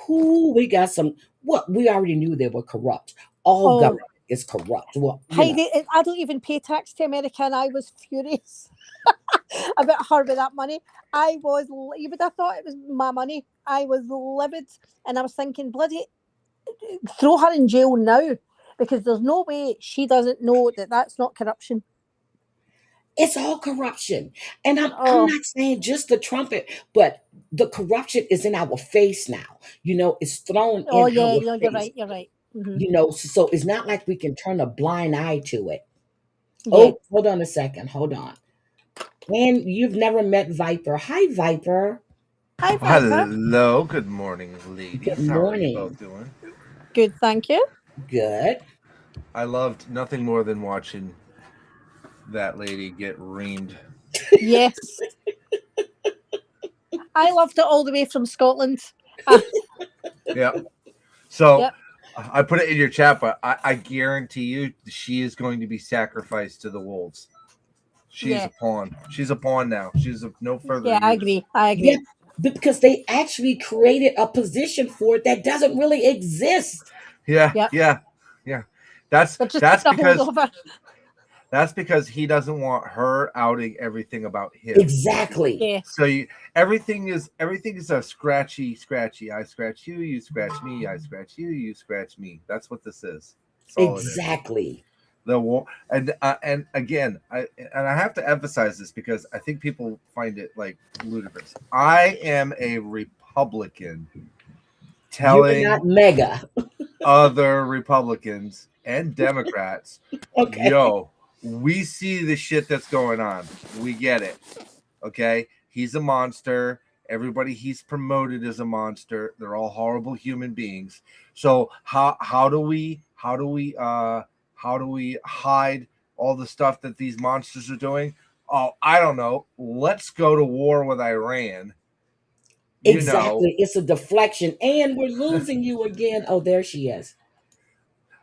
who we got some what we already knew they were corrupt. All Oh, government is corrupt. Well, Heidi, I don't even pay tax to America, and I was furious about her with that money. You would have thought it was my money. I was livid, and I was thinking, bloody, throw her in jail now, because there's no way she doesn't know that that's not corruption. it's all corruption. And I'm Oh, not saying just the trumpet, but the corruption is in our face now. It's thrown oh in yeah, our no, you're face. right. You're right. Hmm. So it's not like we can turn a blind eye to it. Yeah. Oh, hold on a second. Hold on. And you've never met Viper. Hi, Viper. Hi, Viper. Hello, good morning, Good ladies. How are you morning. both doing? Good, thank you. Good. I loved nothing more than watching that lady get reamed. Yes, I loved it all the way from Scotland. Ah, Yeah. So yep. I put it in your chat, but I guarantee you she is going to be sacrificed to the wolves. She's Yeah. a pawn. She's a pawn now. She's of no further Yeah, I use. agree. I Yeah, agree. because they actually created a position for it that doesn't really exist. Yeah, Yep. yeah, yeah. That's But just that's a hold because over. That's because he doesn't want her outing everything about him. Exactly. Yeah. So everything is a scratchy. I scratch you, you scratch me. I scratch you, you scratch me. That's what this is. That's all it is. Exactly. The war, and again, I have to emphasize this because I think people find it like ludicrous. I am a Republican You're telling not mega. other Republicans and Democrats, Okay. yo, we see the shit that's going on. We get it. Okay? He's a monster. Everybody he's promoted is a monster. They're all horrible human beings. So how do we hide all the stuff that these monsters are doing? Oh, I don't know. Let's go to war with Iran. Exactly. It's a deflection. And we're losing you again. Oh, there she is.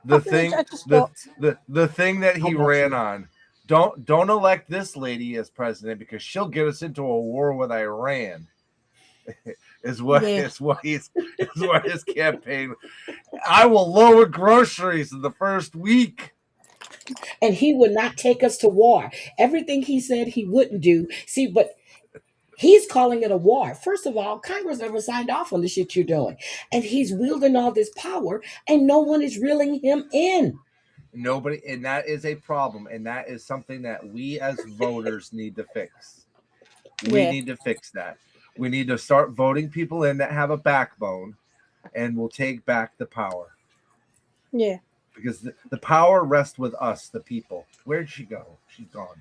the No, thing I just the stopped. the thing that How he about ran you? on, don't elect this lady as president because she'll get us into a war with Iran. is what Yeah. is what his campaign. I will lower groceries in the first week. And he would not take us to war. Everything he said he wouldn't do. See, but he's calling it a war. First of all, Congress never signed off on the shit you're doing. And he's wielding all this power, and no one is reeling him in. Nobody, and that is a problem, and that is something that we as voters need to fix. We Yeah. need to fix that. We need to start voting people in that have a backbone and will take back the power. Yeah. Because the power rests with us, the people. Where'd she go? She's gone.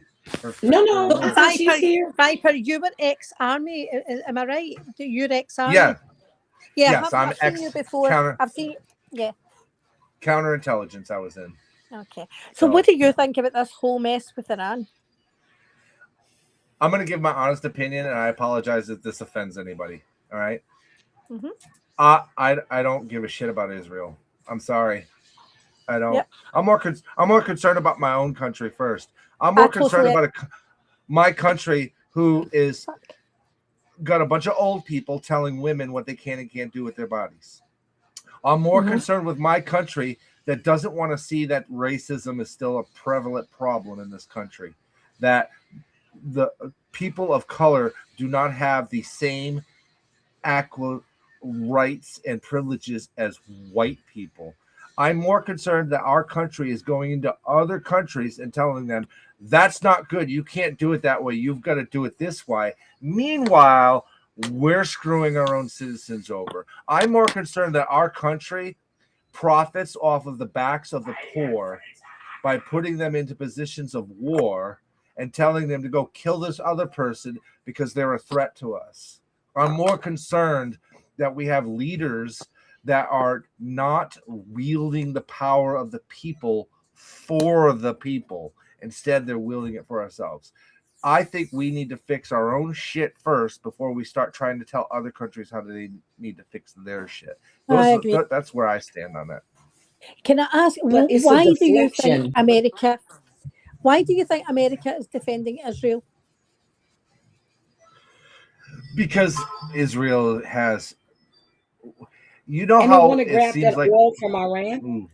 No, I think she's here. Viper, you were ex-army. Am I right? You're ex-army. Yeah. Yeah, Yes, I'm I've seen you ex before. counter I've seen. Yeah. counterintelligence. I was in. Okay. So, So what do you think about this whole mess with Iran? I'm going to give my honest opinion, and I apologize if this offends anybody. All right. Mm-hmm. I don't give a shit about Israel. I'm sorry. I don't. Yep. I'm more concerned about my own country first. I'm more concerned about my country who is got a bunch of old people telling women what they can and can't do with their bodies. I'm more concerned with my country that doesn't want to see that racism is still a prevalent problem in this country. That the people of color do not have the same rights and privileges as white people. I'm more concerned that our country is going into other countries and telling them that's not good. You can't do it that way. You've got to do it this way. Meanwhile, we're screwing our own citizens over. I'm more concerned that our country profits off of the backs of the poor by putting them into positions of war and telling them to go kill this other person because they're a threat to us. I'm more concerned that we have leaders that are not wielding the power of the people for the people. Instead, they're wielding it for ourselves. I think we need to fix our own shit first before we start trying to tell other countries how they need to fix their shit. I agree. That's where I stand on that. Can I ask, But it's a why do you think deflection. America? Why do you think America is defending Israel? Because Israel has, you know, And they how want to it grab seems that like. oil from Iran.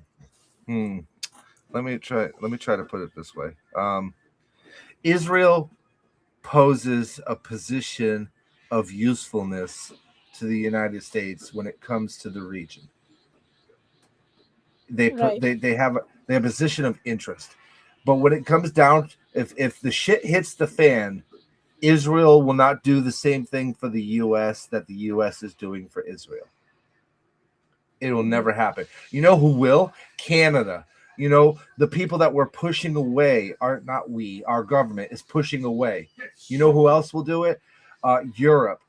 Let me try to put it this way. Israel poses a position of usefulness to the United States when it comes to the region. They have a position of interest, but when it comes down, if the shit hits the fan, Israel will not do the same thing for the U.S. that the U.S. is doing for Israel. It will never happen. You know who will? Canada. You know, the people that we're pushing away are not we. Our government is pushing away. You know who else will do it? Europe,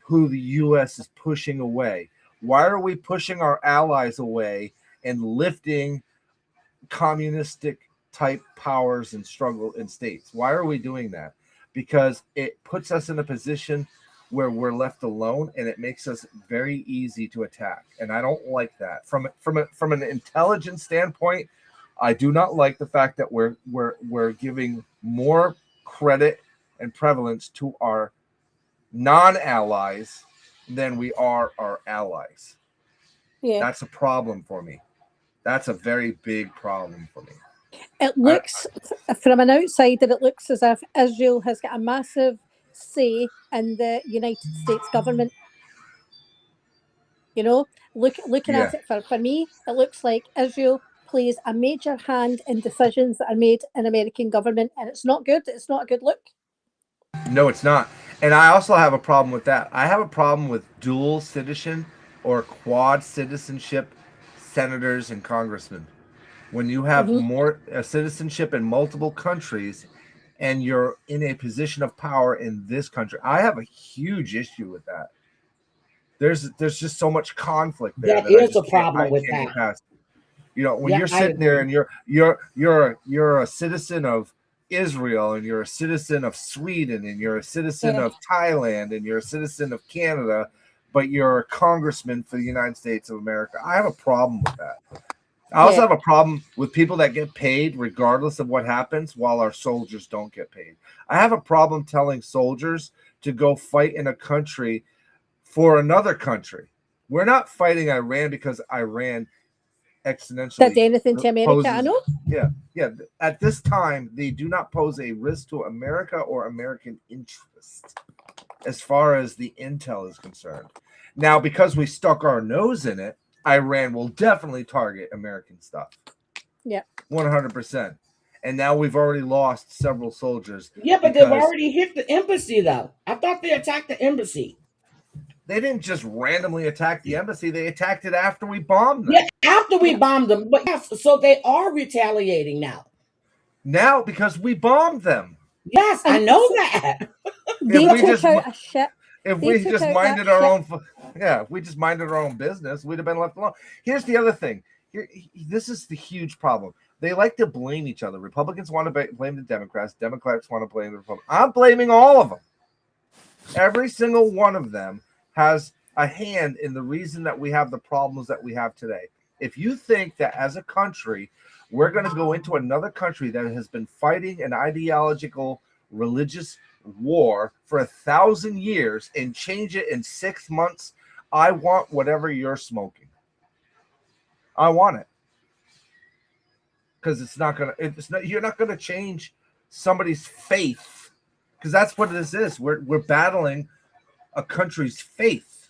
who the U.S. is pushing away. Why are we pushing our allies away and lifting communistic type powers and struggle in states? Why are we doing that? Because it puts us in a position where we're left alone, and it makes us very easy to attack. And I don't like that. From an intelligence standpoint, I do not like the fact that we're giving more credit and prevalence to our non-allies than we are our allies. Yeah, that's a problem for me. That's a very big problem for me. It looks, from an outsider, it looks as if Israel has got a massive say in the United States government. You know, looking Yeah. at it for me, it looks like Israel plays a major hand in decisions that are made in American government, and it's not good. It's not a good look. No, it's not. And I also have a problem with that. I have a problem with dual citizen or quad citizenship senators and congressmen. When you have more citizenship in multiple countries and you're in a position of power in this country, I have a huge issue with that. There's just so much conflict there That that I is a just can't problem with get that. past. You know, when Yeah, you're I sitting there agree. and you're a citizen of Israel, and you're a citizen of Sweden, and you're a citizen of Thailand, and you're a citizen of Canada, but you're a congressman for the United States of America, I have a problem with that. I also have a problem with people that get paid regardless of what happens while our soldiers don't get paid. I have a problem telling soldiers to go fight in a country for another country. We're not fighting Iran because Iran exponentially Did anything to America? I poses. know. Yeah. At this time, they do not pose a risk to America or American interest as far as the intel is concerned. Now, because we stuck our nose in it, Iran will definitely target American stuff. Yeah. 100%. And now we've already lost several soldiers. Yeah, but they've already hit the embassy, though. I thought they attacked the embassy. They didn't just randomly attack the embassy. They attacked it after we bombed them. Yeah, after we bombed them. But yes, so they are retaliating now. Now, because we bombed them. Yes, I know that. They took out a ship. If we just minded our own, if we just minded our own business, we'd have been left alone. Here's the other thing. This is the huge problem. They like to blame each other. Republicans want to blame the Democrats. Democrats want to blame the Republicans. I'm blaming all of them. Every single one of them has a hand in the reason that we have the problems that we have today. If you think that as a country, we're going to go into another country that has been fighting an ideological, religious war for 1,000 years and change it in 6 months, I want whatever you're smoking. I want it. Because you're not gonna change somebody's faith, because that's what this is. We're battling a country's faith.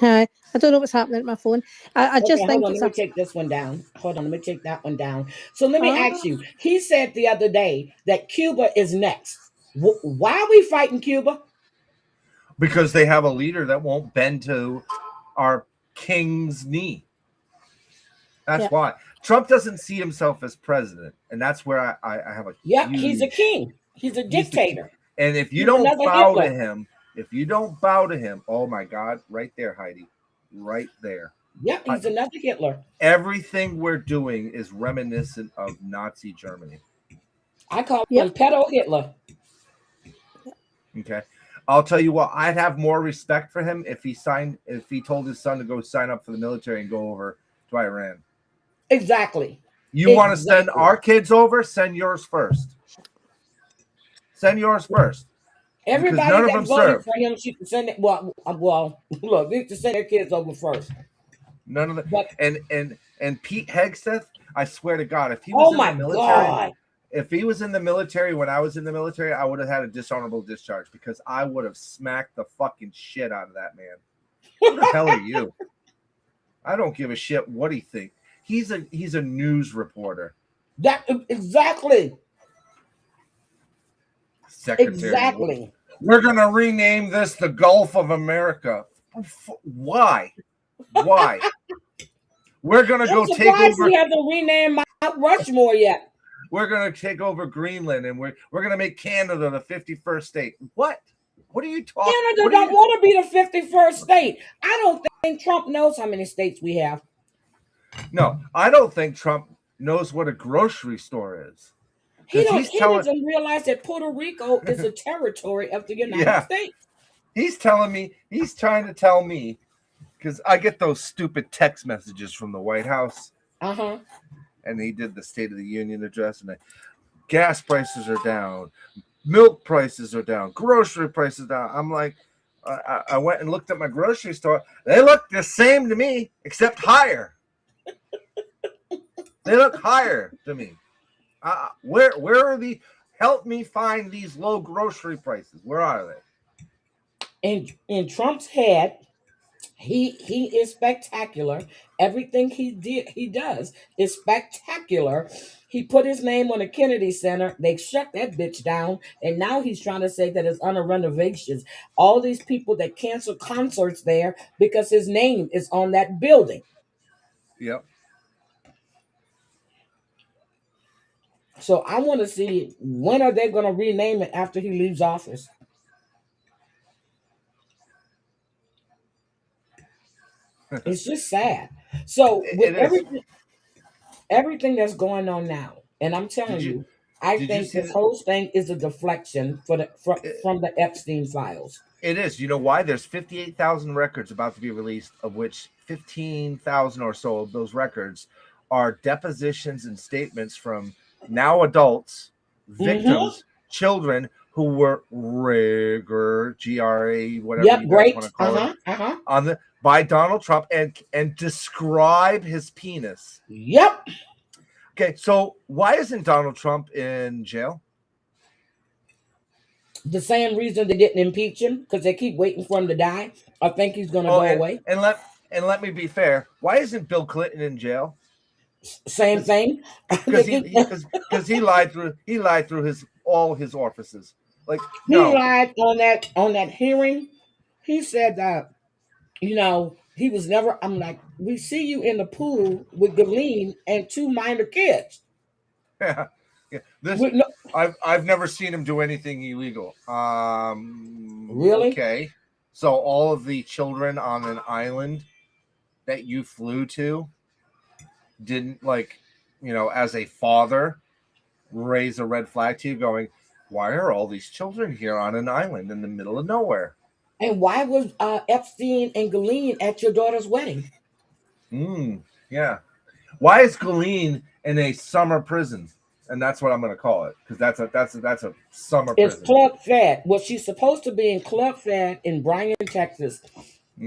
I don't know what's happening at my phone. I just think hold on, it's let me take this one down. Hold on, let me take that one down. So let me ask you. He said the other day that Cuba is next. Why are we fighting Cuba? Because they have a leader that won't bend to our king's knee. That's why. Trump doesn't see himself as president, and that's where I have a he's a king. He's a dictator. And if you He's don't bow Hitler. to him, oh my God, right there, Heidi, right there. Yeah, he's another Hitler. Everything we're doing is reminiscent of Nazi Germany. I call him pedo Hitler. Okay. I'll tell you what, I'd have more respect for him if he told his son to go sign up for the military and go over to Iran. Exactly. You want to send our kids over? Send yours first. Send yours first. Everybody none of that them voted served. for him should send it. Well, look, they should send their kids over first. None of them. And Pete Hegseth, I swear to God, if he Oh was in my the military, God. if he was in the military when I was in the military, I would have had a dishonorable discharge because I would have smacked the fucking shit out of that man. Who the hell are you? I don't give a shit what he thinks. He's a news reporter. That exactly. Secretary. Exactly. We're gonna rename this the Gulf of America. Why? Why? We're gonna go take over. We haven't renamed Mount Rushmore yet. We're gonna take over Greenland, and we're gonna make Canada the 51st state. What? What are you talking? Canada don't want to be the 51st state. I don't think Trump knows how many states we have. No, I don't think Trump knows what a grocery store is. He doesn't realize that Puerto Rico is a territory of the United States. He's trying to tell me, because I get those stupid text messages from the White House. Uh-huh. And he did the State of the Union address, and gas prices are down, milk prices are down, grocery prices down. I'm like, I went and looked at my grocery store. They look the same to me, except higher. They look higher to me. Where are the? Help me find these low grocery prices. Where are they? In Trump's head, he is spectacular. Everything he does is spectacular. He put his name on the Kennedy Center. They shut that bitch down, and now he's trying to say that it's under renovations. All these people that cancel concerts there because his name is on that building. Yep. So I want to see, when are they going to rename it after he leaves office? It's just sad. So with everything that's going on now, and I'm telling you, I think this whole thing is a deflection from the Epstein files. It is. You know why? There's 58,000 records about to be released, of which 15,000 or so of those records are depositions and statements from now adults, victims, children who were GRA, whatever you guys want to call it, by Donald Trump and describe his penis. Yep. Okay, so why isn't Donald Trump in jail? The same reason they didn't impeach him, because they keep waiting for him to die. I think he's going to go away. And let me be fair. Why isn't Bill Clinton in jail? Same thing. Because he lied through all his orifices. Like he lied on that hearing. He said that, he was never. I'm like, we see you in the pool with Ghislaine and 2 minor kids. Yeah. I've never seen him do anything illegal. Really? Okay. So all of the children on an island that you flew to didn't, as a father, raise a red flag to you going, why are all these children here on an island in the middle of nowhere? And why was Epstein and Ghislaine at your daughter's wedding? Yeah. Why is Ghislaine in a summer prison? And that's what I'm going to call it, because that's a summer prison. It's Club Fed. Well, she's supposed to be in Club Fed in Bryan, Texas.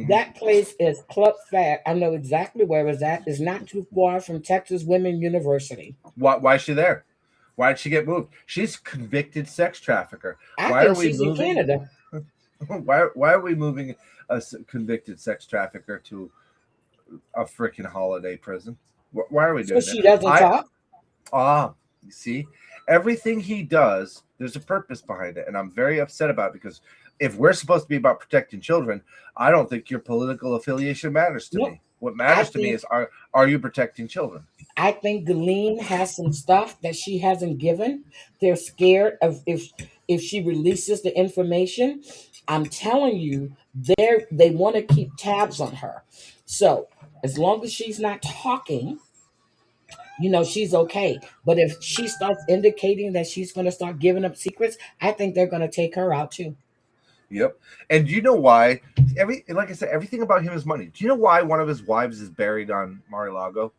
That place is Club Fed. I know exactly where it's at. It's not too far from Texas Women University. Why is she there? Why did she get moved? She's a convicted sex trafficker. I think she's in Canada. Why are we moving a convicted sex trafficker to a freaking holiday prison? Why are we doing that? So she doesn't talk? You see, everything he does, there's a purpose behind it, and I'm very upset about it, because if we're supposed to be about protecting children, I don't think your political affiliation matters to me. What matters to me is, are you protecting children? I think Ghislaine has some stuff that she hasn't given. They're scared of if she releases the information. I'm telling you, they want to keep tabs on her. So As long as she's not talking, she's okay. But if she starts indicating that she's going to start giving up secrets, I think they're going to take her out too. Yep. And do you know why? Like I said, everything about him is money. Do you know why one of his wives is buried on Mar-a-Lago?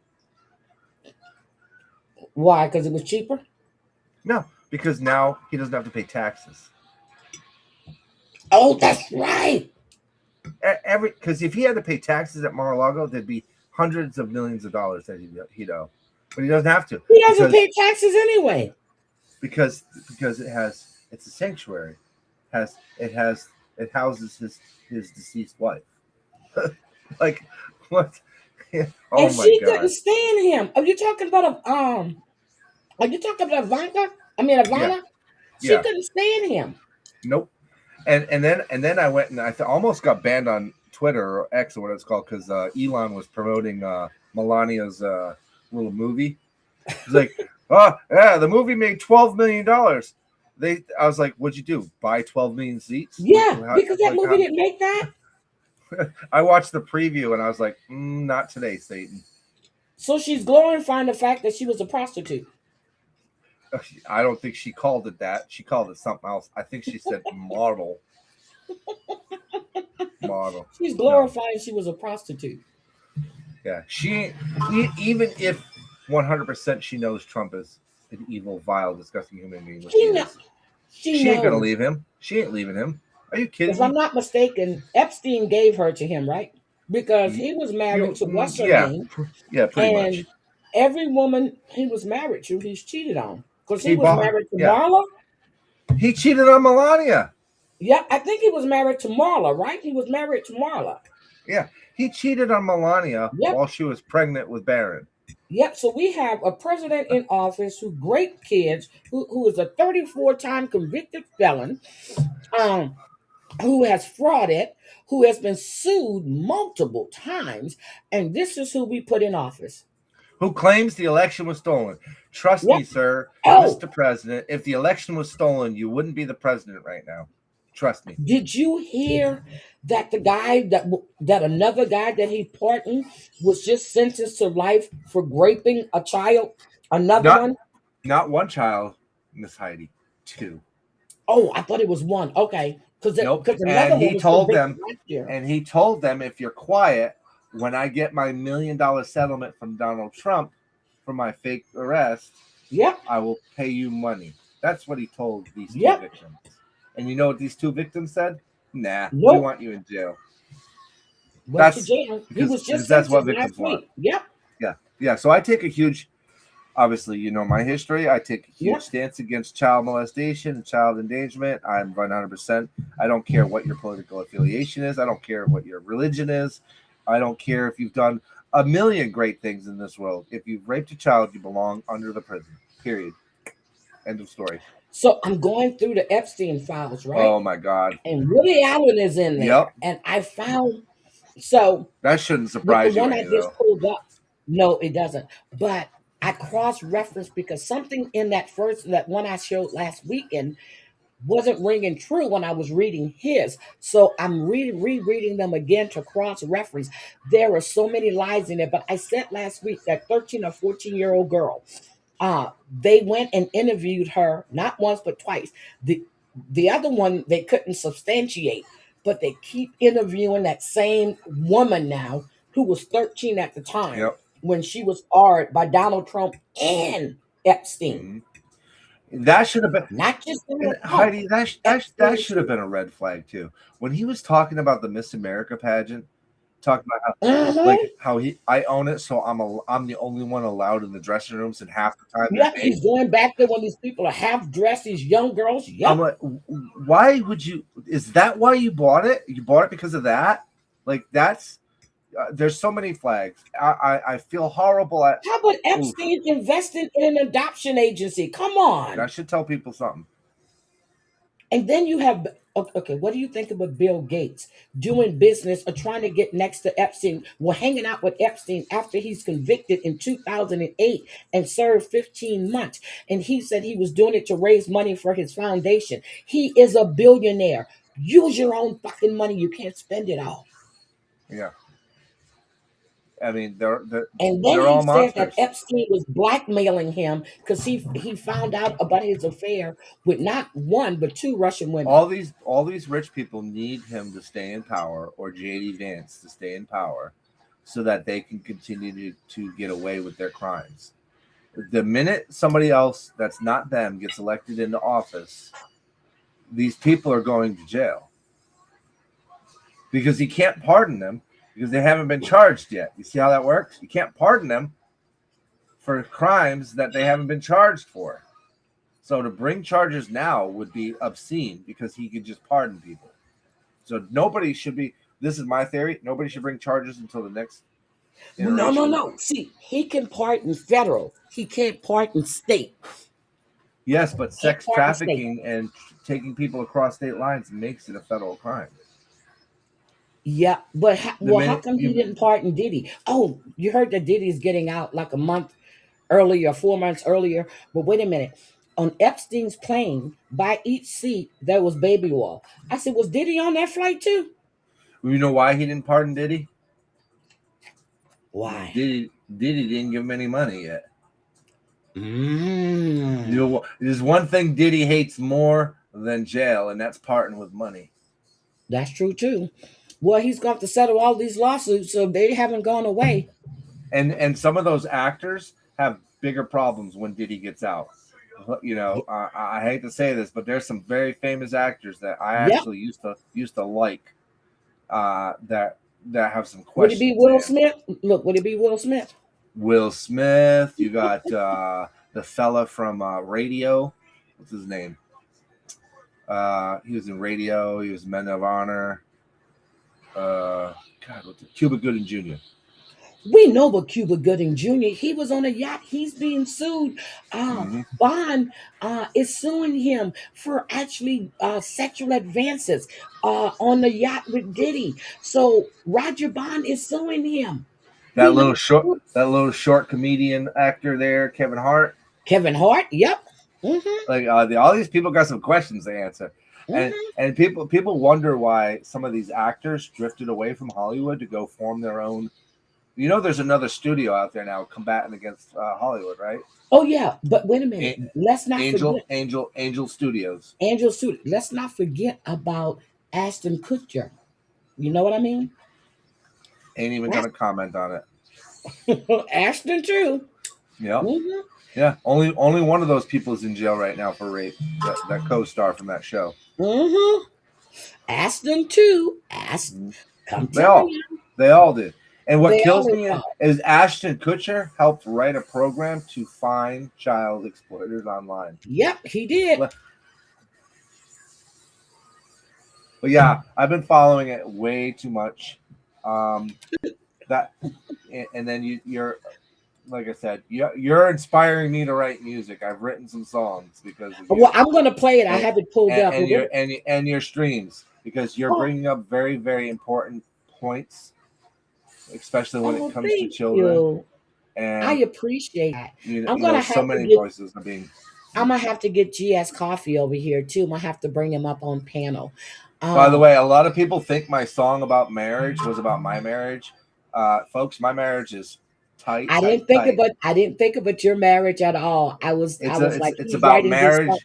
Why? Because it was cheaper? No, because now he doesn't have to pay taxes. Oh, that's right. Because if he had to pay taxes at Mar-a-Lago, there'd be hundreds of millions of dollars that he'd owe. But he doesn't have to. He doesn't pay taxes anyway. Because it's a sanctuary. It houses his deceased wife. Like what? Oh And my she God. couldn't stand him. Are you talking about Ivanka? I mean Ivana? Yeah. She Yeah. couldn't stand him. Nope. And then I went and I almost got banned on Twitter or X or what it's called because Elon was promoting Melania's little movie. He's like, oh yeah, the movie made $12 million. I was like, what'd you do? Buy 12 million seats? Yeah, because that movie didn't make that. I watched the preview and I was like, not today, Satan. So she's glorifying the fact that she was a prostitute. I don't think she called it that. She called it something else. I think she said model. Model. She's glorifying she was a prostitute. Yeah, she even if 100% she knows Trump is an evil, vile, disgusting human being. She ain't gonna leave him. She ain't leaving him. Are you kidding If me? I'm not mistaken, Epstein gave her to him, right? Because he was married to what's her name? Yeah, pretty much. And every woman he was married to, he's cheated on. Because he was bought- married to yeah. Marla. He cheated on Melania. Yeah, I think he was married to Marla, right? He was married to Marla. Yeah, he cheated on Melania while she was pregnant with Barron. Yep. So we have a president in office who great kids, who is a 34-time convicted felon, who has frauded, who has been sued multiple times, and this is who we put in office. Who claims the election was stolen. Trust me, sir, Oh. Mr. President, if the election was stolen, you wouldn't be the president right now. Trust me. Did you hear that the guy that another guy that he pardoned was just sentenced to life for raping a child? Another one? Not one child, Miss Heidi. Two. Oh, I thought it was one. Okay. Nope. Another one was convicted last year. And he told them, if you're quiet, when I get my $1 million settlement from Donald Trump for my fake arrest, I will pay you money. That's what he told these two victims. And you know what these two victims said? Nah, we want you in jail. Went to jail. He was just that's what sentenced victims last week. want. Yep. Yeah. So I take a huge, obviously, you know my history. I take a huge stance against child molestation and child endangerment. I'm 100%. I don't care what your political affiliation is. I don't care what your religion is. I don't care if you've done a million great things in this world. If you've raped a child, you belong under the prison. Period. End of story. So I'm going through the Epstein files, right? Oh my God. And Woody Allen is in there. Yep. And I found that shouldn't surprise the one you. I just pulled up. No, it doesn't. But I cross-referenced because something in that one I showed last weekend wasn't ringing true when I was reading his. So I'm rereading them again to cross-reference. There are so many lies in there. But I said last week that 13 or 14-year-old girl, they went and interviewed her not once but twice. The other one they couldn't substantiate, but they keep interviewing that same woman now who was 13 at the time when she was audited by Donald Trump and Epstein. That should have been not just Heidi. That should have been a red flag too. When he was talking about the Miss America pageant, talking about how I own it, so I'm the only one allowed in the dressing rooms, and half the time. Yeah, he's going back there when these people are half dressed, these young girls. Yeah, I'm like, why would you? Is that why you bought it? You bought it because of that? Like that's. There's so many flags. I feel horrible. How about Epstein investing in an adoption agency? Come on. I should tell people something. And then you have, okay, what do you think about Bill Gates doing business or trying to get next to Epstein? Well, hanging out with Epstein after he's convicted in 2008 and served 15 months. And he said he was doing it to raise money for his foundation. He is a billionaire. Use your own fucking money. You can't spend it all. Yeah. I mean, they're And then they're he all said that monsters. Epstein was blackmailing him because he found out about his affair with not one but two Russian women. All these rich people need him to stay in power, or JD Vance to stay in power, so that they can continue to get away with their crimes. The minute somebody else that's not them gets elected into office, these people are going to jail because he can't pardon them because they haven't been charged yet. You see how that works? You can't pardon them for crimes that they haven't been charged for. So to bring charges now would be obscene because he could just pardon people. So nobody should be. This is my theory. Nobody should bring charges until the next iteration. No. See, he can pardon federal. He can't pardon state. Yes, but Can't sex pardon state. trafficking and taking people across state lines makes it a federal crime. Yeah, but how minute come he you didn't pardon Diddy? Oh, you heard that Diddy's getting out like a month earlier, 4 months earlier. But wait a minute. On Epstein's plane, by each seat, there was baby oil. I said, was Diddy on that flight too? You know why he didn't pardon Diddy? Why? Diddy didn't give him any money yet. Mm. You know, there's one thing Diddy hates more than jail, and that's parting with money. That's true too. Well, he's going to have to settle all these lawsuits, so they haven't gone away. And some of those actors have bigger problems when Diddy gets out. You know, I hate to say this, but there's some very famous actors that I actually used to like that have some Would it questions. be Will Smith? Look, would it be Will Smith? Will Smith. You got the fella from Radio. What's his name? He was in Radio. He was Men of Honor. What's it? Cuba Gooding Jr. We know about Cuba Gooding Jr. He was on a yacht. He's being sued. Vaughan is suing him for actually sexual advances on the yacht with Diddy. So Roger Bond is suing him. That little short comedian actor there, Kevin Hart. Kevin Hart. Yep. Mm-hmm. Like all these people got some questions to answer, and people wonder why some of these actors drifted away from Hollywood to go form their own. You know, there's another studio out there now combating against Hollywood, right? Oh yeah, but wait a minute. Let's not forget Angel Studios. Angel Studios. Let's not forget about Ashton Kutcher. You know what I mean? Ain't even gonna comment on it. Ashton too. Yeah. Mm-hmm. Yeah. Only one of those people is in jail right now for rape. That co-star from that show. Mm-hmm. Ashton too. They all did. And what kills me is Ashton Kutcher helped write a program to find child exploiters online. Yep, he did. But yeah, I've been following it way too much. And then you're like I said, you're inspiring me to write music. I've written some songs because of you. Well, I'm going to play it. I have it pulled up. And your streams, because you're bringing up very, very important points, especially when it comes to children. And I appreciate that. I'm going to have so many voices are being. I'm gonna have to get GS Coffee over here too. I'm gonna have to bring him up on panel. By the way, a lot of people think my song about marriage was about my marriage. Folks, my marriage is tight. I didn't think about your marriage at all. It's about marriage.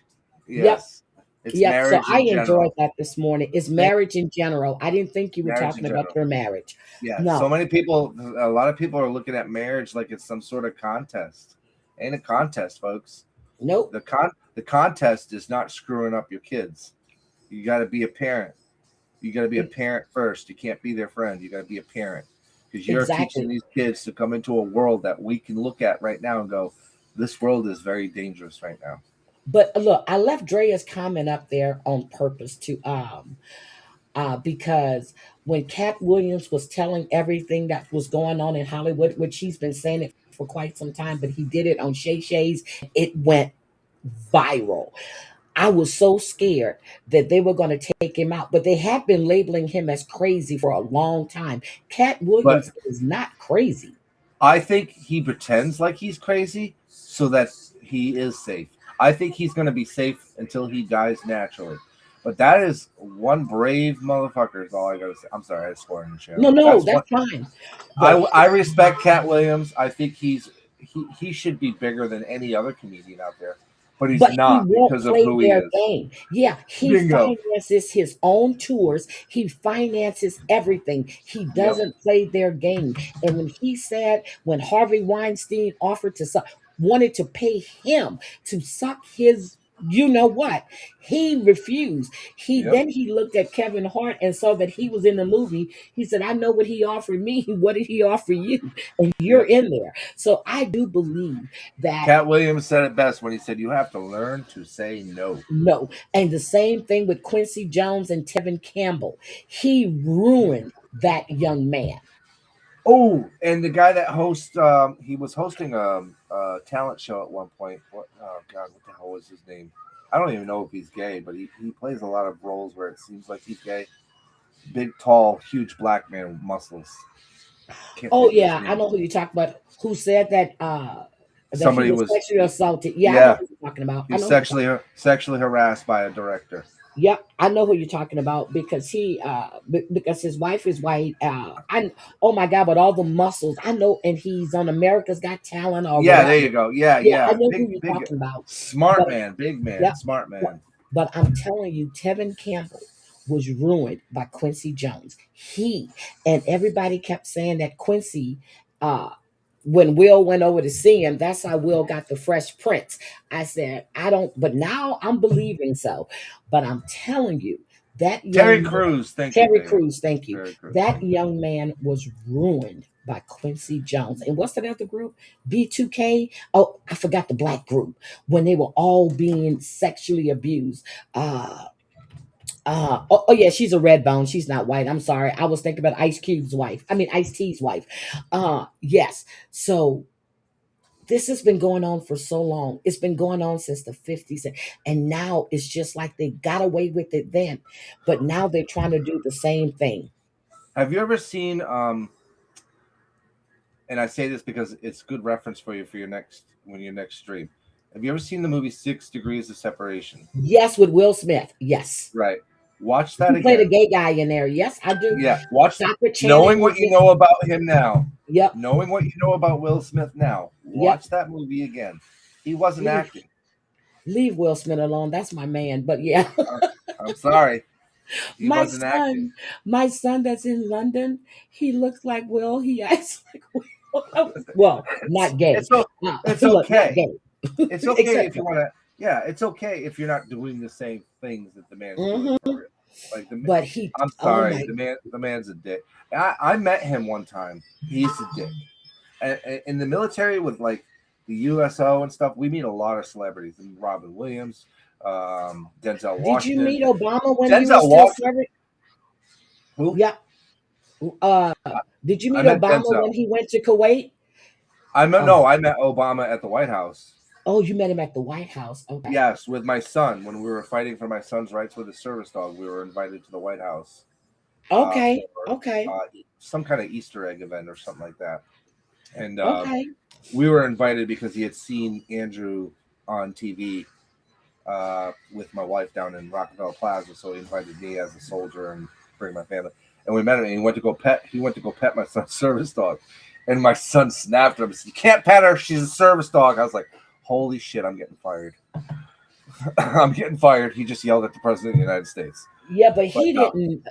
Yes. It's marriage. So I enjoyed that this morning. It's marriage in general. I didn't think you were talking about your marriage. Yeah. No. A lot of people are looking at marriage like it's some sort of contest. Ain't a contest, folks. Nope. The contest is not screwing up your kids. You got to be a parent. You got to be a parent first. You can't be their friend. You got to be a parent, because you're teaching these kids to come into a world that we can look at right now and go, this world is very dangerous right now. But look, I left Drea's comment up there on purpose to because when Cat Williams was telling everything that was going on in Hollywood, which he's been saying it for quite some time, but he did it on Shay Shay's, it went viral. I was so scared that they were going to take him out, but they have been labeling him as crazy for a long time. Cat Williams is not crazy. I think he pretends like he's crazy so that he is safe. I think he's going to be safe until he dies naturally. But that is one brave motherfucker. Is all I gotta say. I'm sorry, I swore in the show. No, That's one. that's fine. But I respect Cat Williams. I think he should be bigger than any other comedian out there, but he's he not won't because of play who he their is. game. Yeah, he Bingo. finances his own tours. He finances everything. He Yep. doesn't play their game. And when he said, when Harvey Weinstein offered to suck, wanted to pay him to suck his, you know what, he refused. Yep. Then he looked at Kevin Hart and saw that he was in the movie. He said, I know what he offered me. What did he offer you? And you're Yep. in there. So I do believe that. Cat Williams said it best when he said, "You have to learn to say no." No. And the same thing with Quincy Jones and Tevin Campbell. He ruined that young man. Oh, and the guy that hosts, he was hosting a talent show at one point. What? Oh God, what the hell was his name? I don't even know if he's gay, but he plays a lot of roles where it seems like he's gay. Big, tall, huge black man with muscles. Can't Oh think of his yeah, I name. know who you're talking about. Who said that he Somebody was was, sexually assaulted. Yeah, I know yeah, who you're talking about. he I was know who you're talking. sexually harassed by a director. Yep, I know who you're talking about because because his wife is white. I Oh my God, but all the muscles I know, and he's on America's Got Talent or Yeah, whatever. there you go. Yeah, Yeah, I yeah, know who big, you're big, talking about. smart But man, big man, yep, smart man. but I'm telling you, Tevin Campbell was ruined by Quincy Jones. And everybody kept saying that Quincy, uh, when Will went over to see him, that's how Will got the Fresh Prince. I said, I don't, but now I'm believing so. But I'm telling you, that Terry young man, Crews, thank you, Terry baby. Crews, thank you. Terry Crews. That young man was ruined by Quincy Jones. And what's that other group? B2K? Oh, I forgot the black group when they were all being sexually abused. Oh yeah, she's a red bone. She's not white. I'm sorry. I was thinking about Ice Cube's wife. I mean Ice T's wife. Yes. So this has been going on for so long. It's been going on since the 50s. And now it's just like they got away with it then. But now they're trying to do the same thing. Have you ever seen and I say this because it's good reference for you for your next stream. Have you ever seen the movie 6 Degrees of Separation? Yes, with Will Smith. Yes. Right. Watch that He played a again. gay guy in there. Yes, I do. Yeah. Watch Stockard Channing knowing what was you in. know about him now. Yep. Knowing what you know about Will Smith now. Yep. Watch that movie again. He wasn't acting. Leave Will Smith alone. That's my man. But yeah. I'm sorry. He my wasn't acting. my son that's in London, he looks like Will. He acts like Will. Well, not gay. It's Look, not okay. gay. It's okay Except if you want to. Yeah, it's okay if you're not doing the same things that the man's doing Mhm. for real. Like But he, I'm oh sorry, my, the man's a dick. I met him one time. He's a dick. And in the military with like the USO and stuff, we meet a lot of celebrities. And Robin Williams, Denzel Washington. did you meet Obama when he Denzel was still Washington. serving? Who? Yeah. Did you I meet met Obama Denzel. when he went to Kuwait? I met Obama at the White House. Oh, you met him at the White House. Okay. Yes, with my son when we were fighting for my son's rights with his service dog. We were invited to the White House. Okay. For, Okay. some kind of Easter egg event or something like that. And Okay. we were invited because he had seen Andrew on TV with my wife down in Rockefeller Plaza, so he invited me as a soldier and bring my family. And we met him, and he went to go pet my son's service dog. And my son snapped at him and said, "You can't pet her, she's a service dog." I was like, holy shit, I'm getting fired. I'm getting fired. He just yelled at the president of the United States. Yeah, but he didn't.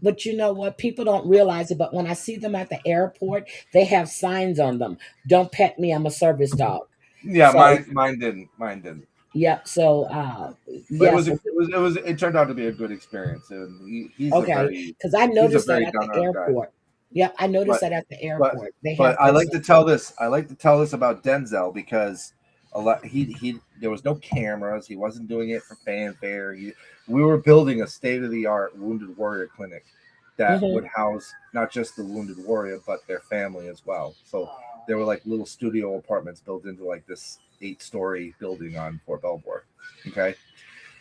But you know what? People don't realize it. But when I see them at the airport, they have signs on them. Don't pet me. I'm a service dog. Yeah, So, mine didn't. Yep. So, But yes. it turned out to be a good experience. And he's Okay, because I noticed that at the down-to-earth guy. airport. Yep, I noticed But that at the airport. They but have I this. like to tell this. I like to tell this about Denzel because a lot he there was no cameras. He wasn't doing it for fanfare. We were building a state-of-the-art wounded warrior clinic that Mhm. would house not just the wounded warrior but their family as well. So there were like little studio apartments built into like this 8-story building on Fort Belvoir. Okay.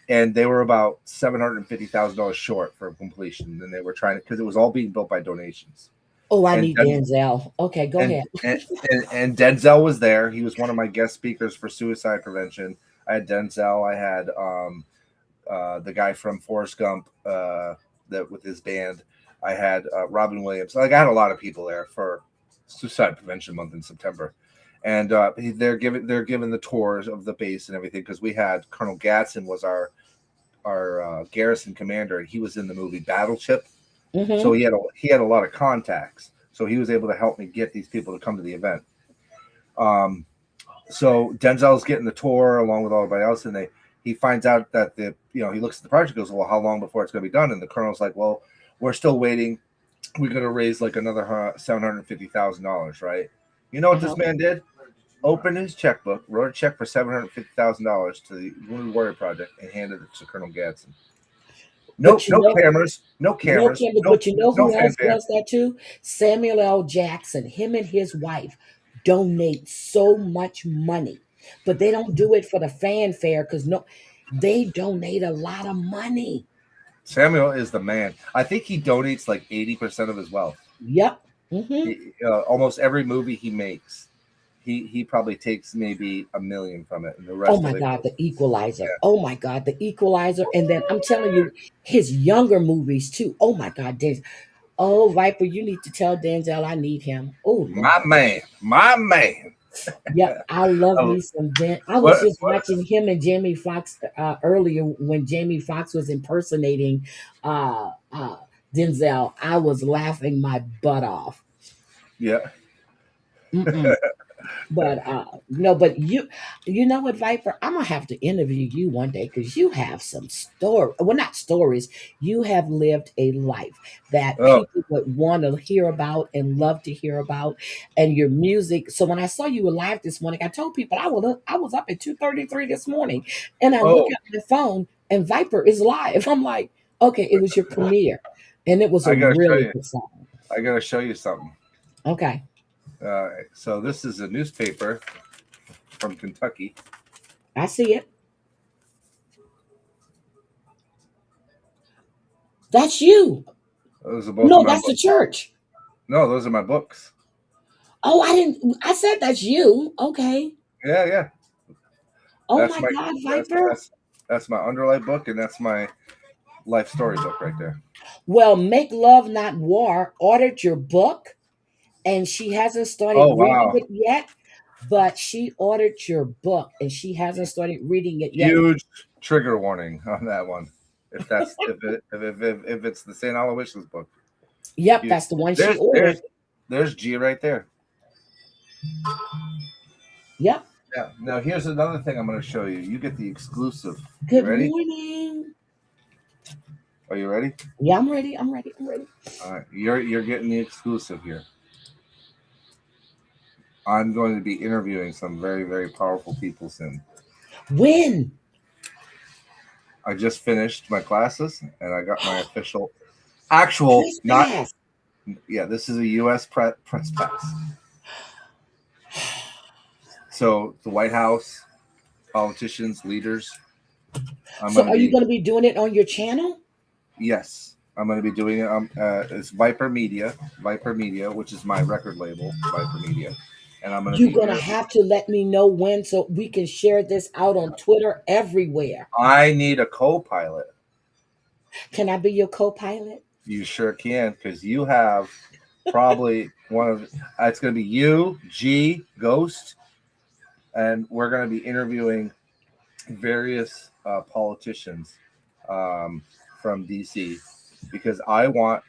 And they were about $750,000 short for completion. And they were trying to, because it was all being built by donations. Oh, I And need Denzel. Okay, go ahead. and Denzel was there. He was one of my guest speakers for suicide prevention. I had Denzel. I had the guy from Forrest Gump that with his band. I had Robin Williams. Like I had a lot of people there for Suicide Prevention Month in September, and they're giving the tours of the base and everything because we had Colonel Gadsden was our garrison commander, and he was in the movie Battleship, so he had a lot of contacts, so he was able to help me get these people to come to the event. So Denzel's getting the tour along with everybody else, and he finds out that he looks at the project, goes, well, how long before it's going to be done? And the colonel's like, well, we're still waiting. We're going to raise like another $750,000, right? You know what this man did? Opened his checkbook, wrote a check for $750,000 to the Wounded Warrior Project, and handed it to Colonel Gadsden. No cameras. But you know who else does that too? Samuel L. Jackson. Him and his wife donate so much money, but they don't do it for the fanfare because they donate a lot of money. Samuel is the man. I think he donates like 80% of his wealth. Yep. Almost every movie he makes, he probably takes maybe $1 million from it, and the rest. Oh my God, The Equalizer. Yeah. Oh my God, The Equalizer. And then I'm telling you, his younger movies too. Oh my God, Denzel. Oh, Viper, you need to tell Denzel I need him. Oh, my man. Yep, I love me some Dan. I was just watching him and Jamie Foxx earlier when Jamie Foxx was impersonating Denzel. I was laughing my butt off. Yeah. But no, but you know what, Viper? I'm gonna have to interview you one day because you have some story. Well, not stories. You have lived a life that people would want to hear about and love to hear about, and your music. So when I saw you were live this morning, I told people I was up at 2:33 this morning, and I look at my phone and Viper is live. I'm like, okay, it was your premiere, and it was a really good song. I gotta show you something. Okay. So this is a newspaper from Kentucky. I see it. That's you. Those are both no, that's books. The church. No, those are my books. Oh, I said that's you. Okay. Yeah. Oh that's my God, Viper. That's my Underlife book, and that's my life story book right there. Well, Make Love Not War ordered your book, and she hasn't started reading it yet. But she ordered your book, and she hasn't started reading it yet. Huge trigger warning on that one. If that's if it's the St. Aloysius book. Yep, that's the one she ordered. There's G right there. Yep. Yeah. Now here's another thing I'm going to show you. You get the exclusive. Good morning. Are you ready? Yeah, I'm ready. All right, you're getting the exclusive here. I'm going to be interviewing some very, very powerful people soon. When? I just finished my classes and I got my actual not. Yeah, this is a U.S. press pass. So the White House, politicians, leaders. Are you going to be doing it on your channel? Yes, I'm going to be doing it. It's Viper Media, which is my record label, Viper Media. And I'm You're going to have to let me know when so we can share this out on Twitter everywhere. I need a co-pilot. Can I be your co-pilot? You sure can, because you have probably one of it's going to be you, G, Ghost, and we're going to be interviewing various politicians from DC because I want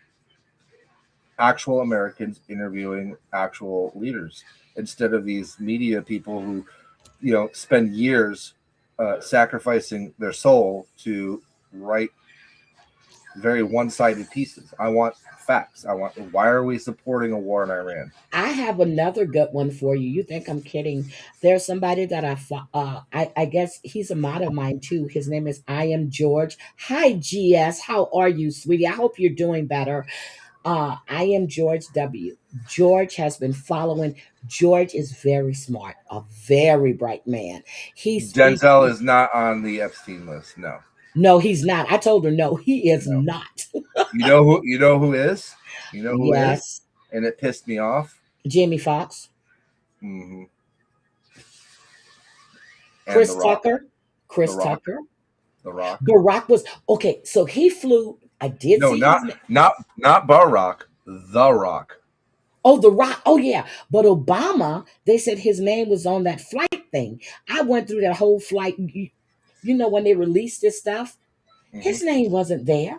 actual Americans interviewing actual leaders instead of these media people who, spend years sacrificing their soul to write very one-sided pieces. I want facts. Why are we supporting a war in Iran? I have another good one for you. You think I'm kidding? There's somebody that I guess he's a mod of mine too. His name is I Am George. Hi, GS. How are you, sweetie? I hope you're doing better. I am George W. George has been following. George is very smart, a very bright man. Denzel is not on the Epstein list. No. No, he's not. I told her no, he is not. You know who is? You know who yes. is? And it pissed me off. Jamie Foxx. Mm-hmm. Chris Tucker. Chris Tucker. The Rock. Barack was okay. So he flew. I did No, see not his name. not Barack. The Rock. Oh, the Rock. Oh, yeah. But Obama, they said his name was on that flight thing. I went through that whole flight. You know, when they released this stuff, his name wasn't there.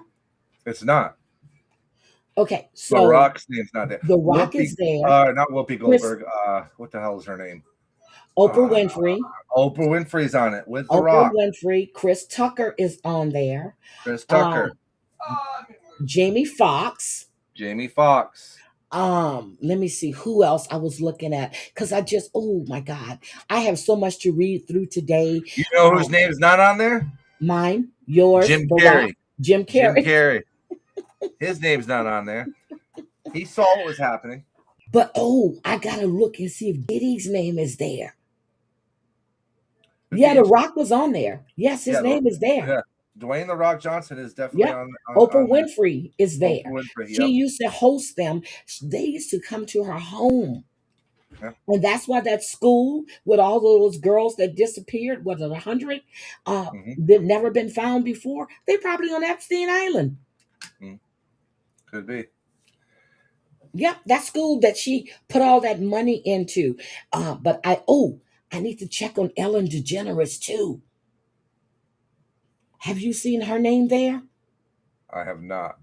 It's not. Okay, The so Rock's name's not there. The Rock Whoopi, is there. not Whoopi Chris, Goldberg. What the hell is her name? Oprah Winfrey. Oprah Winfrey's on it with The Oprah Rock. Winfrey. Chris Tucker is on there. Chris Tucker. Jamie Foxx. Jamie Foxx. Let me see who else I was looking at because oh my God, I have so much to read through today. You know whose name's not on there? Mine, yours, Jim The Carrey. Rock, Jim Jim Carrey. Carrey. His name's not on there. He saw what was happening. But I gotta look and see if Diddy's name is there. Yeah, The Rock was on there. Yes, his name is there. Yeah. Dwayne The Rock Johnson is definitely on Oprah on Winfrey is there. Oprah Winfrey, She used to host them. They used to come to her home. Yeah. And that's why that school with all those girls that disappeared, was it 100? That never been found before. They probably on Epstein Island. Could be. Yep, that school that she put all that money into. But I need to check on Ellen DeGeneres too. Have you seen her name there? I have not.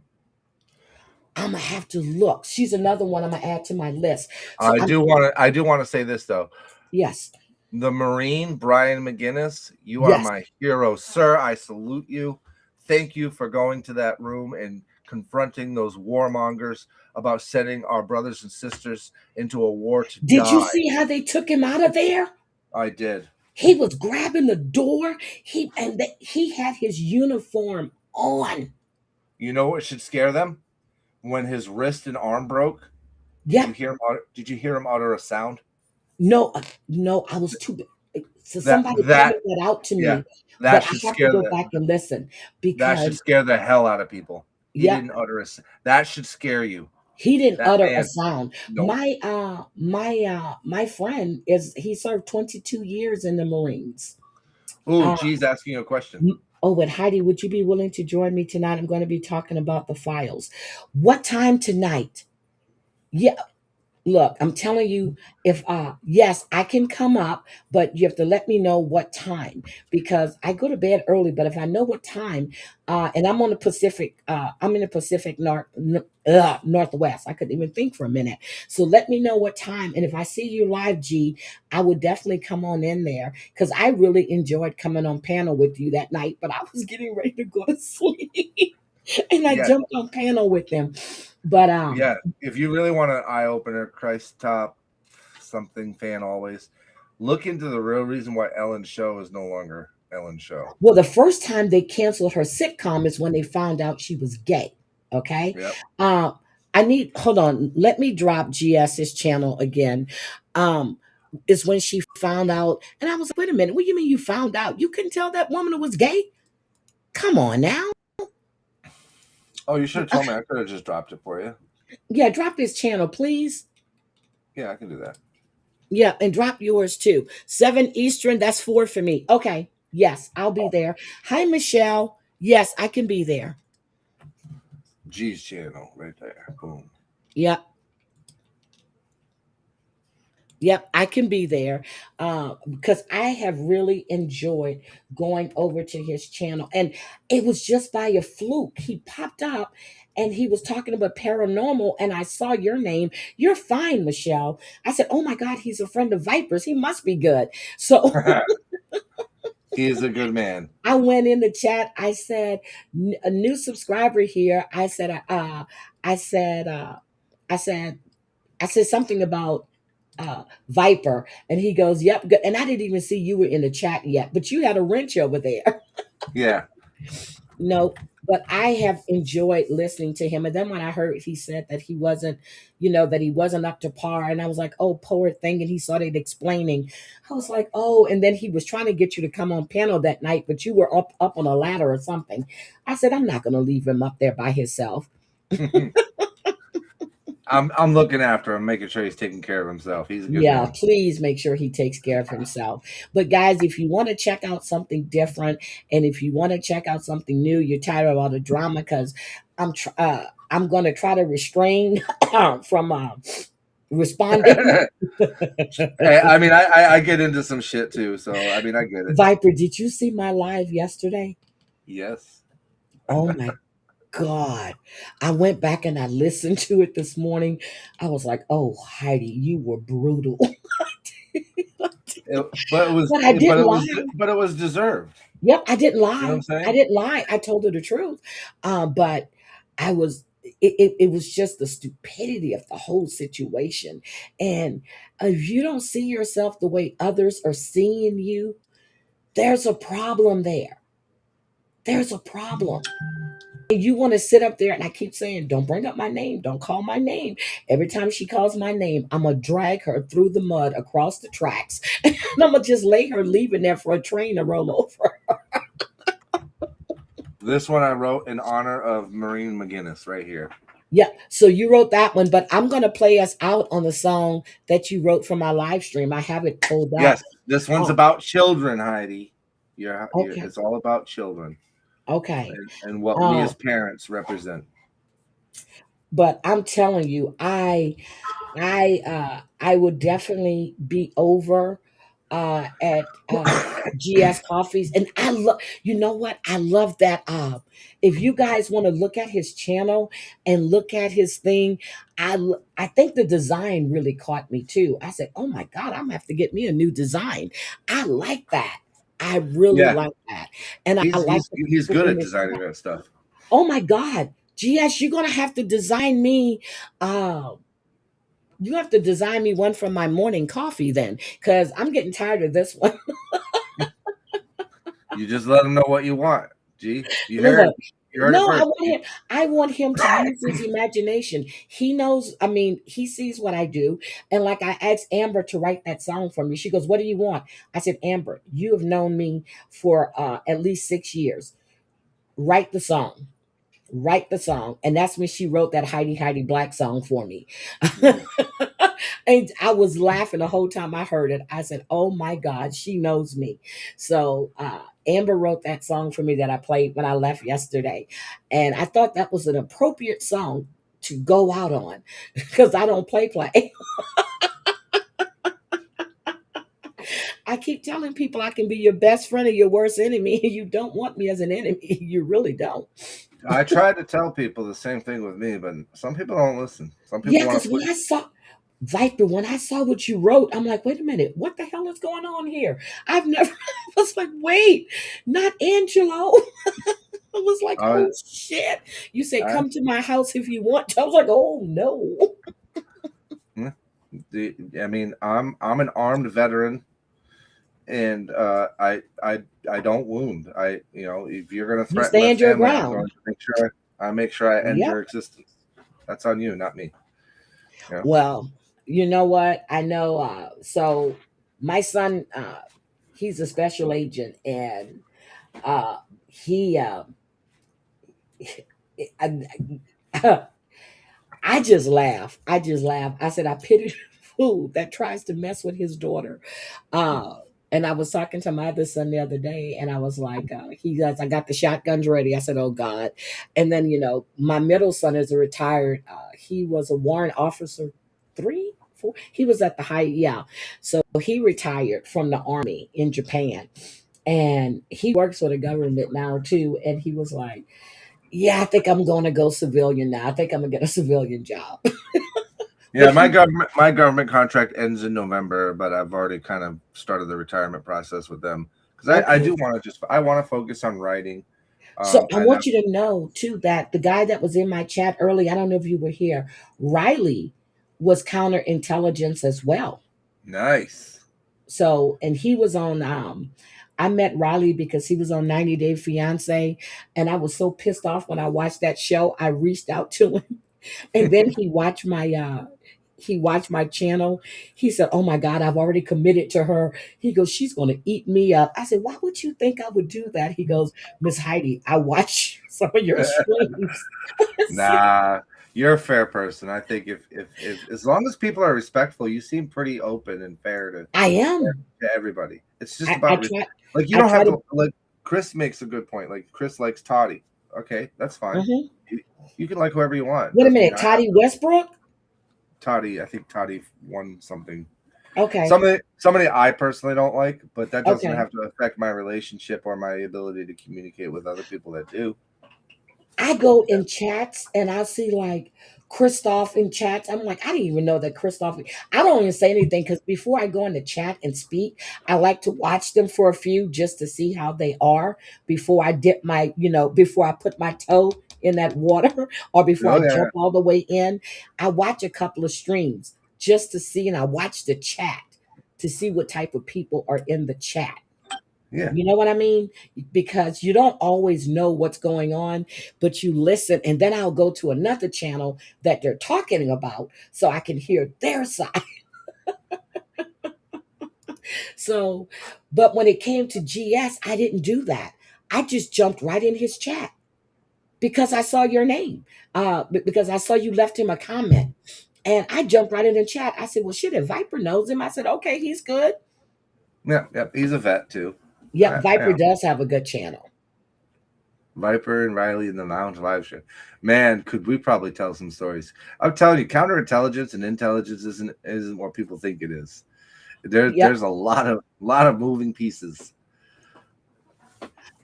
I'm gonna have to look. She's another one I'm gonna add to my list. So I do want to say this though. Yes. The Marine Brian McGinnis, you are my hero, sir. I salute you. Thank you for going to that room and confronting those warmongers about sending our brothers and sisters into a war to die. Did you see how they took him out of there? I did. He was grabbing the door. He had his uniform on. You know what should scare them? When his wrist and arm broke. Yeah. Did you hear him utter a sound? No, I was too big. So somebody pointed that out to me. Yeah, but I have to go back and listen because that should scare the hell out of people. He didn't utter that should scare you. He didn't utter a sound. Nope. My friend he served 22 years in the Marines. Oh, geez, asking you a question. And Heidi, would you be willing to join me tonight? I'm going to be talking about the files. What time tonight? Yeah. Look, I'm telling you, if yes, I can come up, but you have to let me know what time because I go to bed early. But if I know what time, and I'm on the Pacific, I'm in the Pacific Northwest. I couldn't even think for a minute. So let me know what time, and if I see you live, G, I would definitely come on in there because I really enjoyed coming on panel with you that night. But I was getting ready to go to sleep, and I jumped on panel with them. But if you really want an eye opener, Christ Top something fan always look into the real reason why Ellen's show is no longer Ellen's show. Well, the first time they canceled her sitcom is when they found out she was gay. Okay. Yep. Hold on. Let me drop GS's channel again. Is when she found out, and I was like, wait a minute, what do you mean you found out? You couldn't tell that woman was gay? Come on now. Oh, you should have told me. I could have just dropped it for you. Yeah, drop his channel, please. Yeah, I can do that. Yeah, and drop yours too. 7 Eastern, that's 4 for me. Okay. Yes, I'll be there. Hi, Michelle. Yes, I can be there. G's channel right there. Boom. Yep. Yep, I can be there because I have really enjoyed going over to his channel. And it was just by a fluke. He popped up and he was talking about paranormal, and I saw your name. You're fine, Michelle. I said, oh my God, he's a friend of Vipers. He must be good. So he is a good man. I went in the chat. I said, a new subscriber here. I said something about Viper, and he goes, yep, good. And I didn't even see you were in the chat yet, but you had a wrench over there. Yeah. No, but I have enjoyed listening to him. And then when I heard he said that he wasn't, that he wasn't up to par, and I was like, oh, poor thing. And he started explaining. I was like, oh, and then he was trying to get you to come on panel that night, but you were up on a ladder or something. I said, I'm not going to leave him up there by himself. I'm looking after him, making sure he's taking care of himself. He's a good Yeah, man. please make sure he takes care of himself. But guys, if you want to check out something different, and if you want to check out something new, you're tired of all the drama, because I'm going to try to restrain from responding. I mean, I get into some shit too, so I mean, I get it. Viper, did you see my live yesterday? Yes. Oh my God. I went back and I listened to it this morning. I was like, oh, Heidi, you were brutal. But it was, But I but didn't it was, lie. but it was deserved. Yep, I didn't You know what lie. I'm I saying? didn't lie. I told her the truth. But I was, it was just the stupidity of the whole situation. And if you don't see yourself the way others are seeing you, there's a problem there. There's a problem. And you want to sit up there, and I keep saying, don't bring up my name. Don't call my name. Every time she calls my name, I'm going to drag her through the mud across the tracks. And I'm going to just lay her leaving there for a train to roll over. This one I wrote in honor of Maureen McGinnis right here. Yeah, so you wrote that one, but I'm going to play us out on the song that you wrote for my live stream. I have it pulled up. Yes, this one's Oh, about children, Heidi. okay. It's all about children Okay. and what we Uh, as parents represent. but I'm telling you, I would definitely be over at GS Coffees, and I love. You know what? I love that. If you guys want to look at his channel and look at his thing, I think the design really caught me too. I said, "Oh my God, I'm gonna have to get me a new design." I like that. I really Yeah, like that, and I like the he's people good in at his designing chat. that stuff. Oh my God, GS, you're gonna have to design me. Uh, you have to design me one for my morning coffee then, because I'm getting tired of this one. You just let him know what you want. G, you heard Look, it. You heard it no, first. I want him to use his imagination. He knows, I mean, he sees what I do. And like I asked Amber to write that song for me. She goes, "What do you want?" I said, "Amber, you have known me for at least 6 years. Write the song." Write the song. And that's when she wrote that Heidi Black song for me. And I was laughing the whole time I heard it. I said, "Oh my God, she knows me." So Amber wrote that song for me that I played when I left yesterday. And I thought that was an appropriate song to go out on because I don't play. I keep telling people I can be your best friend or your worst enemy. You don't want me as an enemy. You really don't. I tried to tell people the same thing with me, but some people don't listen. Some people Yeah, want because to when push. I saw Viper, when I saw what you wrote, I'm like, wait a minute, what the hell is going on here? I've never I was like, wait, not Angelo. I was like, I, oh shit. You said I, come to my house if you want to. I was like, oh no. I mean, I'm an armed veteran, and I don't wound. If you're gonna You threaten my stand your family, I'm ground. going to make sure I end Yep. your existence. That's on you, not me. You know? Well, you know what? I know so my son he's a special agent, and he I, I just laugh. I just laugh. I said, I pity the fool that tries to mess with his daughter. And I was talking to my other son the other day, and I was like, he goes, I got the shotguns ready. I said, oh God. And then, my middle son is a retired, he was a warrant officer, 3, 4. He was at the high, yeah. So he retired from the army in Japan. And he works for the government now too. And he was like, yeah, I think I'm going to go civilian now. I think I'm gonna get a civilian job. But Yeah, my government contract ends in November, but I've already kind of started the retirement process with them because I okay. do want to focus on writing. So I And want you to know too that the guy that was in my chat early, I don't know if you were here, Riley was counterintelligence as well. nice. So, and he was on I met Riley because he was on 90 Day Fiance, and I was so pissed off when I watched that show. I reached out to him, and then he watched my channel. He said, "Oh my God, I've already committed to her." He goes, "She's going to eat me up." I said, "Why would you think I would do that?" He goes, "Miss Heidi, I watch some of your streams." I said, Nah, You're a fair person. I think if as long as people are respectful, you seem pretty open and fair I am. to everybody. It's just I about try. like you I don't try have to. to like. Chris makes a good point. Like Chris likes Toddy. Okay, that's fine. Mhm. You can like whoever you want. Wait a Doesn't mean minute, I have Toddy Westbrook. Toddy. I think Toddy won something. Okay. Somebody I personally don't like, but that doesn't Okay. have to affect my relationship or my ability to communicate with other people that do. I go in chats and I see like Christoph in chats. I'm like, I didn't even know that Christoph. I don't even say anything because before I go in the chat and speak, I like to watch them for a few just to see how they are before I dip my, before I put my toe in that water or before I Oh yeah, jump all the way in. I watch a couple of streams just to see, and I watch the chat to see what type of people are in the chat. yeah. You know what I mean? Because you don't always know what's going on, but you listen, and then I'll go to another channel that they're talking about so I can hear their side. So, but when it came to GS, I didn't do that. I just jumped right in his chat because I saw your name, because I saw you left him a comment. And I jumped right in the chat. I said, well, shit, if Viper knows him, I said, okay, he's good. Yeah, yeah. He's a vet too. Yep, Viper does have a good channel. Viper and Riley in the Lounge live show. Man, could we probably tell some stories? I'm telling you, counterintelligence and intelligence isn't what people think it is. Yep. There's a lot of moving pieces.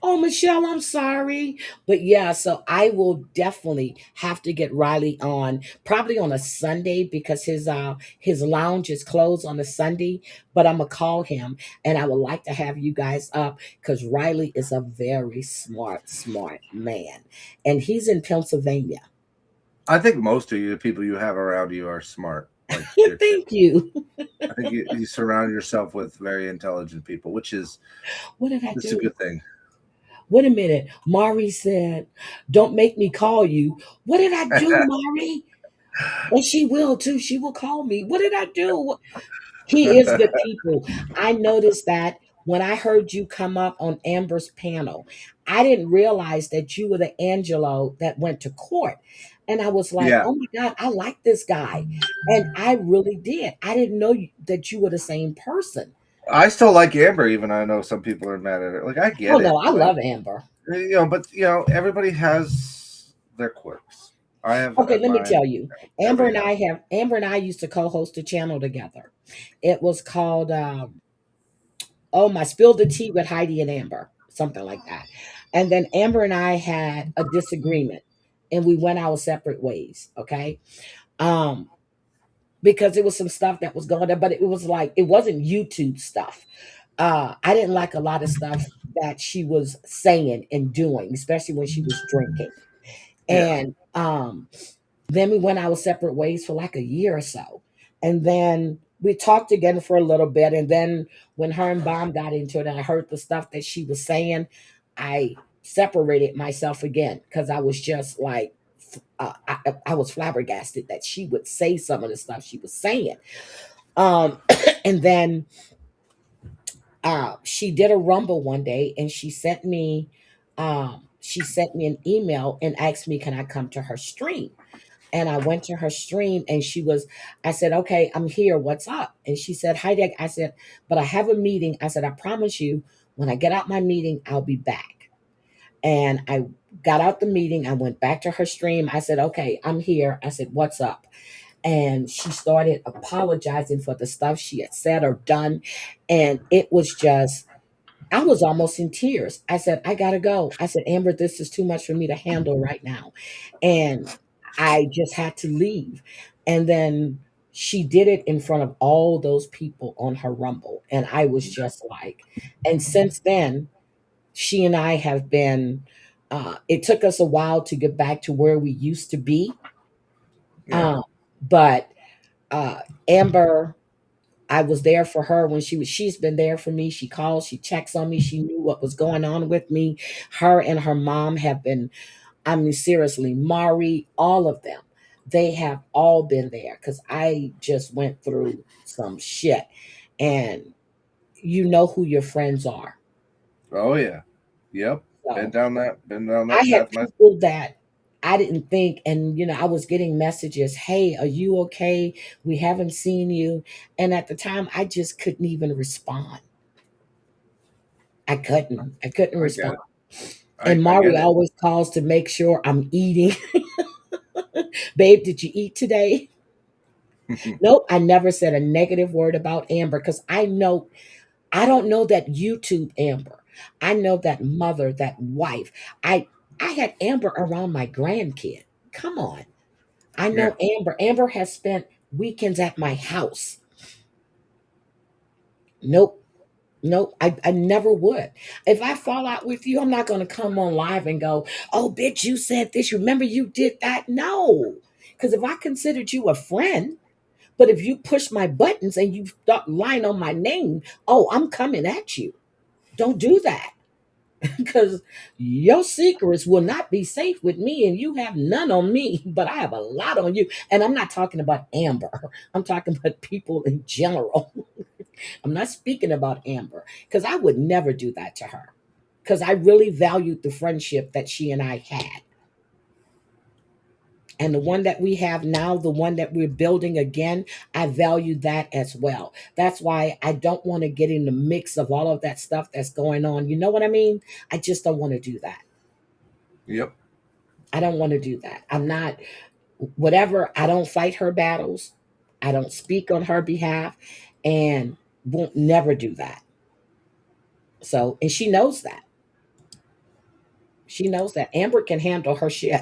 Oh, Michelle, I'm sorry. But yeah, so I will definitely have to get Riley on probably on a Sunday because his lounge is closed on a Sunday, but I'm gonna call him and I would like to have you guys up because Riley is a very smart man. And he's in Pennsylvania. I think most of you, the people you have around you, are smart. Like Thank you. I think you surround yourself with very intelligent people, which is What did I it's a do? good thing. Wait a minute. Mari said, don't make me call you. What did I do, Mari? And she will too. She will call me. What did I do? He is good people. I noticed that when I heard you come up on Amber's panel, I didn't realize that you were the Angelo that went to court. And I was like, Yeah. oh my God, I like this guy. And I really did. I didn't know that you were the same person. I still like Amber, even though I know some people are mad at her. Like I Oh get no, it. I Like love Amber. but everybody has their quirks. I have Okay, let me mine. tell you. Everybody has. Amber and I used to co-host a channel together. It was called oh my Spill the Tea with Heidi and Amber, something like that. And then Amber and I had a disagreement and we went our separate ways. Okay. Um, because it was some stuff that was going on, but it was like it wasn't YouTube stuff. I didn't like a lot of stuff that she was saying and doing, especially when she was drinking. Yeah. And then we went our separate ways for like a year or so. And then we talked again for a little bit. And then when her and Bomb got into it and I heard the stuff that she was saying, I separated myself again because I was just like, I was flabbergasted that she would say some of the stuff she was saying. And then she did a rumble one day and she sent me an email and asked me, can I come to her stream? And I went to her stream and I said, okay, I'm here. What's up? And she said, hi, Dick. I said, but I have a meeting. I said, I promise you, when I get out my meeting, I'll be back. And I got out the meeting. I went back to her stream. I said, okay, I'm here. I said, what's up? And she started apologizing for the stuff she had said or done. And it was just, I was almost in tears. I said, I gotta go. I said, Amber, this is too much for me to handle right now. And I just had to leave. And then she did it in front of all those people on her Rumble. And I was just like, and since then, she and I have been, it took us a while to get back to where we used to be. Yeah. But Amber, I was there for her when she's been there for me. She calls, she checks on me. She knew what was going on with me. Her and her mom have been, I mean, seriously, Mari, all of them, they have all been there because I just went through some shit. And you know who your friends are. Oh yeah. Yep. So Been down that I had path myself. people that I didn't think, and I was getting messages, hey, are you okay? We haven't seen you. And at the time, I just couldn't even respond. I couldn't I get respond. it. And I Mari get it. always calls to make sure I'm eating. Babe, did you eat today? Nope, I never said a negative word about Amber because I don't know that YouTube Amber. I know that mother, that wife. I had Amber around my grandkid. Come on. I Yeah. know Amber. Amber has spent weekends at my house. Nope. Nope, I never would. If I fall out with you, I'm not going to come on live and go, oh, bitch, you said this. Remember you did that? No. Because if I considered you a friend, but if you push my buttons and you start lying on my name, oh, I'm coming at you. Don't do that. Because your secrets will not be safe with me, and you have none on me, but I have a lot on you. And I'm not talking about Amber, I'm talking about people in general. I'm not speaking about Amber because I would never do that to her because I really valued the friendship that she and I had. And the one that we have now, the one that we're building again, I value that as well. That's why I don't want to get in the mix of all of that stuff that's going on. You know what I mean? I just don't want to do that. Yep. I don't want to do that. I'm not, whatever, I don't fight her battles. I don't speak on her behalf and won't never do that. So, and she knows that. She knows that Amber can handle her shit.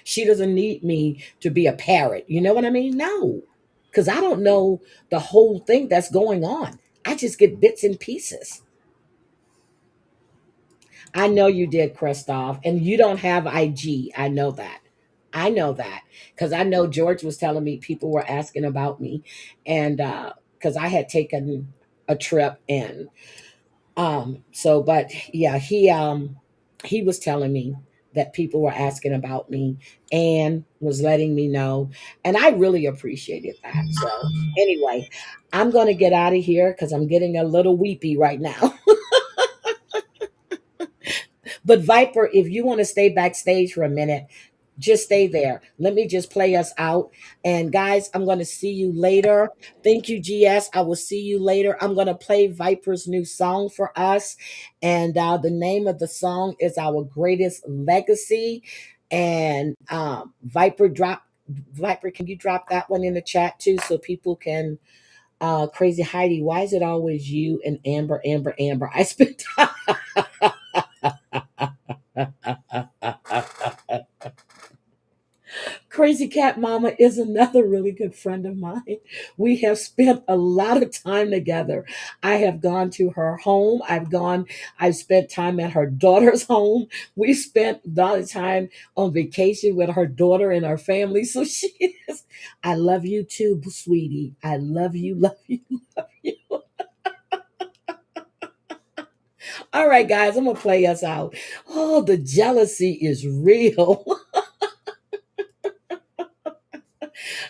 She doesn't need me to be a parrot. You know what I mean? No, because I don't know the whole thing that's going on. I just get bits and pieces. I know you did, Christoph, and you don't have IG. I know that. I know that because I know George was telling me people were asking about me, and because I had taken a trip and so but yeah, he was telling me that people were asking about me and was letting me know, and I really appreciated that. So anyway, I'm going to get out of here cuz I'm getting a little weepy right now. But Viper, if you want to stay backstage for a minute, just stay there. Let me just play us out. And guys, I'm going to see you later. Thank you, GS. I will see you later. I'm going to play Viper's new song for us. And the name of the song is Our Greatest Legacy. And Viper, can you drop that one in the chat too so people can Crazy Heidi, why is it always you and Amber, Amber, Amber? I spent Crazy Cat Mama is another really good friend of mine. We have spent a lot of time together. I have gone to her home. I've spent time at her daughter's home. We spent a lot of time on vacation with her daughter and her family. So she is, I love you too, sweetie. I love you, love you, love you. All right, guys, I'm going to play us out. Oh, the jealousy is real.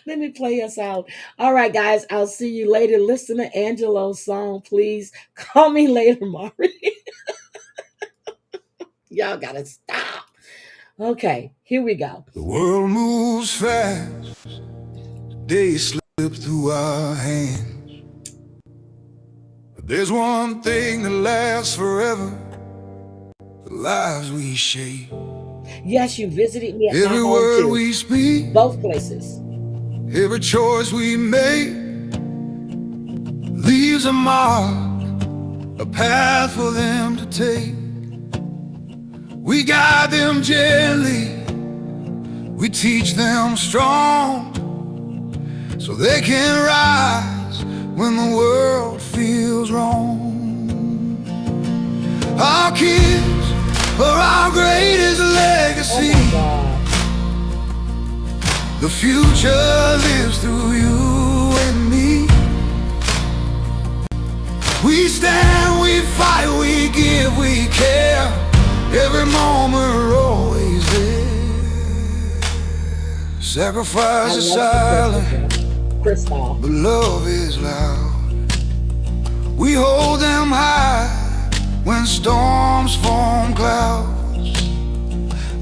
Let me play us out. All right, guys, I'll see you later. Listen to Angelo's song, please. Call me later, Mari. Y'all gotta stop. Okay, here we go. The world moves fast, days slip through our hands. But there's one thing that lasts forever, the lives we shape. Yes, you visited me at my Every home word too. we speak, Both places. every choice we make leaves a mark, a path for them to take. We guide them gently, we teach them strong, so they can rise when the world feels wrong. Our kids are our greatest legacy. The future lives through you and me. We stand, we fight, we give, we care. Every moment we're always there. Sacrifice is silent, but love is loud. We hold them high when storms form clouds.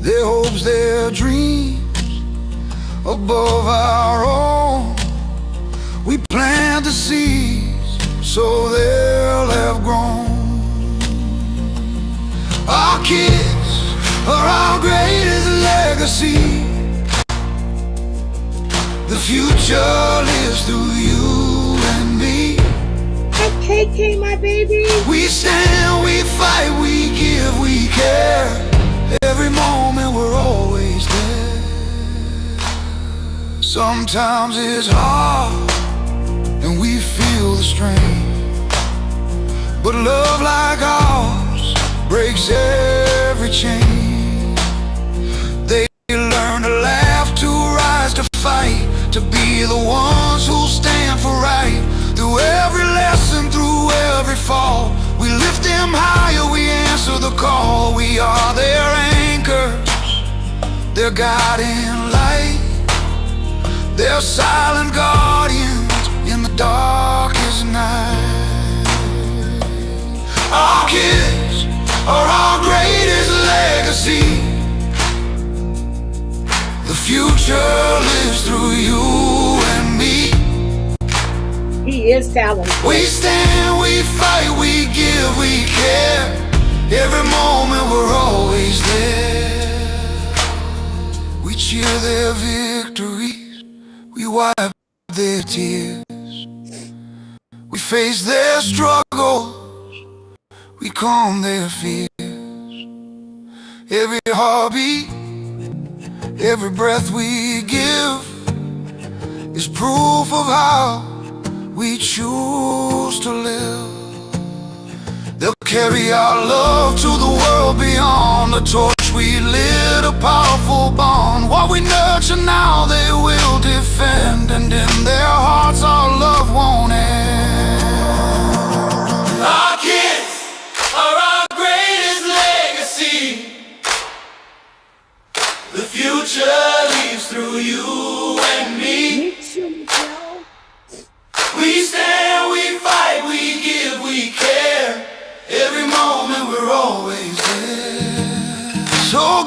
Their hopes, their dreams above our own. We plant the seeds so they'll have grown. Our kids are our greatest legacy. The future lives through you and me. Hey, KK, my baby. We stand, we fight, we give, we care. Every moment we're always there. Sometimes it's hard and we feel the strain, but love like ours breaks every chain. They learn to laugh, to rise, to fight, to be the ones who stand for right. Through every lesson, through every fall, we lift them higher, we answer the call. We are their anchors, their guiding light, their silent guardians in the darkest night. Our kids are our greatest legacy. The future lives through you and me. He is talented. We stand, we fight, we give, we care. Every moment we're always there. We cheer their victories, we wipe their tears. We face their struggles, we calm their fears. Every heartbeat, every breath we give is proof of how we choose to live. They'll carry our love to the world beyond. The torch we lit, a powerful bond. What we nurture now they will defend, and in their hearts our love won't end. Our kids are our greatest legacy. The future leaves through you and me. We stand, we fight, we give, we care. Every moment we're always there. So